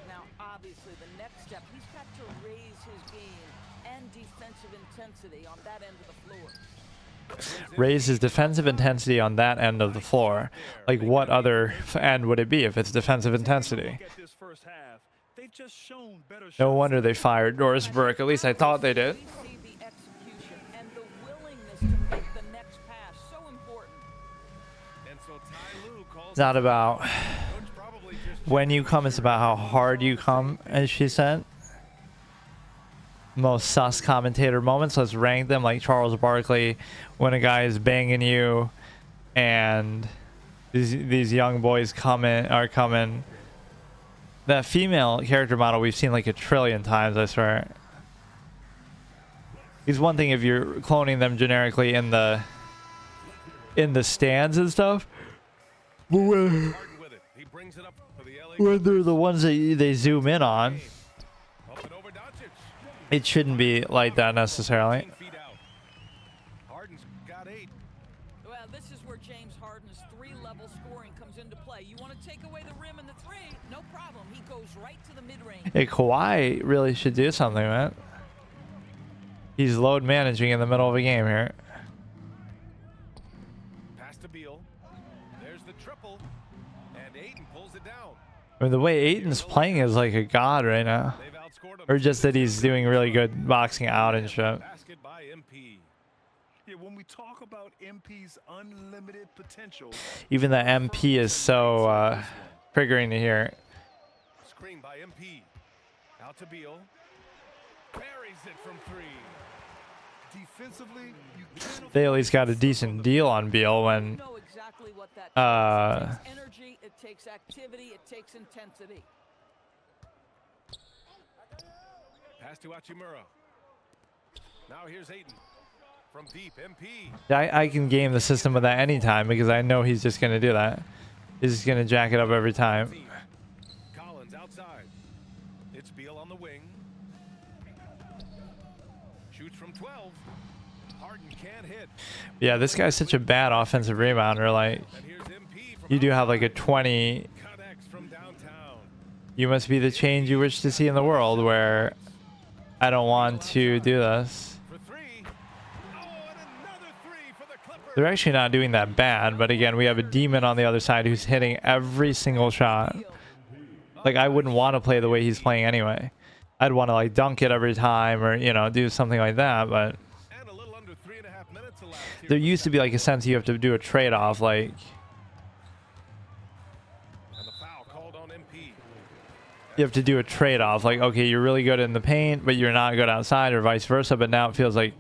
Now, obviously, the next step, he's got to raise his game and defensive intensity on that end of the floor. Raise his defensive intensity on that end of the floor. Like, what other end would it be if it's defensive intensity? Look at this first half. They've just shown better No shots. wonder they fired Doris Burke. At least I thought they did. We see the execution and the willingness to make the next pass so important. And so Ty Lue calls It's not about coach probably just when you come, it's about how hard you come, as she said. Most sus commentator moments, let's rank them. Like Charles Barkley, when a guy is banging you and these young boys are coming. That female character model we've seen like a trillion times, I swear. It's one thing if you're cloning them generically in the stands and stuff, but Harden with it. He brings it up for the LA when they're the ones that they zoom in on, Up and over Doncic. it shouldn't be like that necessarily. 15 feet out. Harden's got 8. Well, this is where James Harden's three-level scoring comes into play. You want to take away the rim and the three? No problem. He goes right to the mid-range. Hey, Kawhi really should do something, man. He's load managing in the middle of a game here. Pass to Beal. There's the triple. And Ayton pulls it down. I mean, the way Aiton's playing is like a god right now. They've outscored him. Or just that he's doing really good boxing out and shit. Basket by MP. Yeah, when we talk about MP's unlimited potential, Even the MP is so triggering to hear. Screen by MP. Out to Beal. Buries it from 3. defensively, you can't They at least got a decent deal on Beal when You know exactly what that takes. It takes energy, it takes activity, it takes intensity. Pass to Achimura. Now here's Ayton. From deep, MP. I can game the system with that anytime because I know he's just going to do that. He's just going to jack it up every time. Collins outside. It's Beal on the wing. Shoots from 12. Harden can't hit. Yeah, this guy's such a bad offensive rebounder. Like, And here's MP from you do have like a 20. Connects from downtown. You must be the change you wish to see in the world, where I don't want to do this. For 3. Oh, and another 3 for the Clippers. They're actually not doing that bad, but again, we have a demon on the other side who's hitting every single shot. Like, I wouldn't want to play the way he's playing anyway. I'd want to like dunk it every time or, you know, do something like that, but And a little under 3.5 minutes elapsed here. there used to be like a sense you have to do a trade-off, like, And the foul called on MP. you have to do a trade-off. Like, okay, you're really good in the paint, but you're not good outside, or vice versa. But now it feels like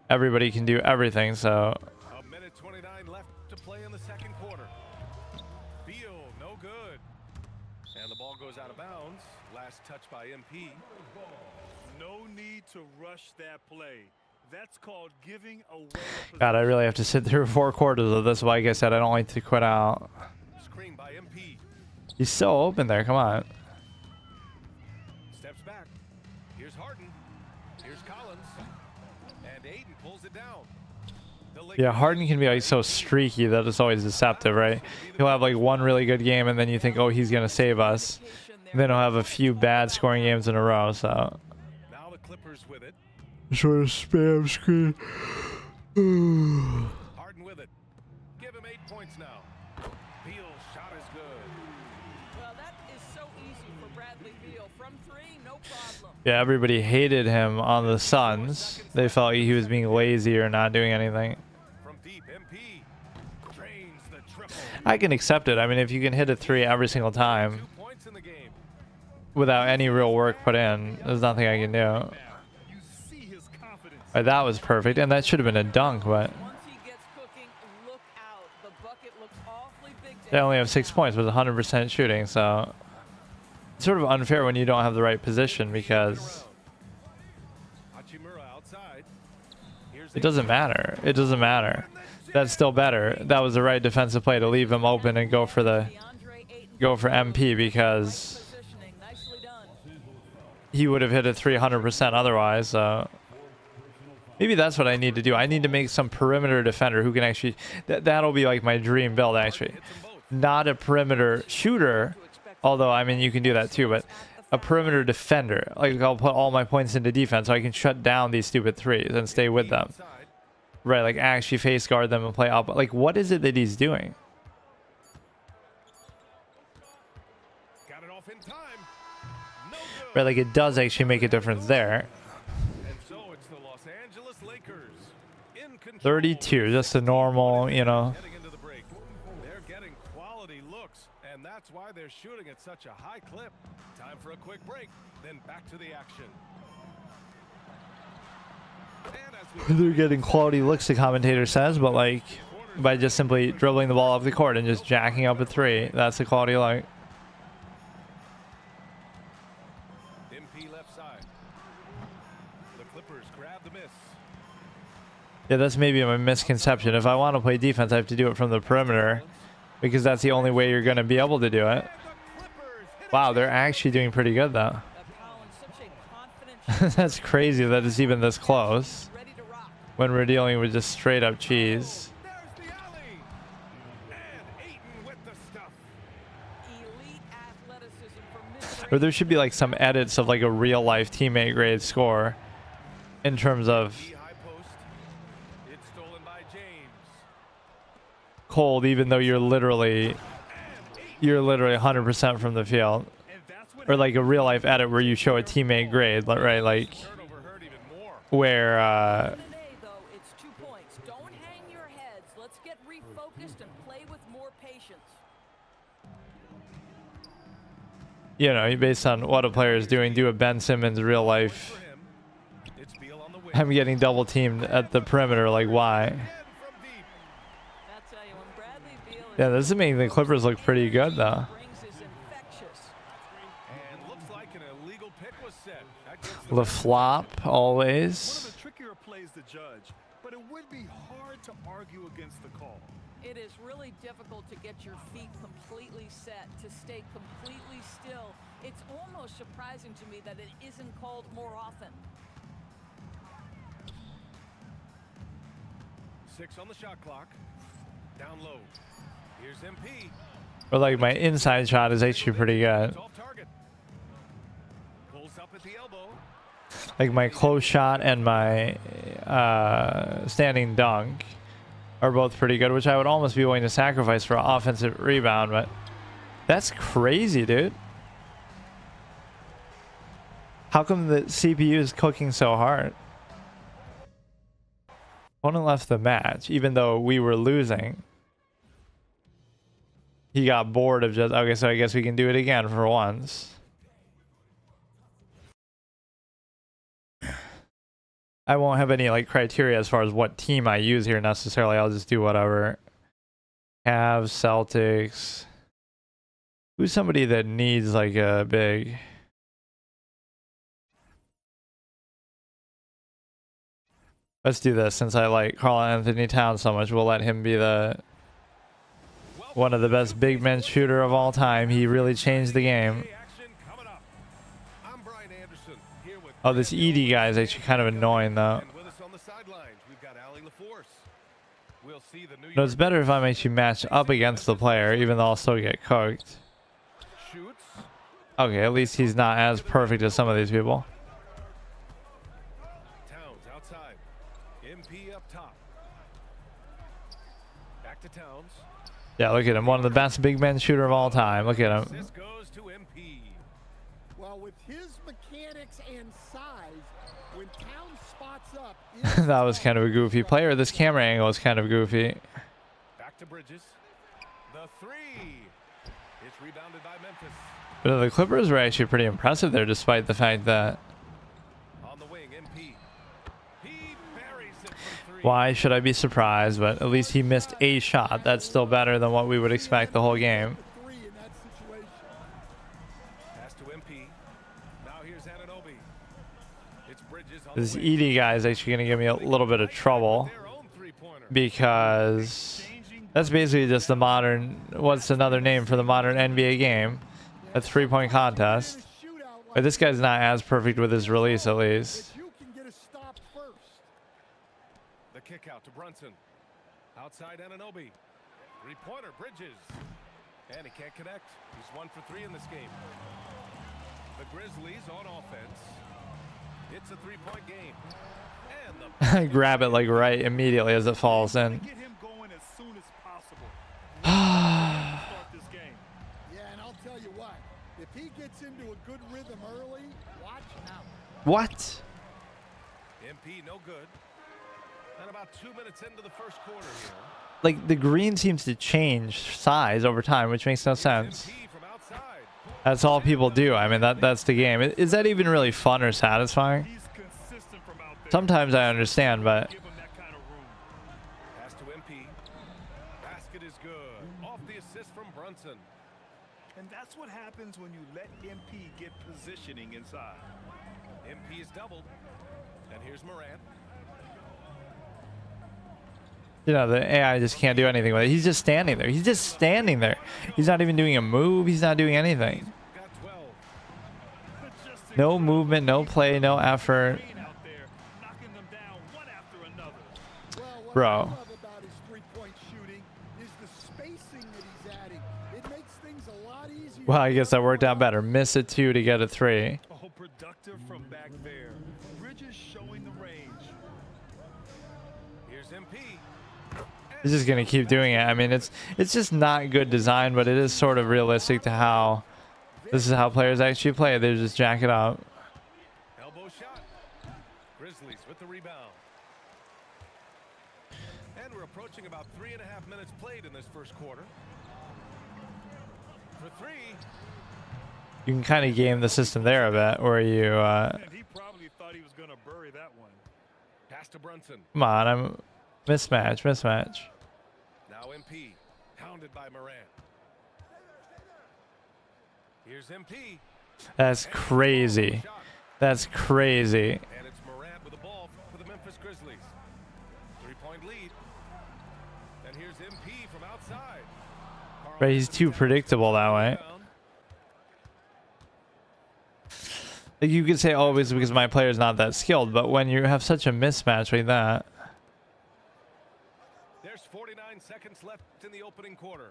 everybody can do everything. So A minute 29 left to play in the second quarter. Beal, no good. And the ball goes out of bounds. Last touch by MP. No need to rush that play. That's called giving away. God, I really have to sit through 4 quarters of this. Like I said, I don't like to quit out. Screen by MP. He's so open there. Come on. Steps back. Here's Harden. Here's Collins. And Aiden pulls it down. Yeah, Harden can be like so streaky that it's always deceptive, right? He'll have like one really good game, and then you think, oh, he's gonna save us. And then he'll have a few bad scoring games in a row. So Now the Clippers with it. sort of spam screen. Harden with it. Give him 8 points now. Beal's shot is good. Well, that is so easy for Bradley Beal. From 3, no problem. Yeah, everybody hated him on the Suns. They felt he was being lazy or not doing anything. From deep, MP drains the triple. I can accept it. I mean, if you can hit a 3 every single 2 time points in the game. without any real work put in, there's nothing I can do. You see his confidence. Right, that was perfect, and that should have been a dunk, but Once he gets cooking, look out. The bucket looks awfully big. they only have 6 points with 100% shooting, so it's sort of unfair when you don't have the right position because Hachimura outside. Here's it doesn't matter. It doesn't matter. That's still better. That was the right defensive play to leave him open and go for MP because Positioning, nicely done. he would have hit it 300% otherwise. So maybe that's what I need to do. I need to make some perimeter defender who can actually. That'll be like my dream build actually. Not a perimeter shooter, although I mean you can do that too, but a perimeter defender. Like I'll put all my points into defense so I can shut down these stupid threes and stay with them. Right, like actually face guard them and play up. Like what is it that he's doing? got it off in time. No good. Right, like it does actually make a difference there. And so it's the Los Angeles Lakers in control. 32, just a normal, you know. Heading into the break. They're getting quality looks, and that's why they're shooting at such a high clip. Time for a quick break, then back to the action. And as we They're getting quality looks, the commentator says, but like by just simply dribbling the ball off the court and just jacking up a 3, that's the quality look. MP left side. The Clippers grab the miss. Yeah, that's maybe my misconception. If I want to play defense, I have to do it from the perimeter because that's the only way you're going to be able to do it. Wow, they're actually doing pretty good though. That's crazy that it's even this close when we're dealing with just straight up cheese. There's the alley. And Ayton with the stuff. Elite athleticism from mid-range. Or there should be like some edits of like a real life teammate grade score in terms of High post. It's stolen by James. cold, even though you're literally 100% from the field. And that's what Or like a real life edit where you show a teammate grade, right? Like Turnover hurt even more. where Today, though, it's 2 points. Don't hang your heads. Let's get refocused and play with more patience. you know, based on what a player is doing, do a Ben Simmons real life. For him. It's Beal on the wing. I'm getting double teamed at the perimeter, like why? And from deep. I'll tell you, when Bradley Beal is Yeah, this is making the Clippers look pretty good though. brings is infectious. And looks like an illegal pick was set. That gives The flop one always. of the trickier plays to judge, but it would be hard to argue against the call. It is really difficult to get your feet completely set, to stay completely still. It's almost surprising to me that it isn't called more often. 6 on the shot clock. Down low. Here's MP. Or like my inside shot is actually pretty good. It's off target. Pulls up at the elbow. Like my close shot and my standing dunk are both pretty good, which I would almost be willing to sacrifice for an offensive rebound, but that's crazy, dude. How come the CPU is cooking so hard? Opponent left the match, even though we were losing. He got bored of just, okay, so I guess we can do it again for once. I won't have any like criteria as far as what team I use here necessarily. I'll just do whatever. Cavs, Celtics. Who's somebody that needs like a big? Let's do this since I like Karl Anthony Towns so much. We'll let him be the one of the best big men shooter of all time. He really changed the game. Oh, this ED guy is actually kind of annoying though. No, it's better if I'm actually matched up against the player, even though I'll still get cooked. Okay, at least he's not as perfect as some of these people. Towns outside. MP up top. Back to Towns. Yeah, look at him. One of the best big men shooter of all time. Look at him. This goes to MP. Well, with his mechanics and size, when Towns spots up, That was kind of a goofy player. This camera angle is kind of goofy. Back to Bridges. The three. It's rebounded by Memphis. But the Clippers were actually pretty impressive there, despite the fact that. On the wing, MP. He buries it from three. Why should I be surprised? But at least he missed a shot. That's still better than what we would expect the whole game. Pass to MP. Now here's Anunoby. It's Bridges on This the wing. ED guy is actually going to give me a little bit of trouble Their own three-pointer. because that's basically just the modern. What's another name for the modern NBA game? A 3-point contest. But this guy's not as perfect with his release, at least. The kick out to Brunson. Outside Anunoby. Three-pointer, Bridges. And he can't connect. He's 1 for 3 in this game. The Grizzlies on offense. It's a 3-point game. And the Grab it like right immediately as it falls in. Get him going as soon as possible. Start this game. Yeah, and I'll tell you what. If he gets into a good rhythm early, watch out. What? MP no good. And about 2 minutes into the first quarter here. Like the green seems to change size over time, which makes no sense. MP from outside. That's all people do. I mean, that's the game. Is that even really fun or satisfying? He's consistent from out there. Sometimes I understand, but Give him that kind of room. Pass to MP. Basket is good. Off the assist from Brunson. And that's what happens when you let MP get positioning inside. MP is doubled. And here's Morant. you know, the AI just can't do anything with it. He's just standing there. He's just standing there. He's not even doing a move. He's not doing anything. No movement, no play, no effort. Bro. Well, I guess that worked out better. Miss a 2 to get a 3. Oh, productive from back there. Bridges showing the range. Here's MP. He's just gonna keep doing it. I mean, it's just not good design, but it is sort of realistic to how this is how players actually play. They just jack it up. Elbow shot. Grizzlies with the rebound. And we're approaching about 3.5 minutes played in this first quarter. For 3. You can kind of game the system there a bit, where you. He probably thought he was gonna bury that one. Pass to Brunson. Come on, I'm mismatch. Now MP, hounded by Morant. Here's MP. That's crazy. That's crazy. And it's Morant with the ball for the Memphis Grizzlies. 3-point lead. And here's MP from outside. But he's too predictable that way. Like you could say, oh, it's because my player's not that skilled, but when you have such a mismatch like that. There's 49 seconds left in the opening quarter.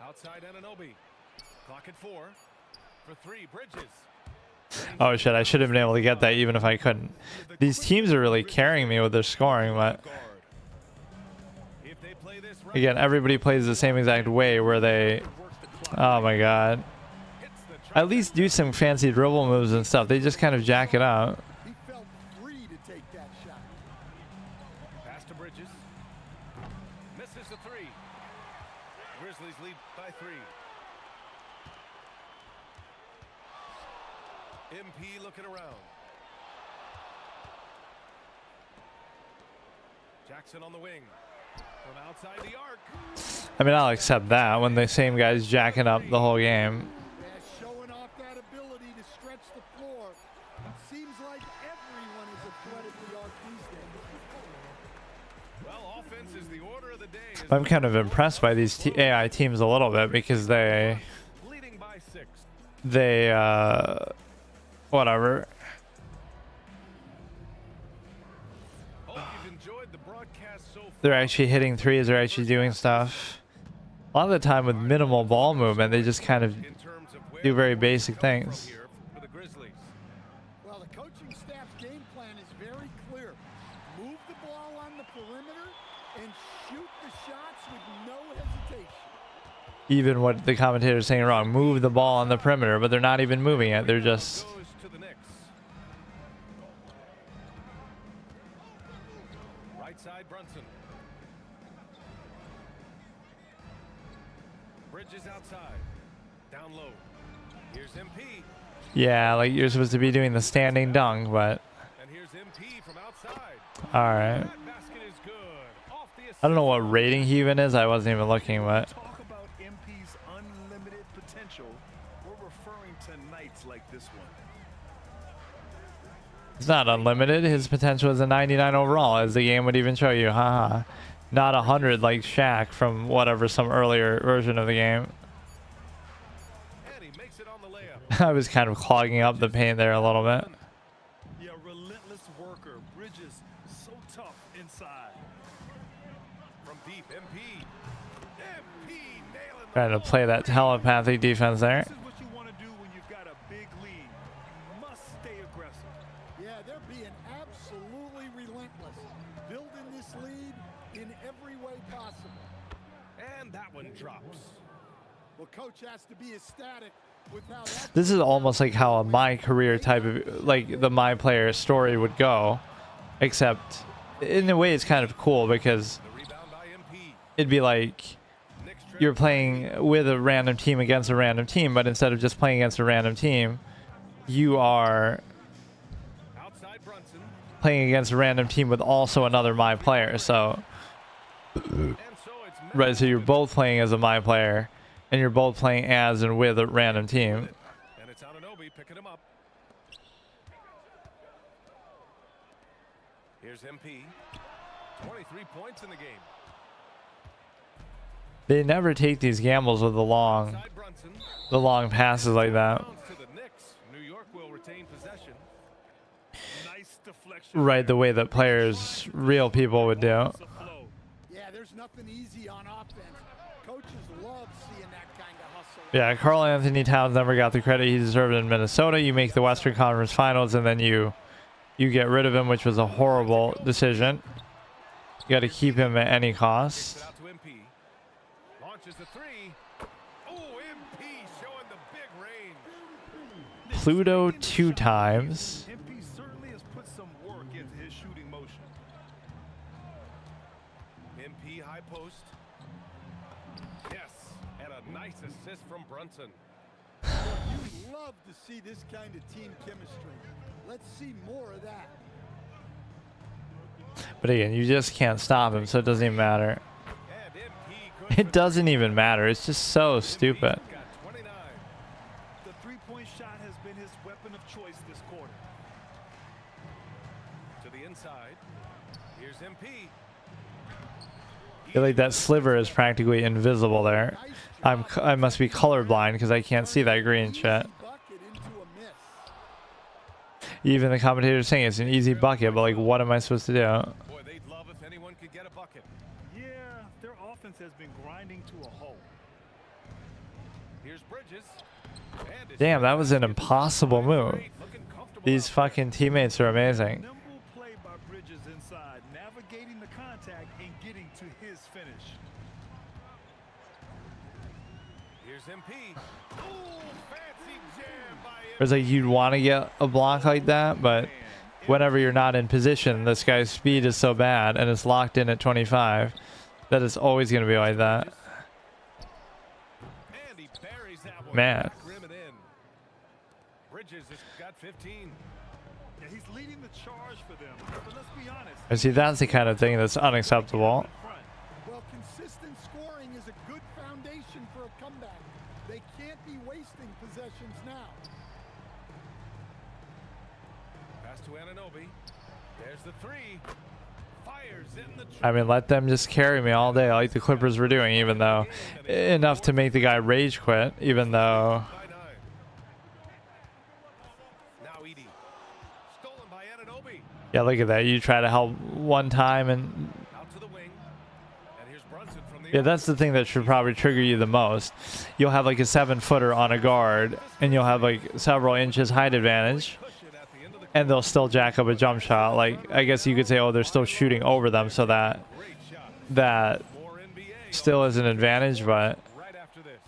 Outside Anunoby. Clock at 4. For 3, Bridges. Oh shit, I should have been able to get that even if I couldn't. These teams are really carrying me with their scoring, but again, everybody plays the same exact way where they, oh my god. At least do some fancy dribble moves and stuff. They just kind of jack it out. He felt free to take that shot. Pass to Bridges. Misses the 3. Grizzlies lead by 3. MP looking around. Jackson on the wing. From outside the arc. I mean, I'll accept that when the same guy's jacking up the whole game. Yeah, showing off that ability to stretch the floor. Seems like everyone is a threat at the arc these days. Well, offense is the order of the day. I'm kind of impressed by these AI teams a little bit because Leading by 6. whatever. Hope you've enjoyed the broadcast so far. They're actually hitting threes. They're actually doing stuff. A lot of the time with minimal ball movement, they just kind of In terms of where do very the basic come from things. here for the Grizzlies. Well, the coaching staff's game plan is very clear. Move the ball on the perimeter and shoot the shots with no hesitation. Even what the commentator's saying wrong. Move the ball on the perimeter, but they're not even moving it. They're just... Goes to the Knicks. Right side, Brunson. Bridges outside. Down low. Here's MP. Yeah, like you're supposed to be doing the standing dunk, but... And here's MP from outside. Alright. That basket is good. Off the I don't know what rating he even is. I wasn't even looking, but... Talk about MP's unlimited potential. We're referring to nights like this one. It's not unlimited. His potential is a 99 overall, as the game would even show you. Haha. Not 100 like Shaq from whatever, some earlier version of the game. And he makes it on the layup. I was kind of clogging up the paint there a little bit. Yeah, relentless worker. Bridges so tough inside. From deep, MP. MP nailing the Trying to play that telepathic defense there. This is what you want to do when you've got a big lead. You must stay aggressive. Yeah, they're being absolutely relentless. Building this lead in every way possible. And that one drops. Well, coach has to be ecstatic with how that... This is almost like how a My Career type of, like the My Player story would go. Except, in a way it's kind of cool because The rebound by MP. it'd be like Knicks trail you're playing with a random team against a random team, but instead of just playing against a random team, you are outside Brunson. playing against a random team with also another My Player. So, And so it's right, so you're both playing as a My Player, and you're both playing as and with a random team. And it's Anunoby picking him up. Here's MP. 23 points in the game. They never take these gambles with Outside Brunson. the long passes like that. Bounce to the Knicks. New York will retain possession. Nice deflection. Right, the way that players, real people would do. Off the flow. Yeah, there's nothing easy on offense. Coaches love seeing that kind of hustle. Yeah, Karl Anthony Towns never got the credit he deserved in Minnesota. You make the Western Conference Finals, and then you get rid of him, which was a horrible decision. You got to keep him at any Kicks cost. it out to MP. Launches the three. Oh, MP showing the big range. Pluto 2 times. MP certainly has put some work into his shooting motion. MP high post. Yes, and a nice assist from Brunson. You love to see this kind of team chemistry. Let's see more of that. But again, you just can't stop him, so it doesn't even matter. And MP good It doesn't even matter. It's just so stupid. got 29. The three-point shot has been his weapon of choice this quarter. To the inside. Here's MP. I feel like that sliver is practically invisible there. I must be colorblind because I can't see that green shit. Bucket into a miss. Even the commentator's saying it's an easy bucket, but like, what am I supposed to do? Boy, they'd love if anyone could get a bucket. Yeah, their offense has been grinding to a halt. Here's Bridges. And it's Damn, that was an impossible move. looking comfortable These out there. fucking teammates are amazing. Nimble play by Bridges inside, navigating the contact and getting to his finish. Here's MP. Ooh, fancy jam by It's like you'd want to get a block like that, but whenever you're not in position, this guy's speed is so bad and it's locked in at 25 that it's always going to be like that. And he buries that one. Man. Back rim and in. Bridges has got 15. Yeah, he's leading the charge for them. But let's be honest. I see that's the kind of thing that's unacceptable. Well, consistent scoring is a good foundation for a comeback. They can't be wasting possessions now. Pass to Anunoby. There's the three. Fires in the I mean, let them just carry me all day like the Clippers were doing, even though enough to make the guy rage quit, even though. Now Edie. Stolen by Anunoby. Yeah, look at that. You try to help one time and Out to the wing. And here's Brunson from the yeah, that's the thing that should probably trigger you the most. You'll have like a 7-footer on a guard and you'll have like several inches height advantage. And they'll still jack up a jump shot. Like, I guess you could say, oh, they're still shooting over them, so that still is an advantage, but right after this.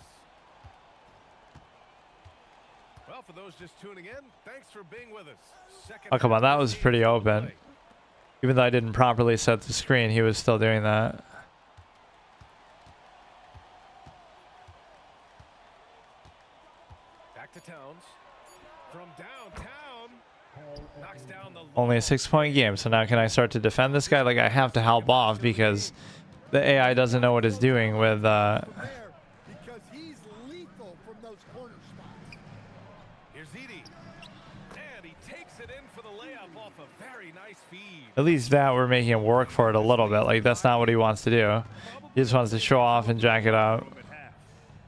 Well, for those just tuning in, thanks for being with us. oh, come on, that was pretty open. Even though I didn't properly set the screen, he was still doing that. Back to Towns. From downtown. Knocks down the Only a 6-point game, so now can I start to defend this guy? Like, I have to help off because the AI doesn't know what it's doing with Because he's lethal from those corner spots. Here's Edie. And he takes it in for the layup off a very nice feed. at least that we're making him work for it a little bit. Like, that's not what he wants to do. He just wants to show off and jack it up.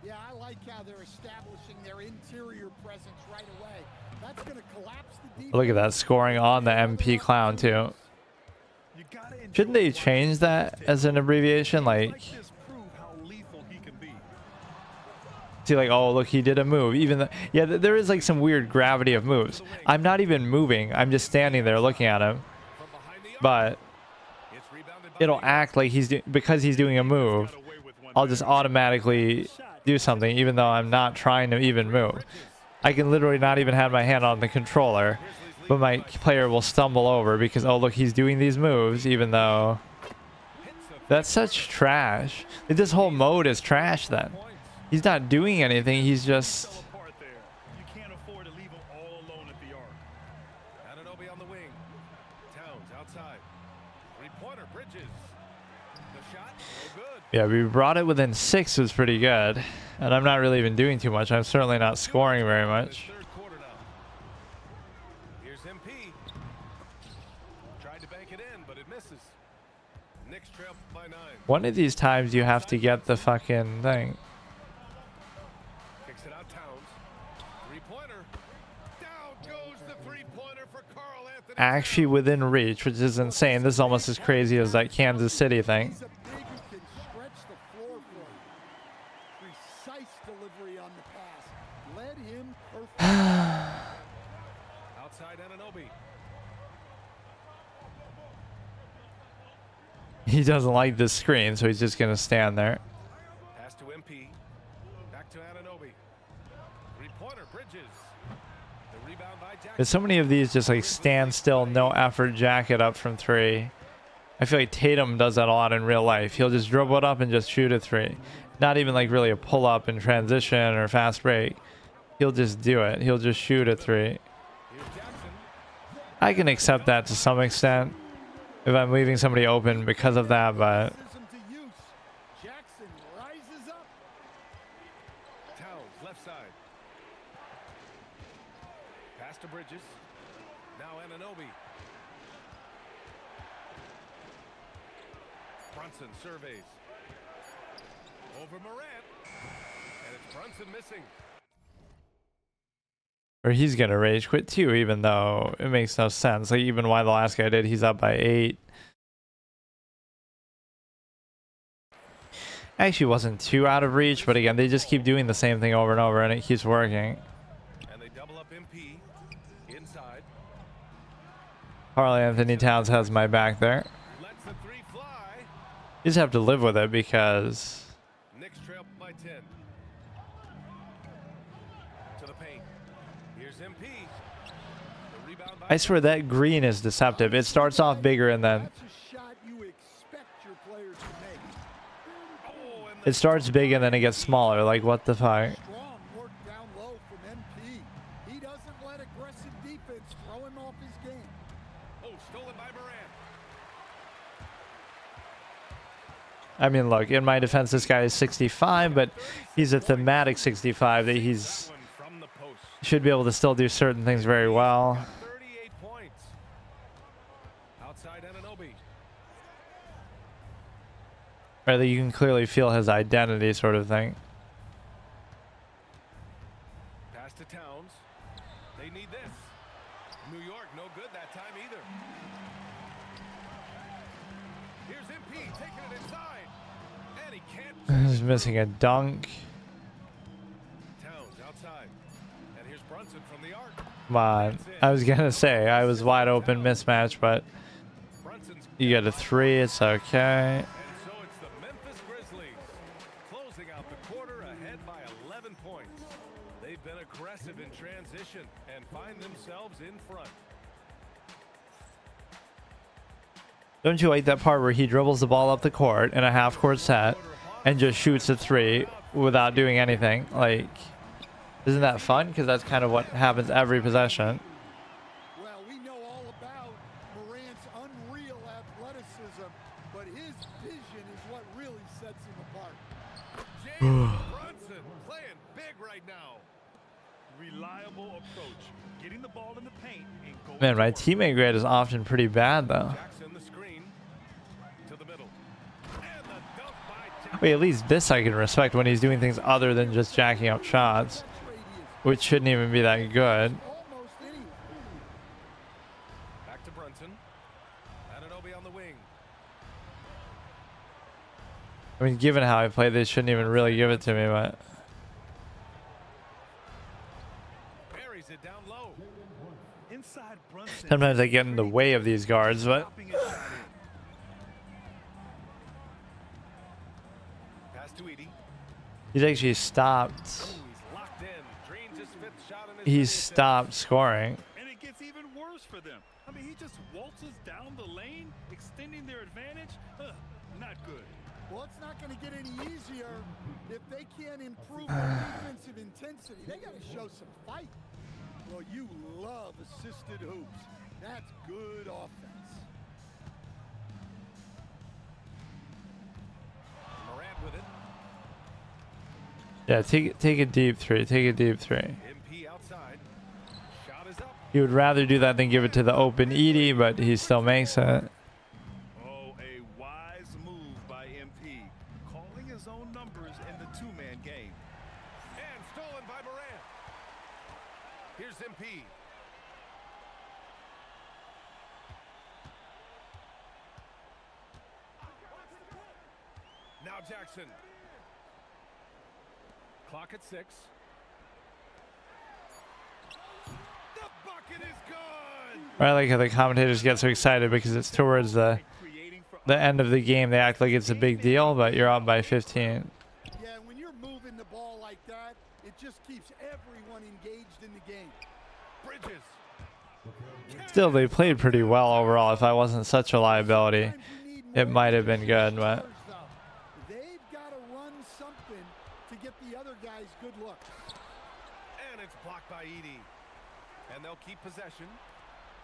Yeah, I like how they're establishing their interior presence right away. That's going to collapse the defense. Look at that, scoring on the MP clown too. Shouldn't they change that as an abbreviation? Like, see, like, oh, look, he did a move. Even though, yeah, there is like some weird gravity of moves. I'm not even moving. I'm just standing there looking at him. But it'll act like because he's doing a move. I'll just automatically do something, even though I'm not trying to even move. I can literally not even have my hand on the controller, but my player will stumble over because, oh, look, he's doing these moves, even though that's such trash. This whole mode is trash then. He's not doing anything. He's just... You can't afford to leave him all alone at the arc. Anunoby on the wing. Towns outside. Three-pointer, Bridges. The shot, no good. Yeah, we brought it within 6 was pretty good. And I'm not really even doing too much. I'm certainly not scoring very much. Third quarter now. Here's MP. Tried to bank it in, but it misses. Knicks trail by 9. One of these times you have to get the fucking thing. Kicks it out Towns. Three-pointer. Down goes the three-pointer for Carl Anthony. Actually within reach, which is insane. This is almost as crazy as that Kansas City thing. He's a big who can stretch the floor for you. Precise delivery on the pass. Led him perfectly. Outside Anunoby. He doesn't like this screen, so he's just going to stand there. Pass to MP. Back to Anunoby. Three-pointer, Bridges. The rebound by Jackson. There's so many of these just like stand still, no effort, jacket up from 3. I feel like Tatum does that a lot in real life. He'll just dribble it up and just shoot a 3. Not even like really a pull up in transition or fast break. He'll just do it. He'll just shoot a 3. Here's Jackson. I can accept that to some extent if I'm leaving somebody open because of that, but Puts him to use. Jackson rises up. Towns, left side. Pass to Bridges. Now Anunoby. Brunson surveys. Over Morant. And it's Brunson missing. or he's gonna rage quit too, even though it makes no sense. Like, even why the last guy did, he's up by 8. Actually wasn't too out of reach, but again, they just keep doing the same thing over and over, and it keeps working. And they double up MP inside. Karl Anthony Towns has my back there. Lets the three fly. You just have to live with it because Knicks trail by 10. To the paint. Here's MP. The rebound by I swear that green is deceptive. It starts off bigger and then That's a shot you expect your players to make. Oh, and it starts big and then it gets smaller. Like, what the fuck? Strong work down low from MP. He doesn't let aggressive defense throw him off his game. I mean, look, in my defense, this guy is 65, but he's a thematic 65 that he's should be able to still do certain things very well. 38 points. Outside Anunoby. Or that you can clearly feel his identity, sort of thing. Pass to Towns. They need this. New York, no good that time either. Here's MP taking it inside. And he can't. He's missing a dunk. Towns outside. And here's Brunson from the arc. Come on. I was going to say, I was wide open mismatch, but you get a 3. It's okay. And so it's the Memphis Grizzlies closing out the quarter ahead by 11 points. They've been aggressive in transition and find themselves in front. Don't you like that part where he dribbles the ball up the court in a half-court set and just shoots a 3 without doing anything? Like, isn't that fun? Because that's kind of what happens every possession. Well, we know all about Morant's unreal athleticism, but his vision is what really sets him apart. James Brunson playing big right now. Reliable approach. Getting the ball in the paint and going. Man, my teammate grade is often pretty bad, though. Jackson the screen to the middle. And the dunk by Jackson. Wait, at least this I can respect when he's doing things other than just jacking up shots, which shouldn't even be that good. Almost anywhere. Back to Brunson. Anunoby on the wing. I mean, given how I play, they shouldn't even really give it to me, but Buries it down low. Inside Brunson. sometimes I get in the way of these guards, but Popping his shot in. Pass to Edie. he's actually stopped. He's locked in. Drains his fifth shot in his He's second stopped scoring. And it gets even worse for them. I mean, he just waltzes down the lane, extending their advantage. Not good. Well, it's not going to get any easier if they can't improve their defensive intensity. They got to show some fight. Well, you love assisted hoops. That's good offense. Morant with it. Yeah, take a deep 3. Take a deep 3. MP outside. Shot is up. He would rather do that than give it to the open Edie, but he still makes it. Oh, a wise move by MP. Calling his own numbers in the two-man game. And stolen by Morant. Here's MP. Now Jackson. Clock at 6. The bucket is good. I like how the commentators get so excited because it's towards the end of the game. They act like it's a big deal, but you're up by 15. Yeah, when you're moving the ball like that, it just keeps everyone engaged in the game. Bridges. Still, they played pretty well overall. If I wasn't such a liability, it might have been good, but They've got to run something to get the other guys good looks. And it's blocked by Edie. And they'll keep possession.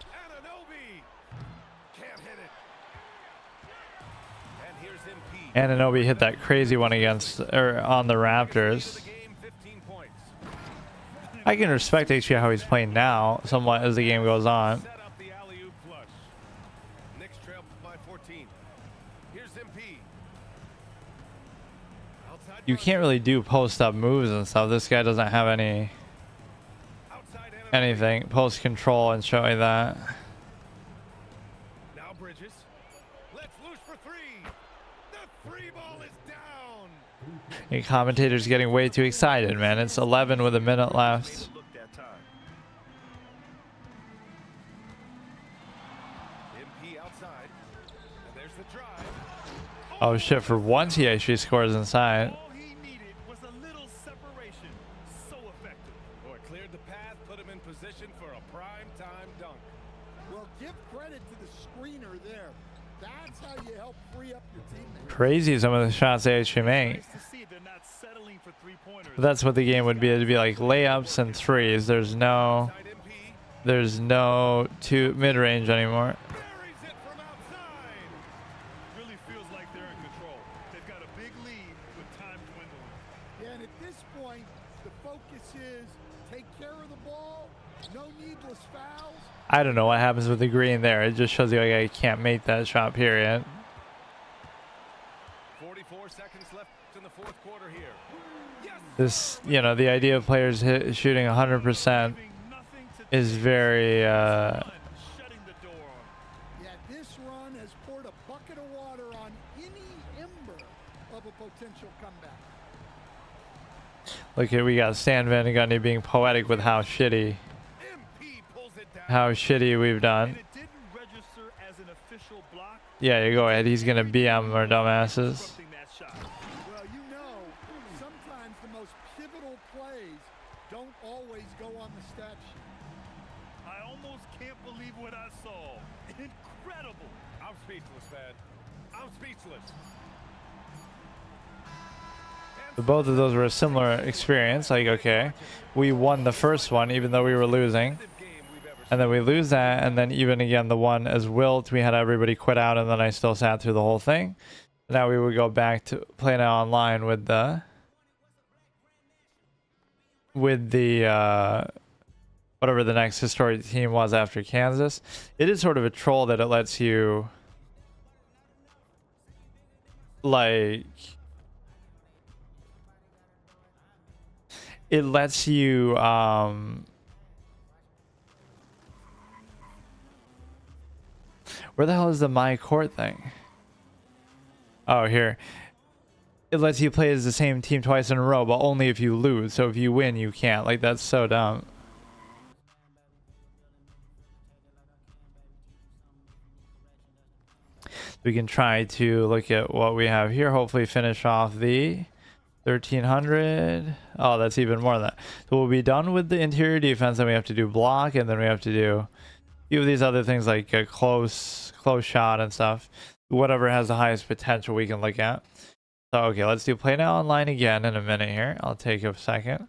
Anunoby. Can't hit it. And here's MP. Anunoby hit that crazy one on the Raptors. The game, 15 points. I can respect actually how he's playing now somewhat as the game goes on. Set up the alley-oop flush. Knicks trail by 14. Here's MP. Outside You can't really do post-up moves and stuff. This guy doesn't have anything post control and showing that. Now Bridges. Let's loose for 3. The 3 ball is down. The commentators getting way too excited, man. It's 11 with a minute left. Look that time. MP outside. And there's the drive. Oh shit, for once he actually scores inside. All he needed was a little separation. So effective. Boy, cleared the path, put him in position for a prime-time dunk. Well, give credit to the screener there. That's how you help free up your teammates. Crazy some of the shots they actually make. Nice to see they're not settling for three-pointers. But that's what the game would be. It'd be like layups and threes. There's no two mid-range anymore. Buries it from outside. Really feels like they're in control. They've The focus is take care of the ball, no needless fouls. I don't know what happens with the green there. It just shows you like I can't make that shot, period. 44 seconds left in the fourth quarter here. Yes! This, you know, the idea of players shooting 100% is very, Shutting the door. Yeah, this run has poured a bucket of water on any ember of a potential comeback. look at, we got Stan Van Gundy being poetic with how shitty we've done. And it didn't register as an official block. Yeah, you go ahead. He's gonna BM our dumbasses. Disrupting that shot. Well, you know, sometimes the most pivotal plays don't always go on the stat sheet. I almost can't believe what I saw. Incredible. I'm speechless, man. I'm speechless. So both of those were a similar experience. Like, okay, we won the first one even though we were losing, and then we lose that, and then even again the one as Wilt, we had everybody quit out, and then I still sat through the whole thing. Now we would go back to playing it online with the whatever the next historic team was after Kansas. It is sort of a troll that it lets you, like, it lets you where the hell is the my court thing? Oh, here. It lets you play as the same team twice in a row, but only if you lose. So if you win, you can't. Like, that's so dumb. We can try to look at what we have here. Hopefully finish off the 1300. Oh, that's even more than that. So we'll be done with the interior defense, then we have to do block, and then we have to do a few of these other things like a close shot and stuff. Whatever has the highest potential we can look at. So okay, let's do play now online again in a minute here. I'll take a second.